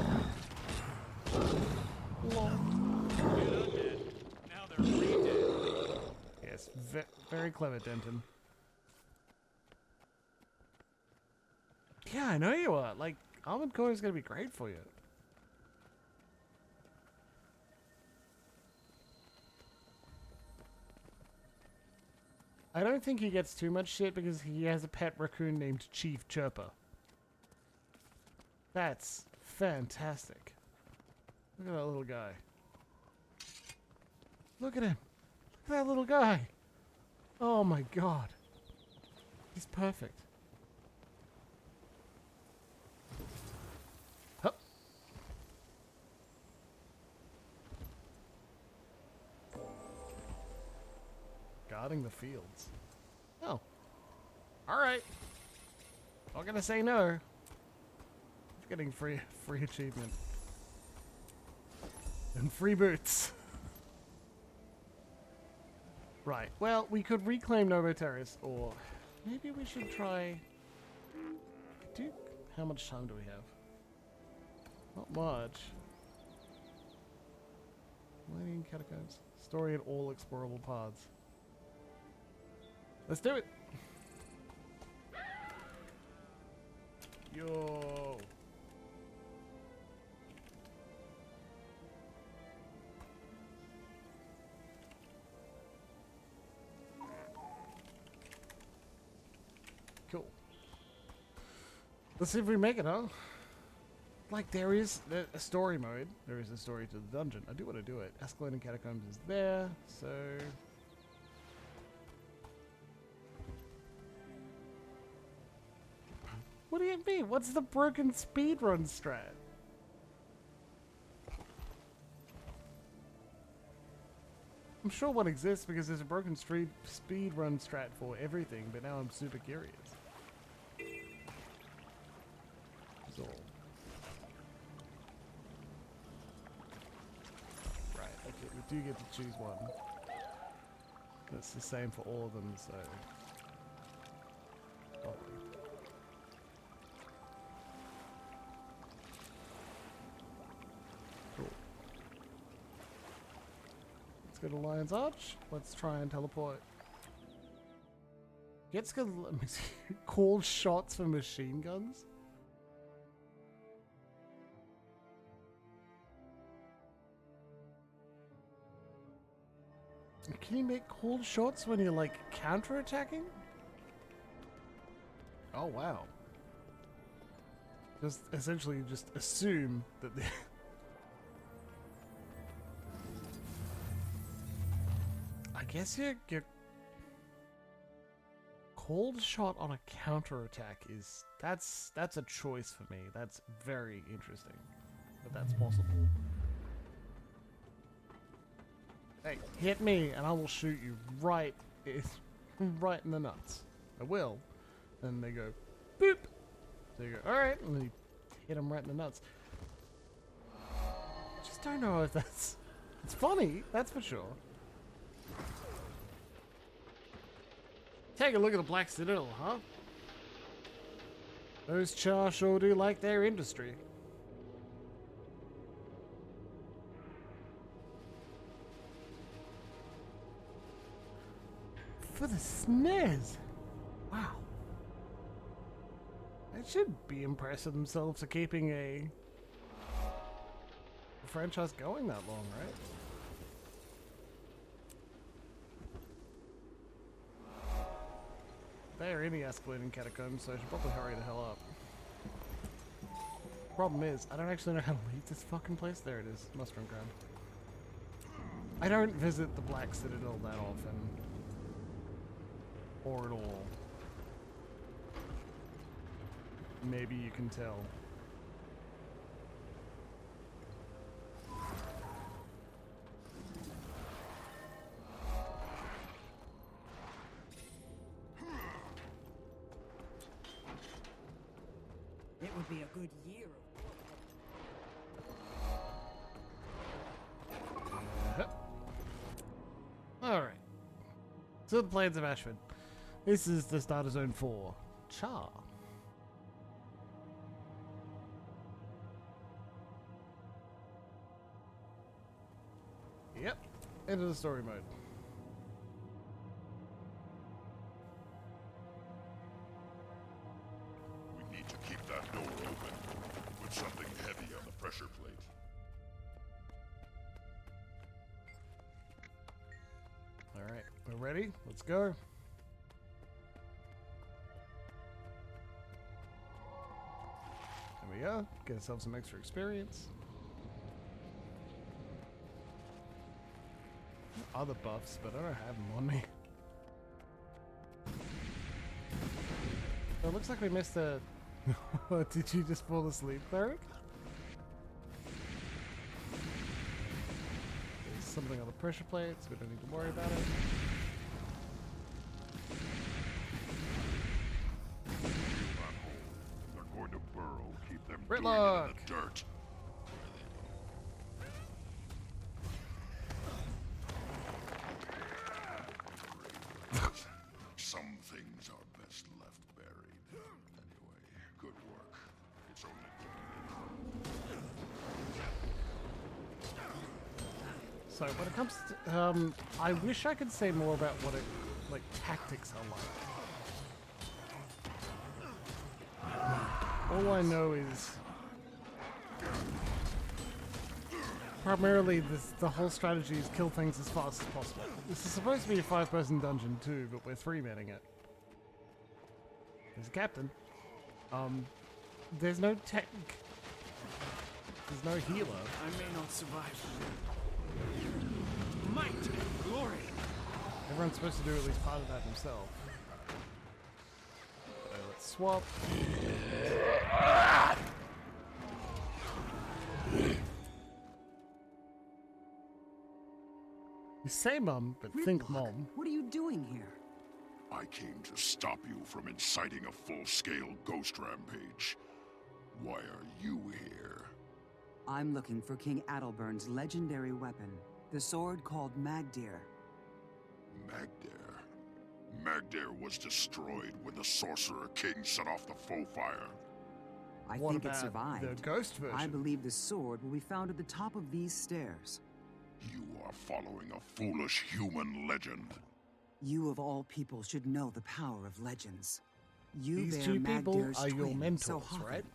Now they're re-dead. Yes, very clever, Denton. Yeah, I know you are. Like, Armored Core is going to be great for you. I don't think he gets too much shit because he has a pet raccoon named Chief Chirper. That's fantastic. Look at that little guy. Look at him. Look at that little guy. Oh my god. He's perfect. Hup. Guarding the fields. Oh. Alright. Not gonna say no. Getting free achievement. And free boots. Right. Well, we could reclaim Novo Terrace, or maybe we should try... How much time do we have? Not much. Mining Catacombs. Story and all explorable paths. Let's do it! Yo! Cool. Let's see if we make it, huh? Like, there is a story mode. There is a story to the dungeon. I do want to do it. Escalating Catacombs is there, so... What do you mean? What's the broken speedrun strat? I'm sure one exists because there's a broken speedrun strat for everything, but now I'm super curious. So. Right, okay, we do get to choose one. That's the same for all of them, so... Lovely. Cool. Let's go to Lion's Arch. Let's try and teleport. Gets called shots for machine guns? Can you make cold shots when you're like counter-attacking? Oh wow. Just essentially just assume that the I guess your cold shot on a counter-attack is that's a choice for me. That's very interesting. But that's possible. Hey, hit me and I will shoot you right in the nuts. I will. And they go, boop. So you go, alright, and then you hit them right in the nuts. I just don't know if that's... It's funny, that's for sure. Take a look at the Black Citadel, huh? Those Char sure do like their industry. For the SNES. Wow. They should be impressed with themselves for keeping a franchise going that long, right? They're in the escalating catacombs, so I should probably hurry the hell up. Problem is, I don't actually know how to leave this fucking place. There it is, mustering ground. I don't visit the Black Citadel that often. Or at all. Maybe you can tell. It would be a good year. Alright. So the Plains of Ashford. This is the starter zone for Char. Yep, into the story mode. We need to keep that door open. Put something heavy on the pressure plate. Alright, we're ready. Let's go. There we go. Get ourselves some extra experience. Other buffs, but I don't have them on me. So it looks like we missed a... Did you just fall asleep, Cleric? There's something on the pressure plate, so we don't need to worry about it. They're going to burrow. Keep them Ritlock! doing it in the dirt. Some things are best left buried. Anyway, good work. It's only So when it comes to, I wish I could say more about what it, like, tactics are like. All I know is primarily the whole strategy is kill things as fast as possible. This is supposed to be a 5-person dungeon too, but we're 3-manning it. There's a captain. There's no tech. There's no healer. I may not survive. Might and glory. Everyone's supposed to do at least part of that himself. So let's swap. You say mum, but think mom. What are you doing here? I came to stop you from inciting a full-scale ghost rampage. Why are you here? I'm looking for King Adalbern's legendary weapon, the sword called Magdir. Magdir? Magdir was destroyed when the Sorcerer King set off the foe fire. I What think it about survived. the ghost version? I believe the sword will be found at the top of these stairs. You are following a foolish human legend. You of all people should know the power of legends. You These bear two people Magdir's are your twin, mentors, so Hoffman. right?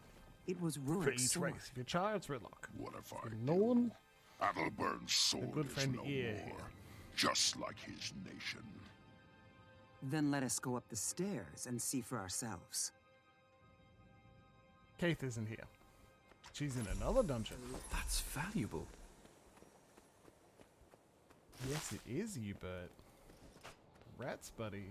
It was For Rurik's each sword. race. If you're Char, it's Ritlock. What if I Nolan, Adalbern's sword good is friend no Ear more, here. just like his nation. Then let us go up the stairs and see for ourselves. Keith isn't here. She's in another dungeon. That's valuable. Yes, it is, Yubert. Rats, buddy.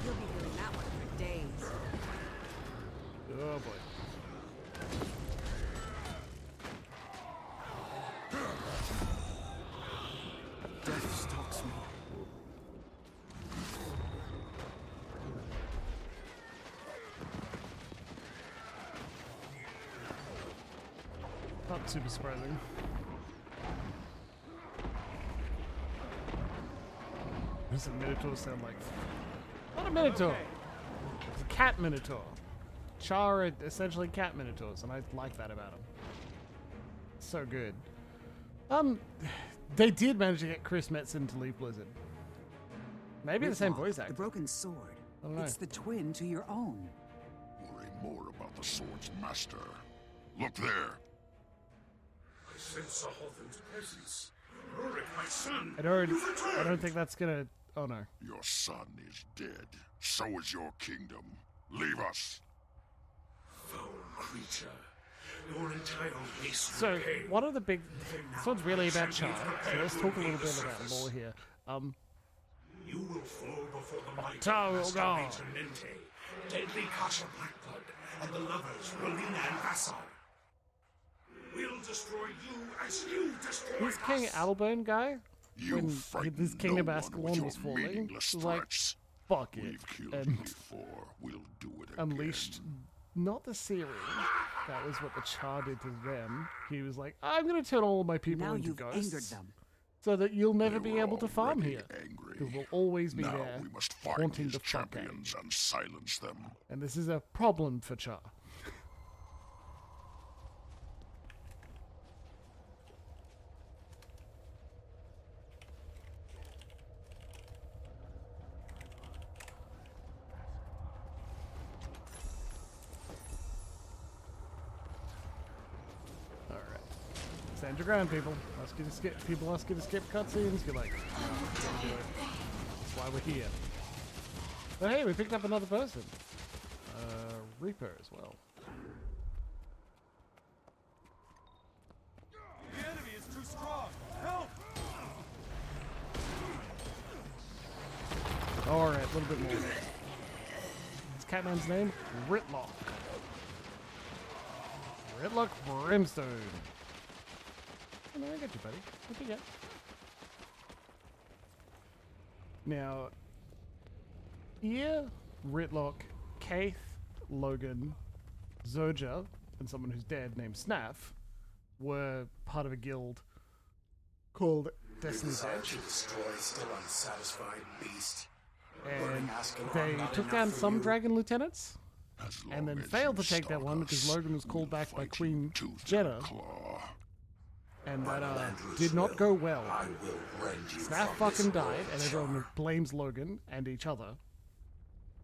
You'll be doing that one for days. Oh boy. Death stalks me. Not super surprising. What does a Minotaur sound like? Not a Minotaur! It's a cat Minotaur. Char are essentially cat Minotaurs, and I like that about them. So good. They did manage to get Chris Metzen to leave Blizzard. Maybe the same Ritlock, voice The actor. broken sword. I don't know. It's the twin to your own. Worry more about the sword's master. Look there. I sense Sahothan's presence. Rurik, my son. I don't think that's gonna. Oh no. Your son is dead. So is your kingdom. Leave us. Foul creature. Your entire race So, will pay. one of the big. This one's really about Char. So let's talk a little bit about lore here. You will fall before the might Char of will Master go. Tenente, deadly Kasha Blackblood, and the lovers Rolina and Vassar. We'll destroy you as you destroy This King us. Adalbern guy, when this King of no one Ascalon with was your falling, meaningless was like, threats. fuck it, We've killed and you before. We'll do it again. unleashed not the Sylvari. That was what the Char did to them. He was like, I'm going to turn all of my people Now into you've ghosts. angered them. So that you'll never They be were able to farm already here. angry. Because we'll always be Now there, we must find wanting his the fuck out. champions and silence them. And this is a problem for Char. Stand your ground, people. Ask you to skip. People ask you to skip cutscenes. You're like, no, don't do it. That's why we're here. But hey, we picked up another person. Reaper as well. The enemy is too strong. Help! All right, a little bit more. What's Catman's name? Ritlock. Ritlock Brimstone. Oh, no, I got you, buddy. What you got? Now, here, Ritlock, Kaith, Logan, Zoja, and someone who's dead named Snaff were part of a guild called Destiny's Edge. Destroy still unsatisfied beast. And they took down some dragon lieutenants, and then failed to take that one because Logan was called back by Queen Jenna. And that did not go well. Snaff fucking died, and everyone blames Logan and each other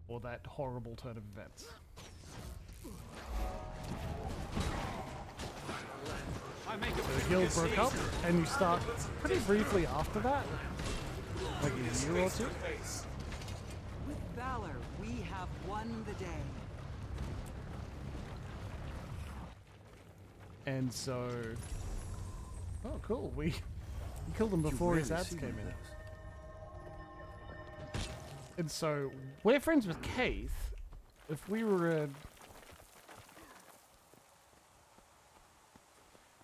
for that horrible turn of events. So the guild broke up, and you start pretty briefly after that, like a year or two. With valor, we have won the day. And so... Oh, cool. We killed him before his ads came in. And so, we're friends with Kaith. If we were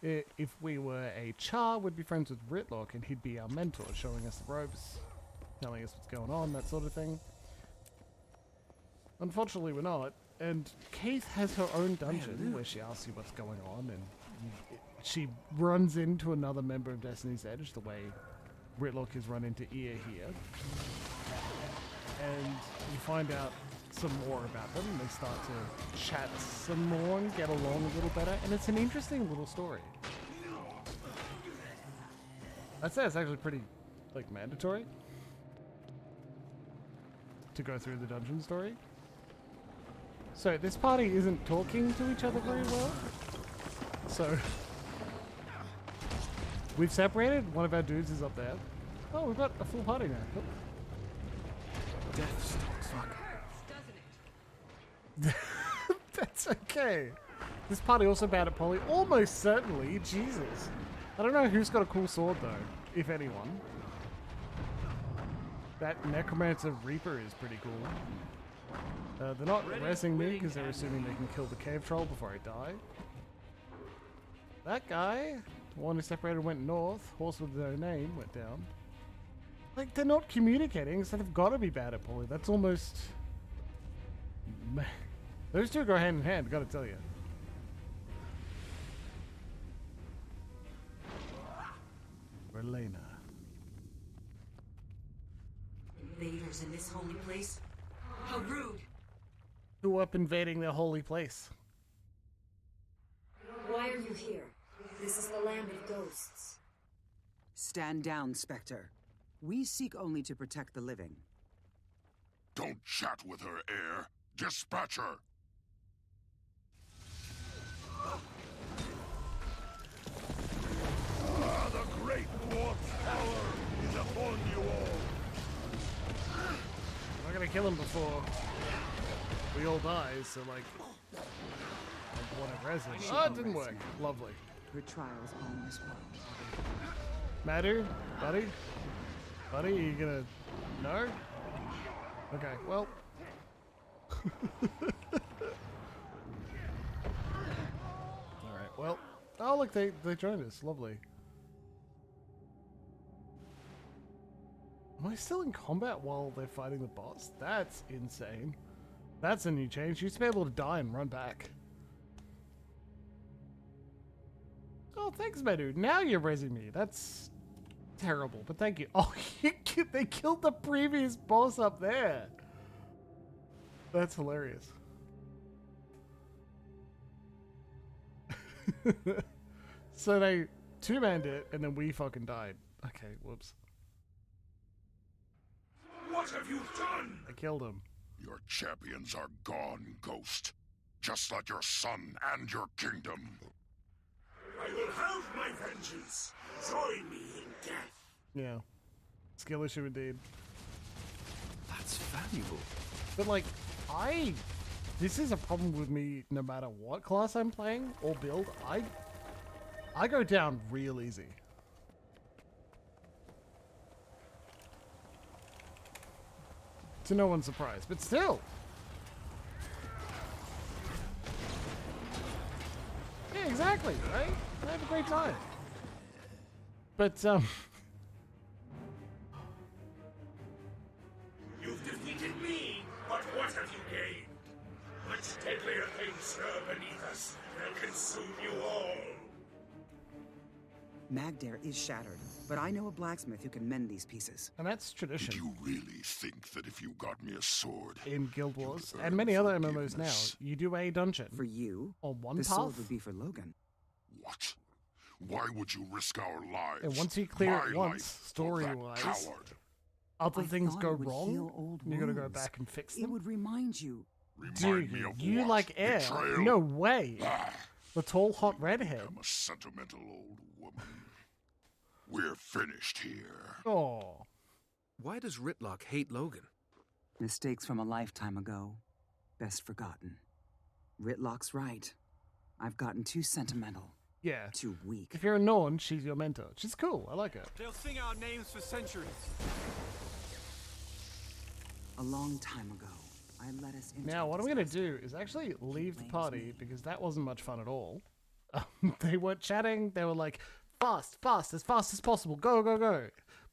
a Char, we'd be friends with Ritlock, and he'd be our mentor, showing us the ropes, telling us what's going on, that sort of thing. Unfortunately, we're not. And Kaith has her own dungeon where she asks you what's going on, and she runs into another member of Destiny's Edge, the way Ritlock has run into Ear here. And you find out some more about them, and they start to chat some more and get along a little better, and it's an interesting little story. I'd say it's actually pretty, like, mandatory to go through the dungeon story. So this party isn't talking to each other very well. So we've separated. One of our dudes is up there. Oh, we've got a full party now. Cool. Death stalks Fuck. That's okay. This party also bad at poly. Almost certainly. Jesus. I don't know who's got a cool sword though, if anyone. That Necromancer Reaper is pretty cool. They're not resing me because they're assuming they can kill the cave troll before I die. That guy, the one who separated, went north. Horse with no name went down. Like, they're not communicating, so they've got to be bad at poly. That's almost... Those two go hand in hand, gotta tell you. Relena. Invaders in this holy place? How rude! Who up invading their holy place? Why are you here? This is the land of ghosts. Stand down, Spectre. We seek only to protect the living. Don't chat with her, heir. Dispatch her. The great dwarf's power is upon you all. I'm not gonna kill him before we all die, so like, I want to res him. Oh, it didn't work. Lovely. Your trial's almost won. Matter, buddy? Buddy, are you gonna... No? Okay, well... Alright, well... Oh, look, they joined us. Lovely. Am I still in combat while they're fighting the boss? That's insane. That's a new change. You used to be able to die and run back. Oh, thanks, Medu. Now you're raising me. That's terrible, but thank you. Oh, they killed the previous boss up there. That's hilarious. So they two-manned it, and then we fucking died. Okay, whoops. What have you done? I killed him. Your champions are gone, Ghost. Just like your son and your kingdom. I will have my vengeance. Join me in death. Yeah. Skill issue indeed. That's valuable. But like, this is a problem with me no matter what class I'm playing or build. I go down real easy. To no one's surprise, but still. Yeah, exactly, right? I have a great time. But, You've defeated me, but what have you gained? Much deadlier things stir beneath us. They'll consume you all. Magdare is shattered, but I know a blacksmith who can mend these pieces. And that's tradition. Do you really think that if you got me a sword in Guild Wars and many other MMOs now, you do a dungeon for you on one the path? sword would be for Logan. What? Why would you risk our lives? And once you clear it My once, life, story-wise, coward? other things thought go it would wrong. heal old You gotta go wounds. back and fix It them. would remind you. Dude, me of you what? like air? Betrayal? No way. Ah. The tall, hot redhead. I'm a sentimental old woman. We're finished here. Oh. Why does Ritlock hate Logan? Mistakes from a lifetime ago. Best forgotten. Ritlock's right. I've gotten too sentimental. Yeah. Too weak. If you're a Norn, she's your mentor. She's cool. I like her. They'll sing our names for centuries. A long time ago, I let us into Now, what I'm going to do is actually leave the party because that wasn't much fun at all. They weren't chatting. They were like, fast, as fast as possible. Go, go, go.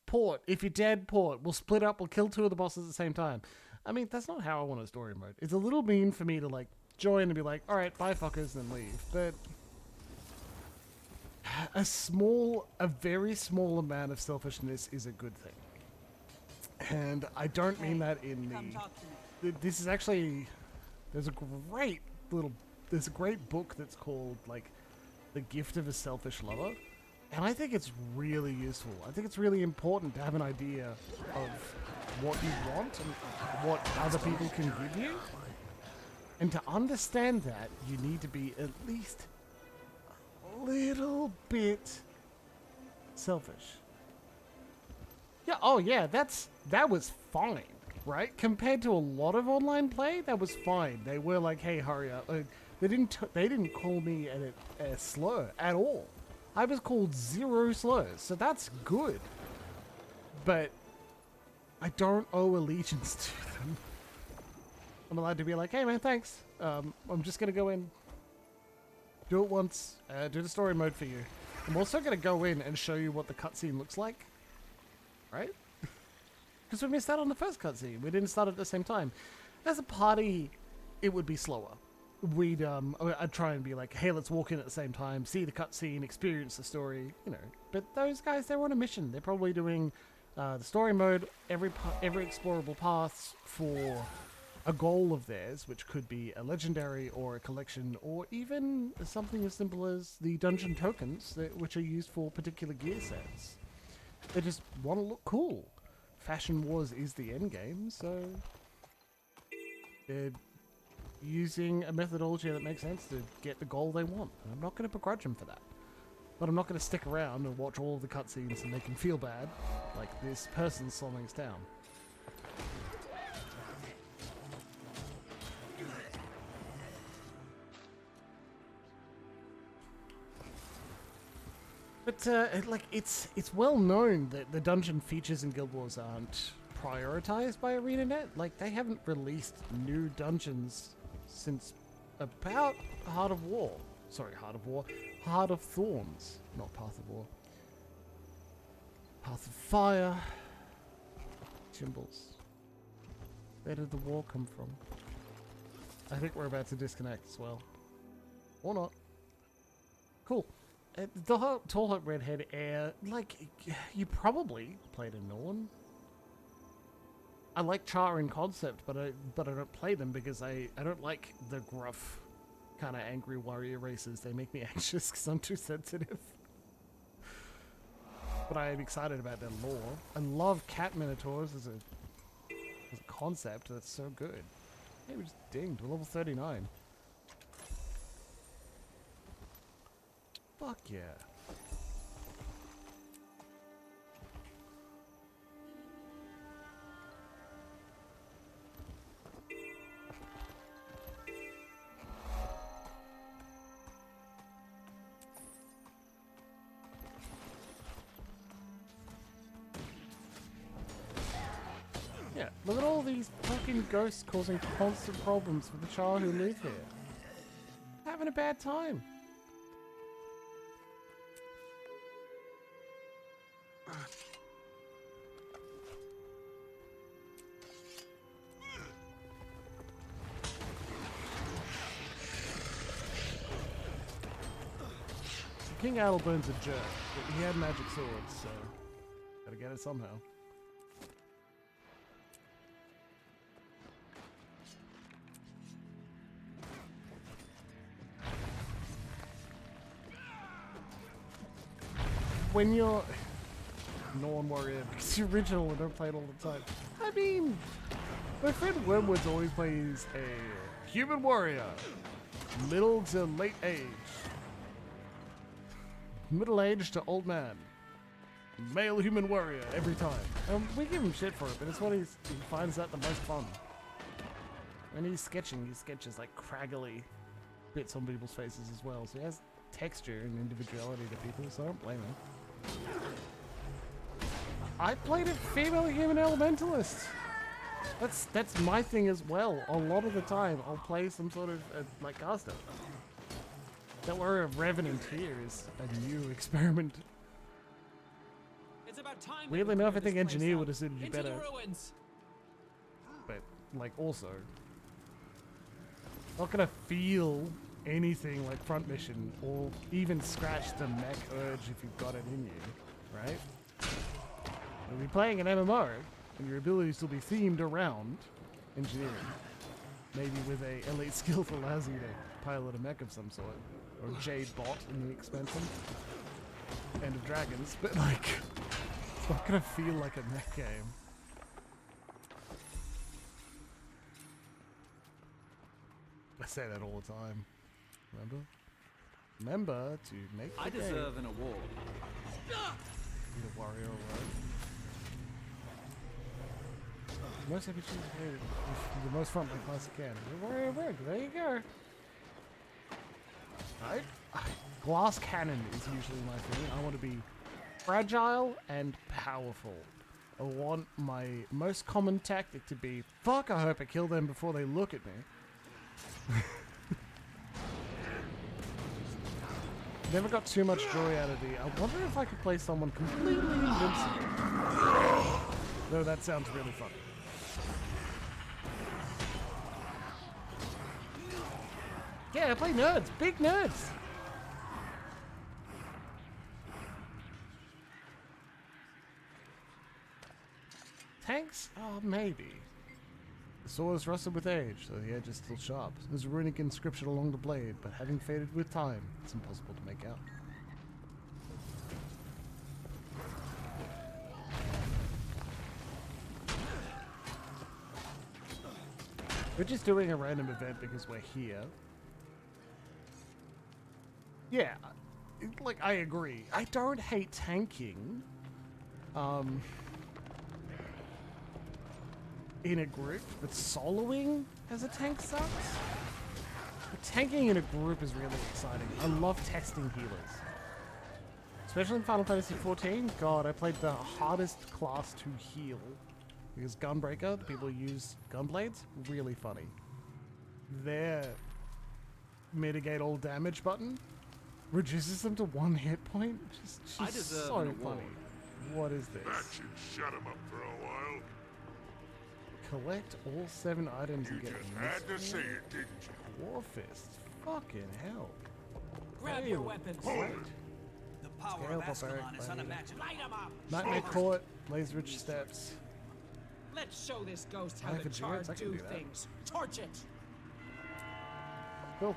Port. If you're dead, port. We'll split up. We'll kill two of the bosses at the same time. I mean, that's not how I want a story mode. It's a little mean for me to, like, join and be like, all right, bye, fuckers, and leave. But a very small amount of selfishness is a good thing. And I don't mean that in the... This is actually... There's a great book that's called, like, The Gift of a Selfish Lover. And I think it's really useful. I think it's really important to have an idea of what you want and what other people can give you. And to understand that, you need to be at least a little bit selfish. Yeah, oh yeah, that was fine, right? Compared to a lot of online play, that was fine. They were like, hey, hurry up. They didn't call me a slur at all. I was called 0 slurs, so that's good. But I don't owe allegiance to them. I'm allowed to be like, hey man, thanks. I'm just gonna go in, do it once, do the story mode for you. I'm also gonna go in and show you what the cutscene looks like. Right? Because we missed out on the first cutscene. We didn't start at the same time. As a party, it would be slower. I'd try and be like, hey, let's walk in at the same time, see the cutscene, experience the story, you know. But those guys, they're on a mission. They're probably doing the story mode, every explorable paths for a goal of theirs, which could be a legendary or a collection, or even something as simple as the dungeon tokens, which are used for particular gear sets. They just want to look cool. Fashion Wars is the end game, so they're using a methodology that makes sense to get the goal they want. And I'm not going to begrudge them for that. But I'm not going to stick around and watch all of the cutscenes and make them feel bad, like this person's slowing us down. But it's well known that the dungeon features in Guild Wars aren't prioritized by ArenaNet. Like, they haven't released new dungeons since about Heart of War. Sorry, Heart of War. Heart of Thorns, not Path of War. Path of Fire. Jimbles. Where did the war come from? I think we're about to disconnect as well. Or not. Cool. The whole tall hot redhead air, like, you probably played a Norn. I like Char in concept, but I don't play them because I don't like the gruff, kind of angry warrior races. They make me anxious because I'm too sensitive. But I am excited about their lore. I love cat minotaurs as a concept. That's so good. Hey, we just dinged. We're level 39. Fuck yeah. Yeah, look at all these fucking ghosts causing constant problems for the child who live here. Having a bad time. King Adelburn's a jerk, but he had magic swords, so gotta get it somehow. When you're Norn warrior, because you're original and don't play it all the time. I mean, my friend Wormwood's always plays a human warrior, middle to late age. Middle-aged to old man. Male human warrior every time. We give him shit for it, but it's what he finds that the most fun. When he's sketching, he sketches like craggly bits on people's faces as well. So he has texture and individuality to people, so I don't blame him. I played a female human elementalist. That's my thing as well. A lot of the time, I'll play some sort of like caster. Don't worry, a Revenant here is a new experiment. It's about time. Weirdly enough, I think Engineer would have suited you Into better. the ruins. But, like, also, not gonna feel anything like front mission or even scratch the mech urge if you've got it in you, right? You'll be playing an MMO, and your abilities will be themed around engineering. Maybe with a elite skill that allows you to pilot a mech of some sort. Or Jade Bot in the expansion. End of Dragons, but like, it's not gonna feel like a mech game. I say that all the time. Remember to make the I deserve an award. Be the warrior award. Most epic choose the most fun like class you can. The warrior award, there you go. Right? Glass cannon is usually my thing. I want to be fragile and powerful. I want my most common tactic to be, fuck, I hope I kill them before they look at me. Never got too much joy out of the, I wonder if I could play someone completely invincible. Though that sounds really funny. Yeah, I play nerds. Big nerds. Tanks? Oh, maybe. The sword is rusted with age, so the edge is still sharp. There's a runic inscription along the blade, but having faded with time, it's impossible to make out. We're just doing a random event because we're here. Yeah, like, I agree. I don't hate tanking. In a group, but soloing as a tank sucks. But tanking in a group is really exciting. I love testing healers. Especially in Final Fantasy XIV. God, I played the hardest class to heal. Because Gunbreaker, the people who use gunblades, really funny. Their mitigate all damage button reduces them to 1 hit point. Just I deserve so an award. funny. What is this? That should shut him up for a while. Collect all 7 items and You get just had to say it, didn't you? War Fist. Fucking hell. Grab your weapons. Great. The power of Ascalon is unimaginable. Light 'em up! Nightmare Court, Laserwitch Steps. Let's show this ghost how Life the of Charred Jimbles, I can do do that. things. Torch it! Cool.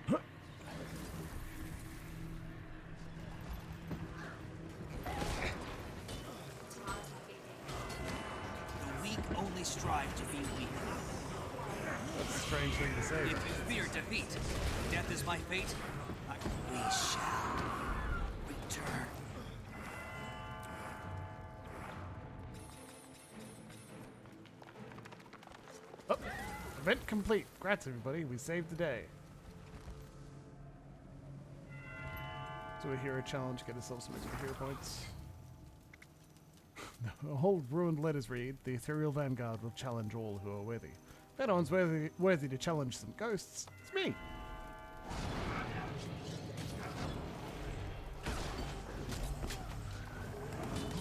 The weak only strive to be weak. That's a strange thing to say. If you fear defeat, death is my fate, we shall return. Oh, event complete. Congrats, everybody. We saved the day. Do a hero challenge, get ourselves some extra hero points. The whole ruined letters read, the ethereal vanguard will challenge all who are worthy. If anyone's worthy to challenge some ghosts, it's me.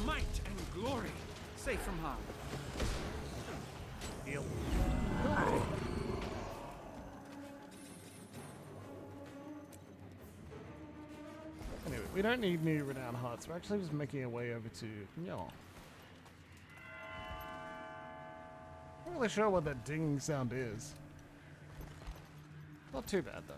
Might and glory, safe from harm. Deal. Anyway, we don't need new renowned hearts. We're actually just making our way over to Nyal. Not really sure what that ding sound is. Not too bad though.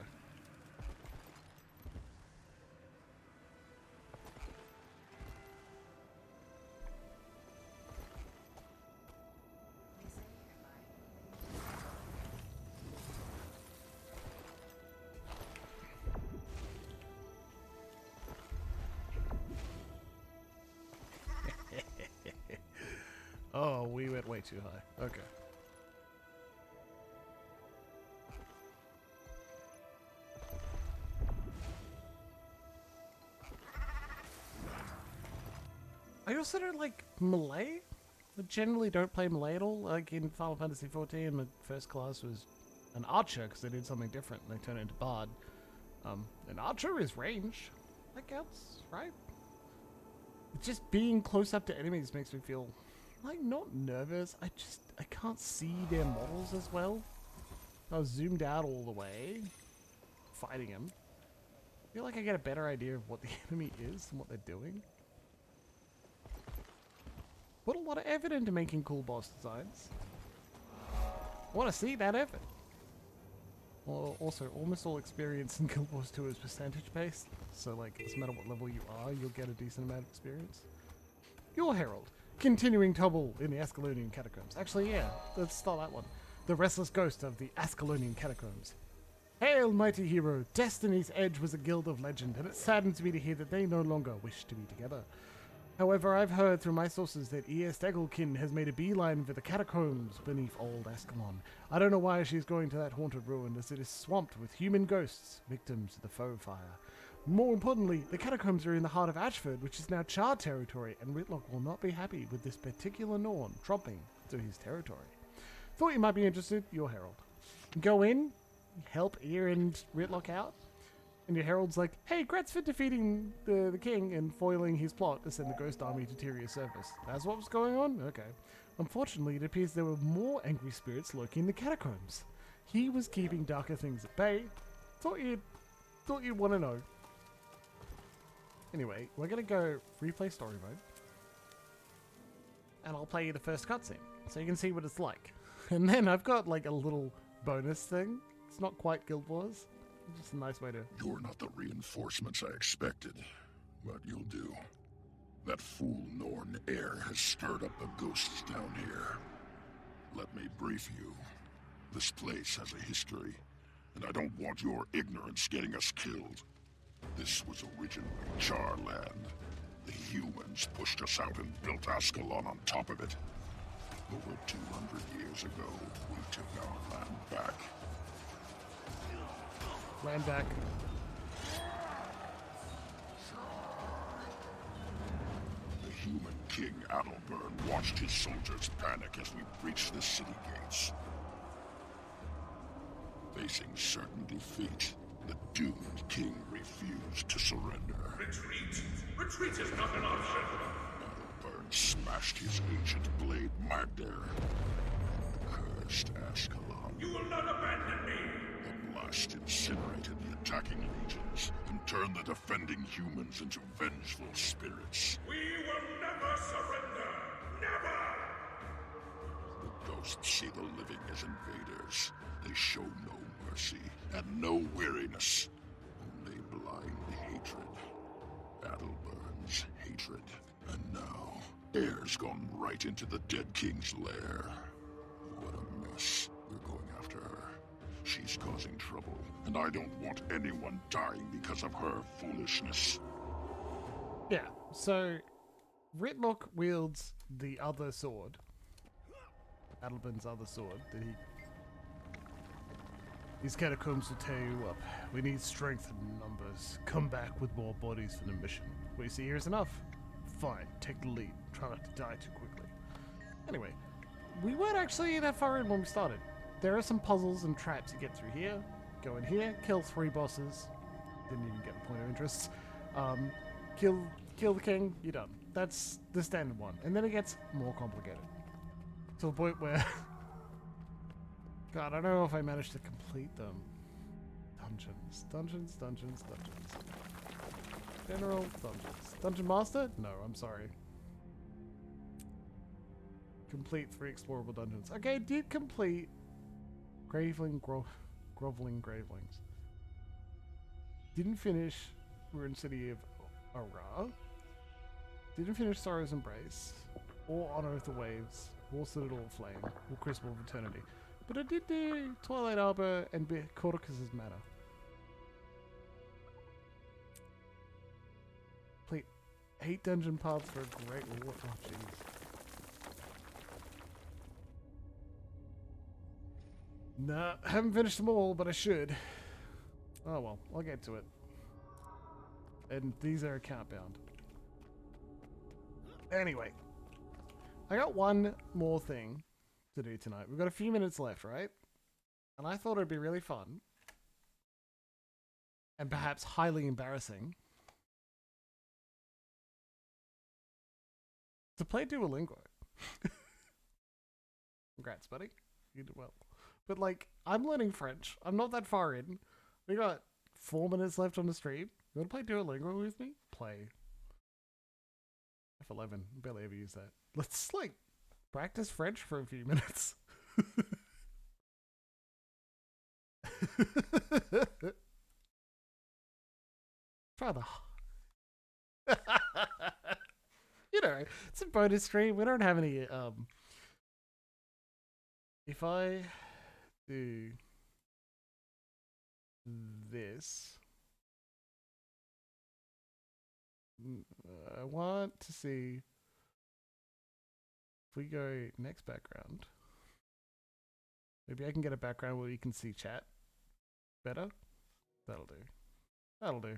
Oh, we went way too high. Okay. I also don't like melee. I generally don't play melee at all. Like in Final Fantasy XIV, my first class was an archer because they did something different and they turned it into bard. An archer is range. That counts, right? Just being close up to enemies makes me feel like not nervous. I can't see their models as well. I was zoomed out all the way, fighting them. I feel like I get a better idea of what the enemy is and what they're doing. Put a lot of effort into making cool boss designs. I want to see that effort. Well, also, almost all experience in Guild Wars 2 is percentage based, so like, it doesn't matter what level you are, you'll get a decent amount of experience. Your Herald. Continuing trouble in the Ascalonian Catacombs. Actually, yeah, let's start that one. The restless ghost of the Ascalonian Catacombs. Hail, mighty hero! Destiny's Edge was a guild of legend, and it saddens me to hear that they no longer wish to be together. However, I've heard through my sources that Stegglekin has made a beeline for the catacombs beneath old Ascalon. I don't know why she's going to that haunted ruin, as it is swamped with human ghosts, victims of the foe fire. More importantly, the catacombs are in the heart of Ashford, which is now Charred territory, and Whitlock will not be happy with this particular Norn tromping through his territory. Thought you might be interested, your Herald. Go in, help Ear and Whitlock out, and your Herald's like, hey, congrats for defeating the king and foiling his plot to send the ghost army to Tyrion's service. That's what was going on? Okay. Unfortunately, it appears there were more angry spirits lurking in the catacombs. He was keeping darker things at bay. Thought you'd want to know. Anyway, we're going to go replay story mode. And I'll play you the first cutscene, so you can see what it's like. And then I've got like a little bonus thing. It's not quite Guild Wars. Just a nice way to... You're not the reinforcements I expected, but you'll do. That fool Norn heir has stirred up the ghosts down here. Let me brief you. This place has a history, and I don't want your ignorance getting us killed. This was originally Charland. The humans pushed us out and built Ascalon on top of it. Over 200 years ago, we took our land back. Land back. The human king Adalbern watched his soldiers panic as we breached the city gates. Facing certain defeat, the doomed king refused to surrender. Retreat? Retreat is not an option. Adalbern smashed his ancient blade Magder. Cursed Ascalon. You will not abandon me! The blast incinerated the attacking legions and turned the defending humans into vengeful spirits. We will never surrender! Never! The ghosts see the living as invaders. They show no mercy and no weariness. Only blind hatred. Battle burns hatred. And now, air's gone right into the dead king's lair. What a mess. We're going after her. She's causing trouble, and I don't want anyone dying because of her foolishness. Yeah, so Ritlock wields the other sword. Adalbin's other sword that he... These catacombs will tear you up. We need strength in numbers. Come back with more bodies for the mission. What you see here is enough. Fine, take the lead. Try not to die too quickly. Anyway, we weren't actually that far in when we started. There are some puzzles and traps you get through here. Go in here, kill 3 bosses. Didn't even get the point of interest. Kill the king, you're done. That's the standard one. And then it gets more complicated. To the point where... God, I don't know if I managed to complete them. Dungeons. General dungeons. Dungeon Master? No, I'm sorry. Complete 3 explorable dungeons. Okay, did complete Groveling Gravelings. Didn't finish Ruined City of Ara. Didn't finish Sorrow's Embrace. Or Honor of the Waves. Or Citadel of Flame. Or Crucible of Eternity. But I did do Twilight Arbor and Corticus's Manor. Complete 8 dungeon paths for a great reward. Oh, jeez. Nah, haven't finished them all, but I should. Oh well, I'll get to it. And these are account bound. Anyway, I got one more thing to do tonight. We've got a few minutes left, right? And I thought it'd be really fun and perhaps highly embarrassing to play Duolingo. Congrats, buddy. You did well. But like, I'm learning French. I'm not that far in. We got 4 minutes left on the stream. You want to play Duolingo with me? Play. F11. Barely ever use that. Let's like practice French for a few minutes. Try the... You know, it's a bonus stream. We don't have any, if I do this, I want to see if we go next background. Maybe I can get a background where you can see chat better. That'll do. That'll do.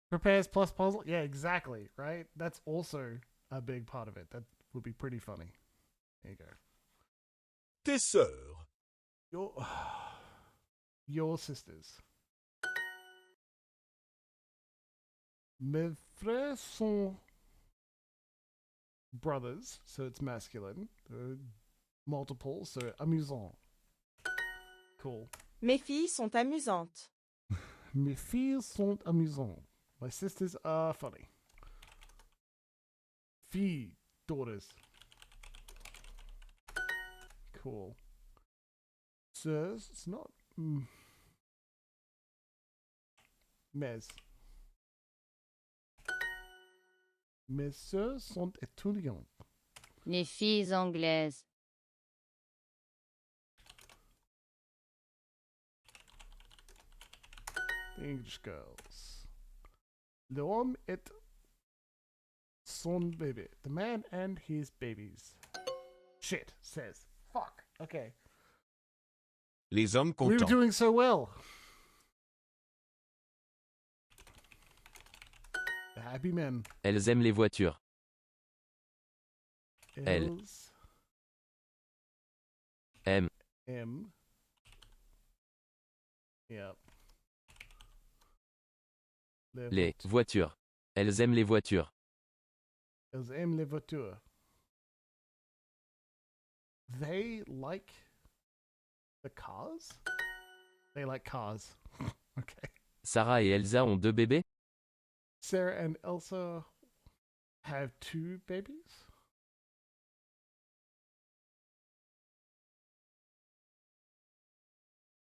Prepares plus puzzle? Yeah, exactly, right? That's also a big part of it. That would be pretty funny. There you go. Tes sœurs. Your sisters. Mes frères sont brothers, so it's masculine. Multiple, so amusant. Cool. Mes filles sont amusantes. Mes filles sont amusantes. My sisters are funny. Filles, daughters. Cool. Sirs, it's not... Mes. Mes sœurs sont étudiantes. Les filles anglaises. The English girls. L'homme et son bébé. The man and his babies. Shit, says. Fuck. Okay. Les hommes We were contents. doing so well. The happy men. Elles aiment les voitures. Elles Elles aiment M. Yep. les voitures. Elles aiment les voitures. Elles aiment les voitures. They like the cars? They like cars. Okay. Sarah et Elsa ont 2 bébés? Sarah and Elsa have 2 babies?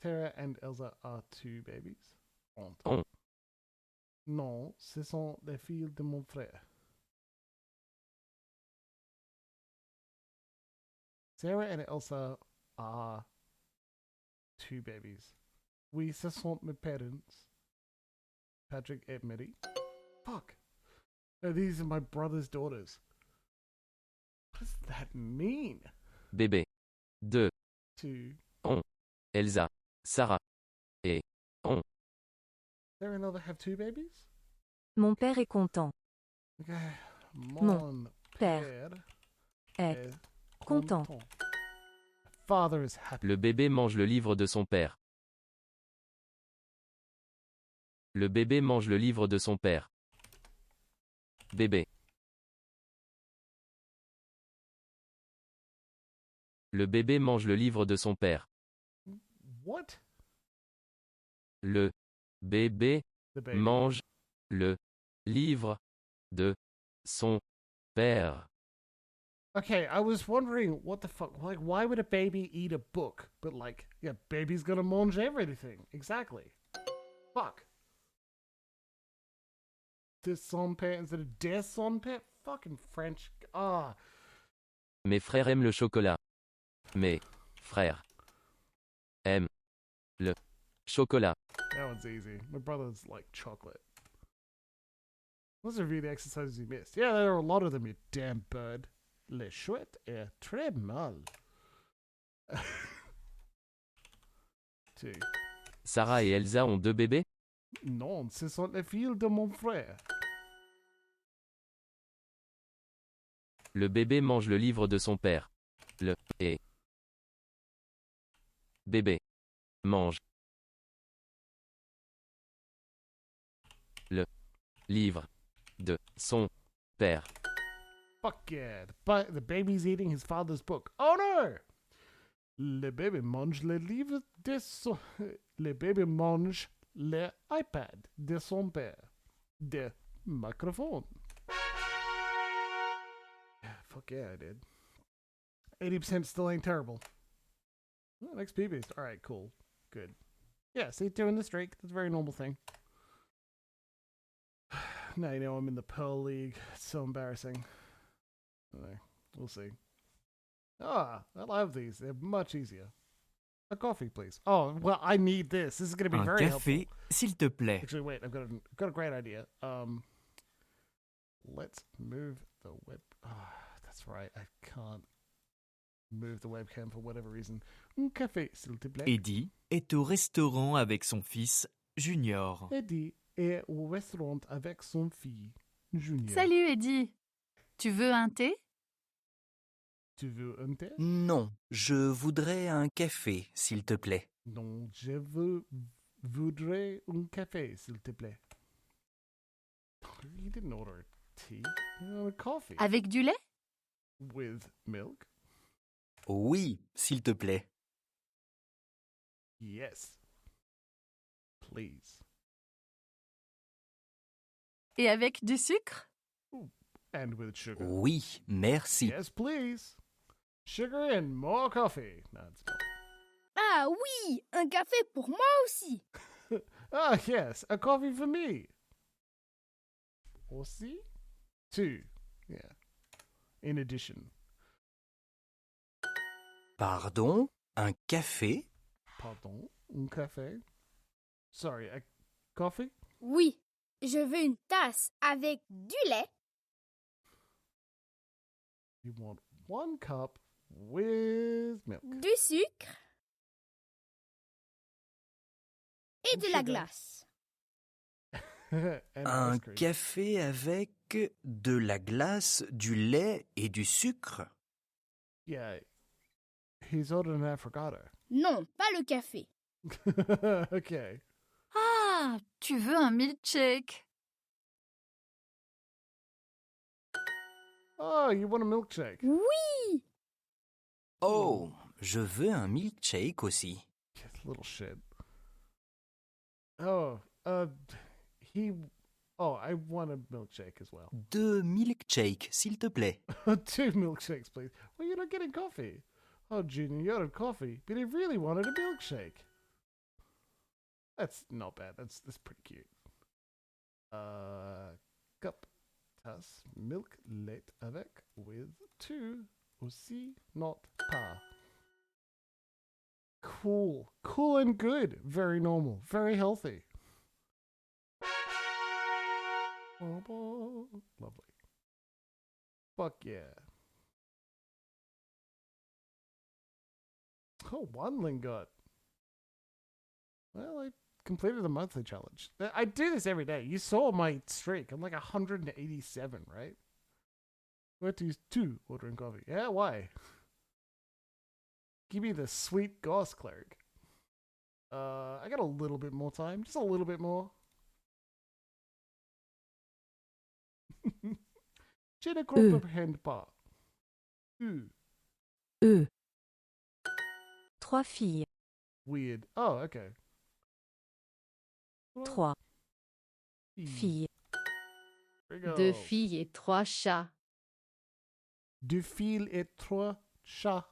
Sarah and Elsa are 2 babies? Ont. Non, ce sont les filles de mon frère. Sarah and Elsa are 2 babies. Oui, ce sont mes parents. Patrick and Mary. Fuck. No, these are my brother's daughters. What does that mean? Bébé. 2. 2. Ont. Elsa, Sarah et ont. Sarah and Elsa have 2 babies? Mon père est content. Okay. Mon père est content. Father is happy. Le bébé mange le livre de son père. Le bébé mange le livre de son père. Bébé. Le bébé mange le livre de son père. What? Le bébé The baby. mange le livre de son père. Okay, I was wondering what the fuck. Like, why would a baby eat a book? But like, yeah, baby's gonna mange everything. Exactly. Fuck. De son père instead of de son père? Fucking French. Ah. Mes frères aiment le chocolat. Mes frères aiment le chocolat. That one's easy. My brother's like chocolate. Let's review the exercises you missed. Yeah, there are a lot of them, you damn bird. Le chouette est très mal. 2. Sarah et Elsa ont 2 bébés? Non, ce sont les filles de mon frère. Le bébé mange le livre de son père. Le et bébé mange le livre de son père. Fuck yeah. The baby's eating his father's book. Oh no! Le bébé mange le livre de son... Le bébé mange le iPad de son père. De microphone. Fuck yeah, I did. 80% still ain't terrible. Oh, next PBs. Alright, cool. Good. Yeah, see, 2 in the streak. That's a very normal thing. Now you know I'm in the Pearl League. It's so embarrassing. Anyway, we'll see. Ah, I love these. They're much easier. A coffee, please. Oh, well, I need this. This is going to be very helpful. Un café, s'il te plaît. Actually, wait. I've got a great idea. Let's move the web. Oh, that's right. I can't move the webcam for whatever reason. Un café, s'il te plaît. Eddie est au restaurant avec son fils Junior. Eddie est au restaurant avec son fils Junior. Salut Eddie. Tu veux un thé? Tu veux un thé? Non, je voudrais un café, s'il te plaît. Non, je voudrais un café, s'il te plaît. You didn't order a tea. You ordered coffee. Avec du lait? With milk? Oui, s'il te plaît. Yes. Please. Et avec du sucre? And with sugar. Oui, merci. Yes, please. Sugar and more coffee. No, it's milk. Ah oui, un café pour moi aussi. Ah, yes, a coffee for me. Aussi? 2. Yeah. In addition. Pardon, un café? Pardon, un café? Sorry, a coffee? Oui, je veux une tasse avec du lait. You want 1 cup with milk. Du sucre. Et de la glace. Un café avec de la glace, du lait et du sucre? Yeah, he's ordered an affogato. Non, pas le café. Okay. Ah, tu veux un milkshake? Oh, you want a milkshake? Oui. Oh, je veux un milkshake aussi. Little shit. Oh, I want a milkshake as well. 2 milkshakes, s'il te plaît. 2 milkshakes, please. Well, you're not getting coffee. Oh, Junior, you ordered coffee, but he really wanted a milkshake. That's not bad. That's pretty cute. Cup, tasse, milk lait avec, with 2, aussi, not pas. Cool. Cool and good. Very normal. Very healthy. Oh, lovely. Fuck yeah. Oh, 1 lingot. Well, I completed the monthly challenge. I do this every day. You saw my streak. I'm like 187, right? What is 2 ordering coffee? Yeah, why? Give me the sweet Gauss cleric. I got a little bit more time. Just a little bit more. Je ne comprends pas. E. 3 filles. Weird. Oh, okay. 3 filles. 2 filles et 3 chats. 2 filles et 3 chats.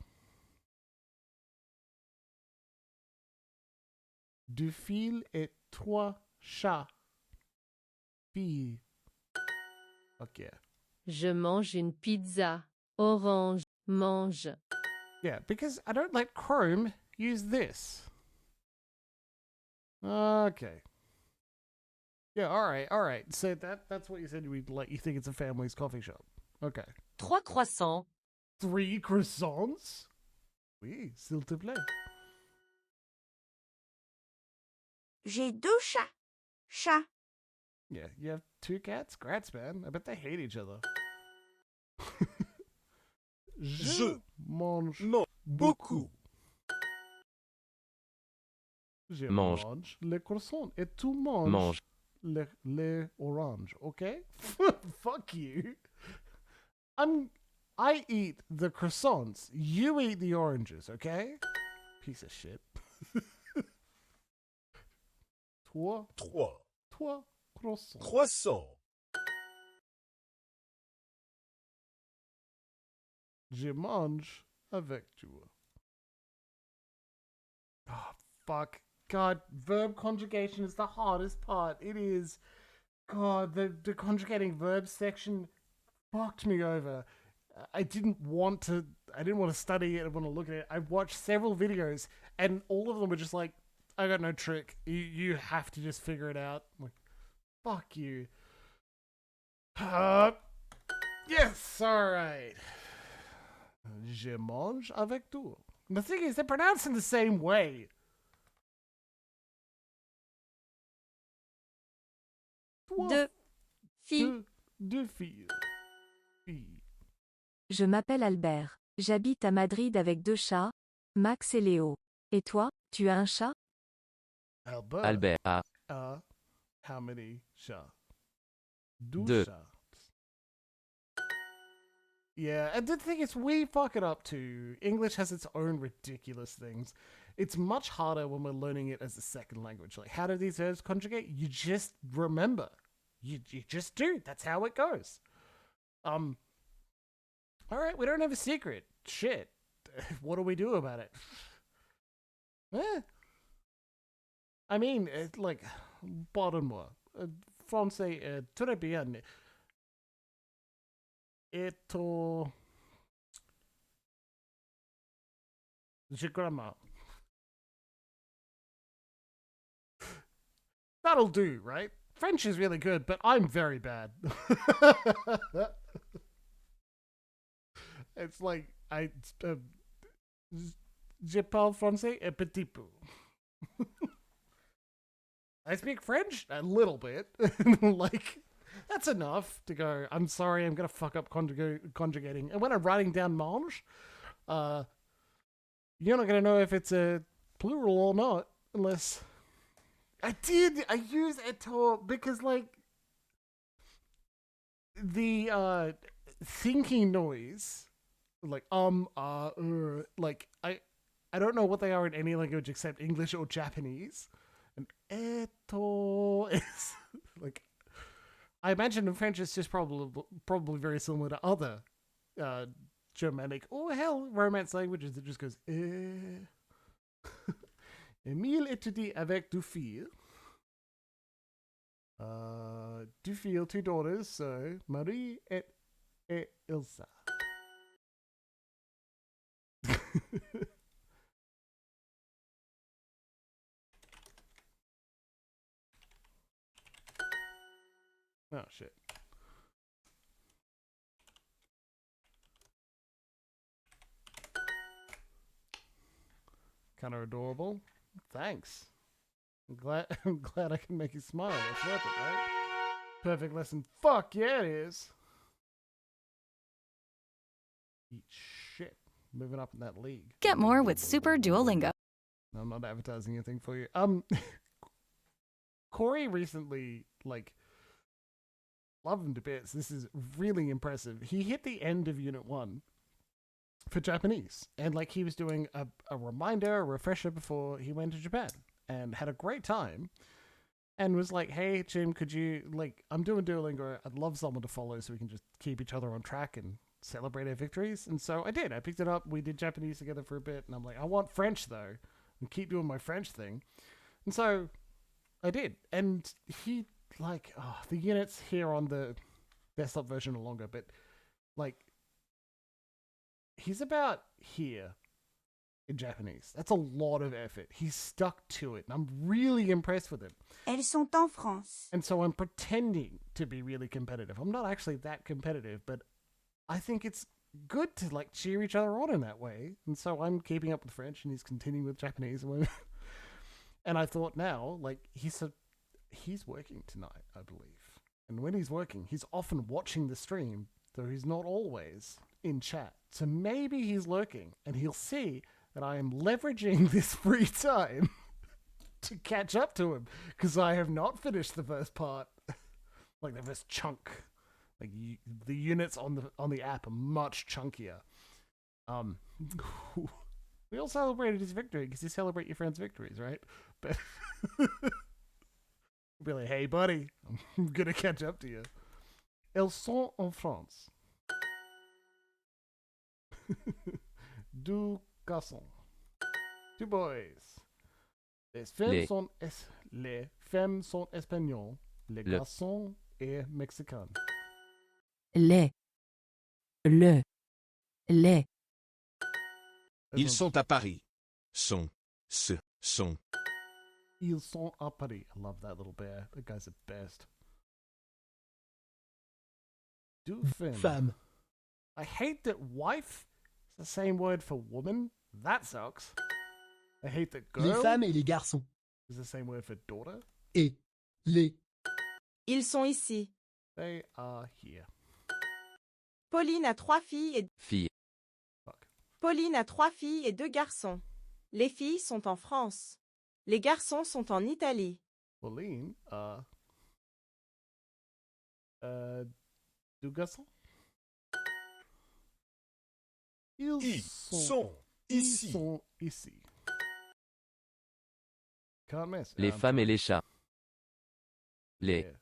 2 filles et 3 chats. Filles. Fuck yeah. Je mange une pizza. Orange. Mange. Yeah, because I don't let Chrome use this. Okay. Yeah, alright. So that's what you said we'd let you think it's a family's coffee shop. Okay. 3 croissants. 3 croissants? Oui, s'il te plaît. J'ai 2 chats. Chat. Yeah, you have 2 cats? Grats, man. I bet they hate each other. Je mange beaucoup. Je mange les croissants et tu manges les oranges, okay? Fuck you. I eat the croissants. You eat the oranges, okay? Piece of shit. Trois croissants. Croissant. Je mange avec toi. Oh, fuck. God, verb conjugation is the hardest part. It is. God, the conjugating verbs section fucked me over. I didn't want to study it. I didn't want to look at it. I watched several videos, and all of them were just like, I got no trick. You have to just figure it out. I'm like, fuck you. Yes, alright. Je mange avec toi. The thing is, they're pronounced in the same way. Deux filles. Deux filles. Je m'appelle Albert. J'habite à Madrid avec 2 chats, Max et Léo. Et toi, tu as un chat? Albert a how many chats? 2 chats. Yeah, and the thing is, we fuck it up too. English has its own ridiculous things. It's much harder when we're learning it as a second language. Like, how do these verbs conjugate? You just remember. You just do. That's how it goes. Alright, we don't have a secret. Shit. What do we do about it? I mean, like, pardonne-moi. Français, très bien. Je grammar. That'll do, right? French is really good, but I'm very bad. It's like, je parle français un petit peu. I speak French a little bit. Like, that's enough to go, I'm sorry, I'm going to fuck up conjugating. And when I'm writing down mange, you're not going to know if it's a plural or not, unless... I use etor because, like, the thinking noise, like like I don't know what they are in any language except English or Japanese. And eto is like, I imagine in French it's just probably very similar to other Germanic or hell Romance languages. It just goes Emile étudie avec deux filles. Deux filles, two daughters, so Marie et Ilsa. Oh shit. Kind of adorable. Thanks. I'm glad I can make you smile. That's worth it, right? Perfect lesson. Fuck yeah, it is. Eat shit. Moving up in that league. Get more with Super Duolingo. No, I'm not advertising anything for you. Corey recently, like, love him to bits. This is really impressive. He hit the end of Unit 1 for Japanese. And, like, he was doing a reminder, a refresher before he went to Japan. And had a great time. And was like, hey, Jim, could you, like, I'm doing Duolingo. I'd love someone to follow so we can just keep each other on track and celebrate our victories. And so I did. I picked it up. We did Japanese together for a bit. And I'm like, I want French, though. And keep doing my French thing. And so I did. And he, like, the units here on the desktop version are longer. But, like, he's about here in Japanese. That's a lot of effort. He's stuck to it, and I'm really impressed with him. Elles sont en France. And so I'm pretending to be really competitive. I'm not actually that competitive, but I think it's good to, like, cheer each other on in that way. And so I'm keeping up with French, and he's continuing with Japanese. And I thought now, like, he's working tonight, I believe. And when he's working, he's often watching the stream, though he's not always in chat. So maybe he's lurking, and he'll see that I am leveraging this free time to catch up to him, because I have not finished the first part, like the first chunk. Like, the units on the app are much chunkier. We all celebrated his victory because you celebrate your friends' victories, right? But be like, hey, buddy, I'm gonna catch up to you. Elles sont en France. Deux garçons. Two boys. Les femmes sont espagnoles. Les garçons est mexicains. Les. Ils sont à Paris. Sont. Ils sont à Paris. I love that little bear. That guy's the best. Deux femmes. I hate that wife is the same word for woman. That sucks. I hate that girl. Les femmes et les garçons. Is the same word for daughter. Et les. Ils sont ici. They are here. Pauline a 3 filles et... Fille. Pauline a 3 filles et 2 garçons. Les filles sont en France. Les garçons sont en Italie. Pauline a... deux garçons. Ils sont ici. Can't miss. Les femmes et les chats. Les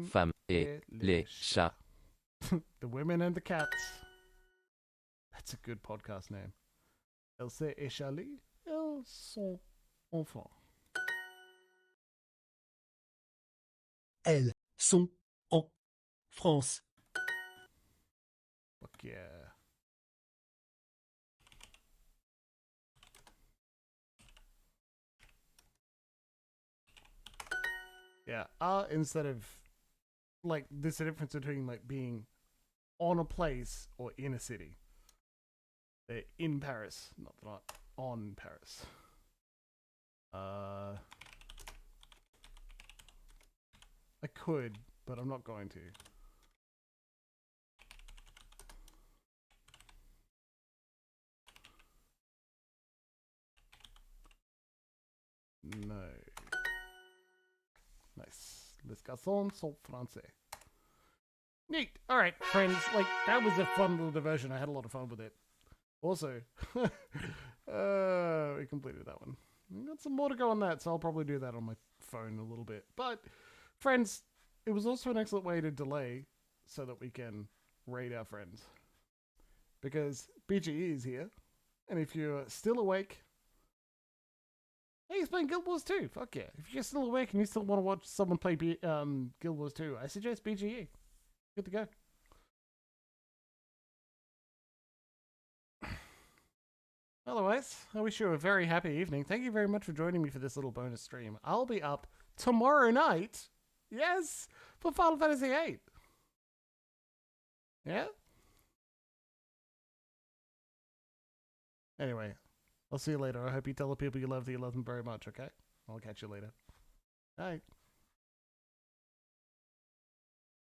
femmes et les chats. The women and the cats. That's a good podcast name. Else et Charlie, elles sont enfants. Elles sont en France. Fuck yeah. Yeah, instead of, like, there's a difference between, like, being on a place or in a city. They're in Paris, not on Paris. I could, but I'm not going to. No. Nice. Les garçons sont français. Neat. All right, friends. Like, that was a fun little diversion. I had a lot of fun with it. Also, we completed that one. We got some more to go on that, so I'll probably do that on my phone a little bit. But, friends, it was also an excellent way to delay so that we can raid our friends. Because BGE is here, and if you're still awake, hey, he's playing Guild Wars 2. Fuck yeah. If you're still awake and you still want to watch someone play Guild Wars 2, I suggest BGE. Good to go. Otherwise, I wish you a very happy evening. Thank you very much for joining me for this little bonus stream. I'll be up tomorrow night, yes, for Final Fantasy VIII. Yeah? Anyway, I'll see you later. I hope you tell the people you love that you love them very much, okay? I'll catch you later. Bye.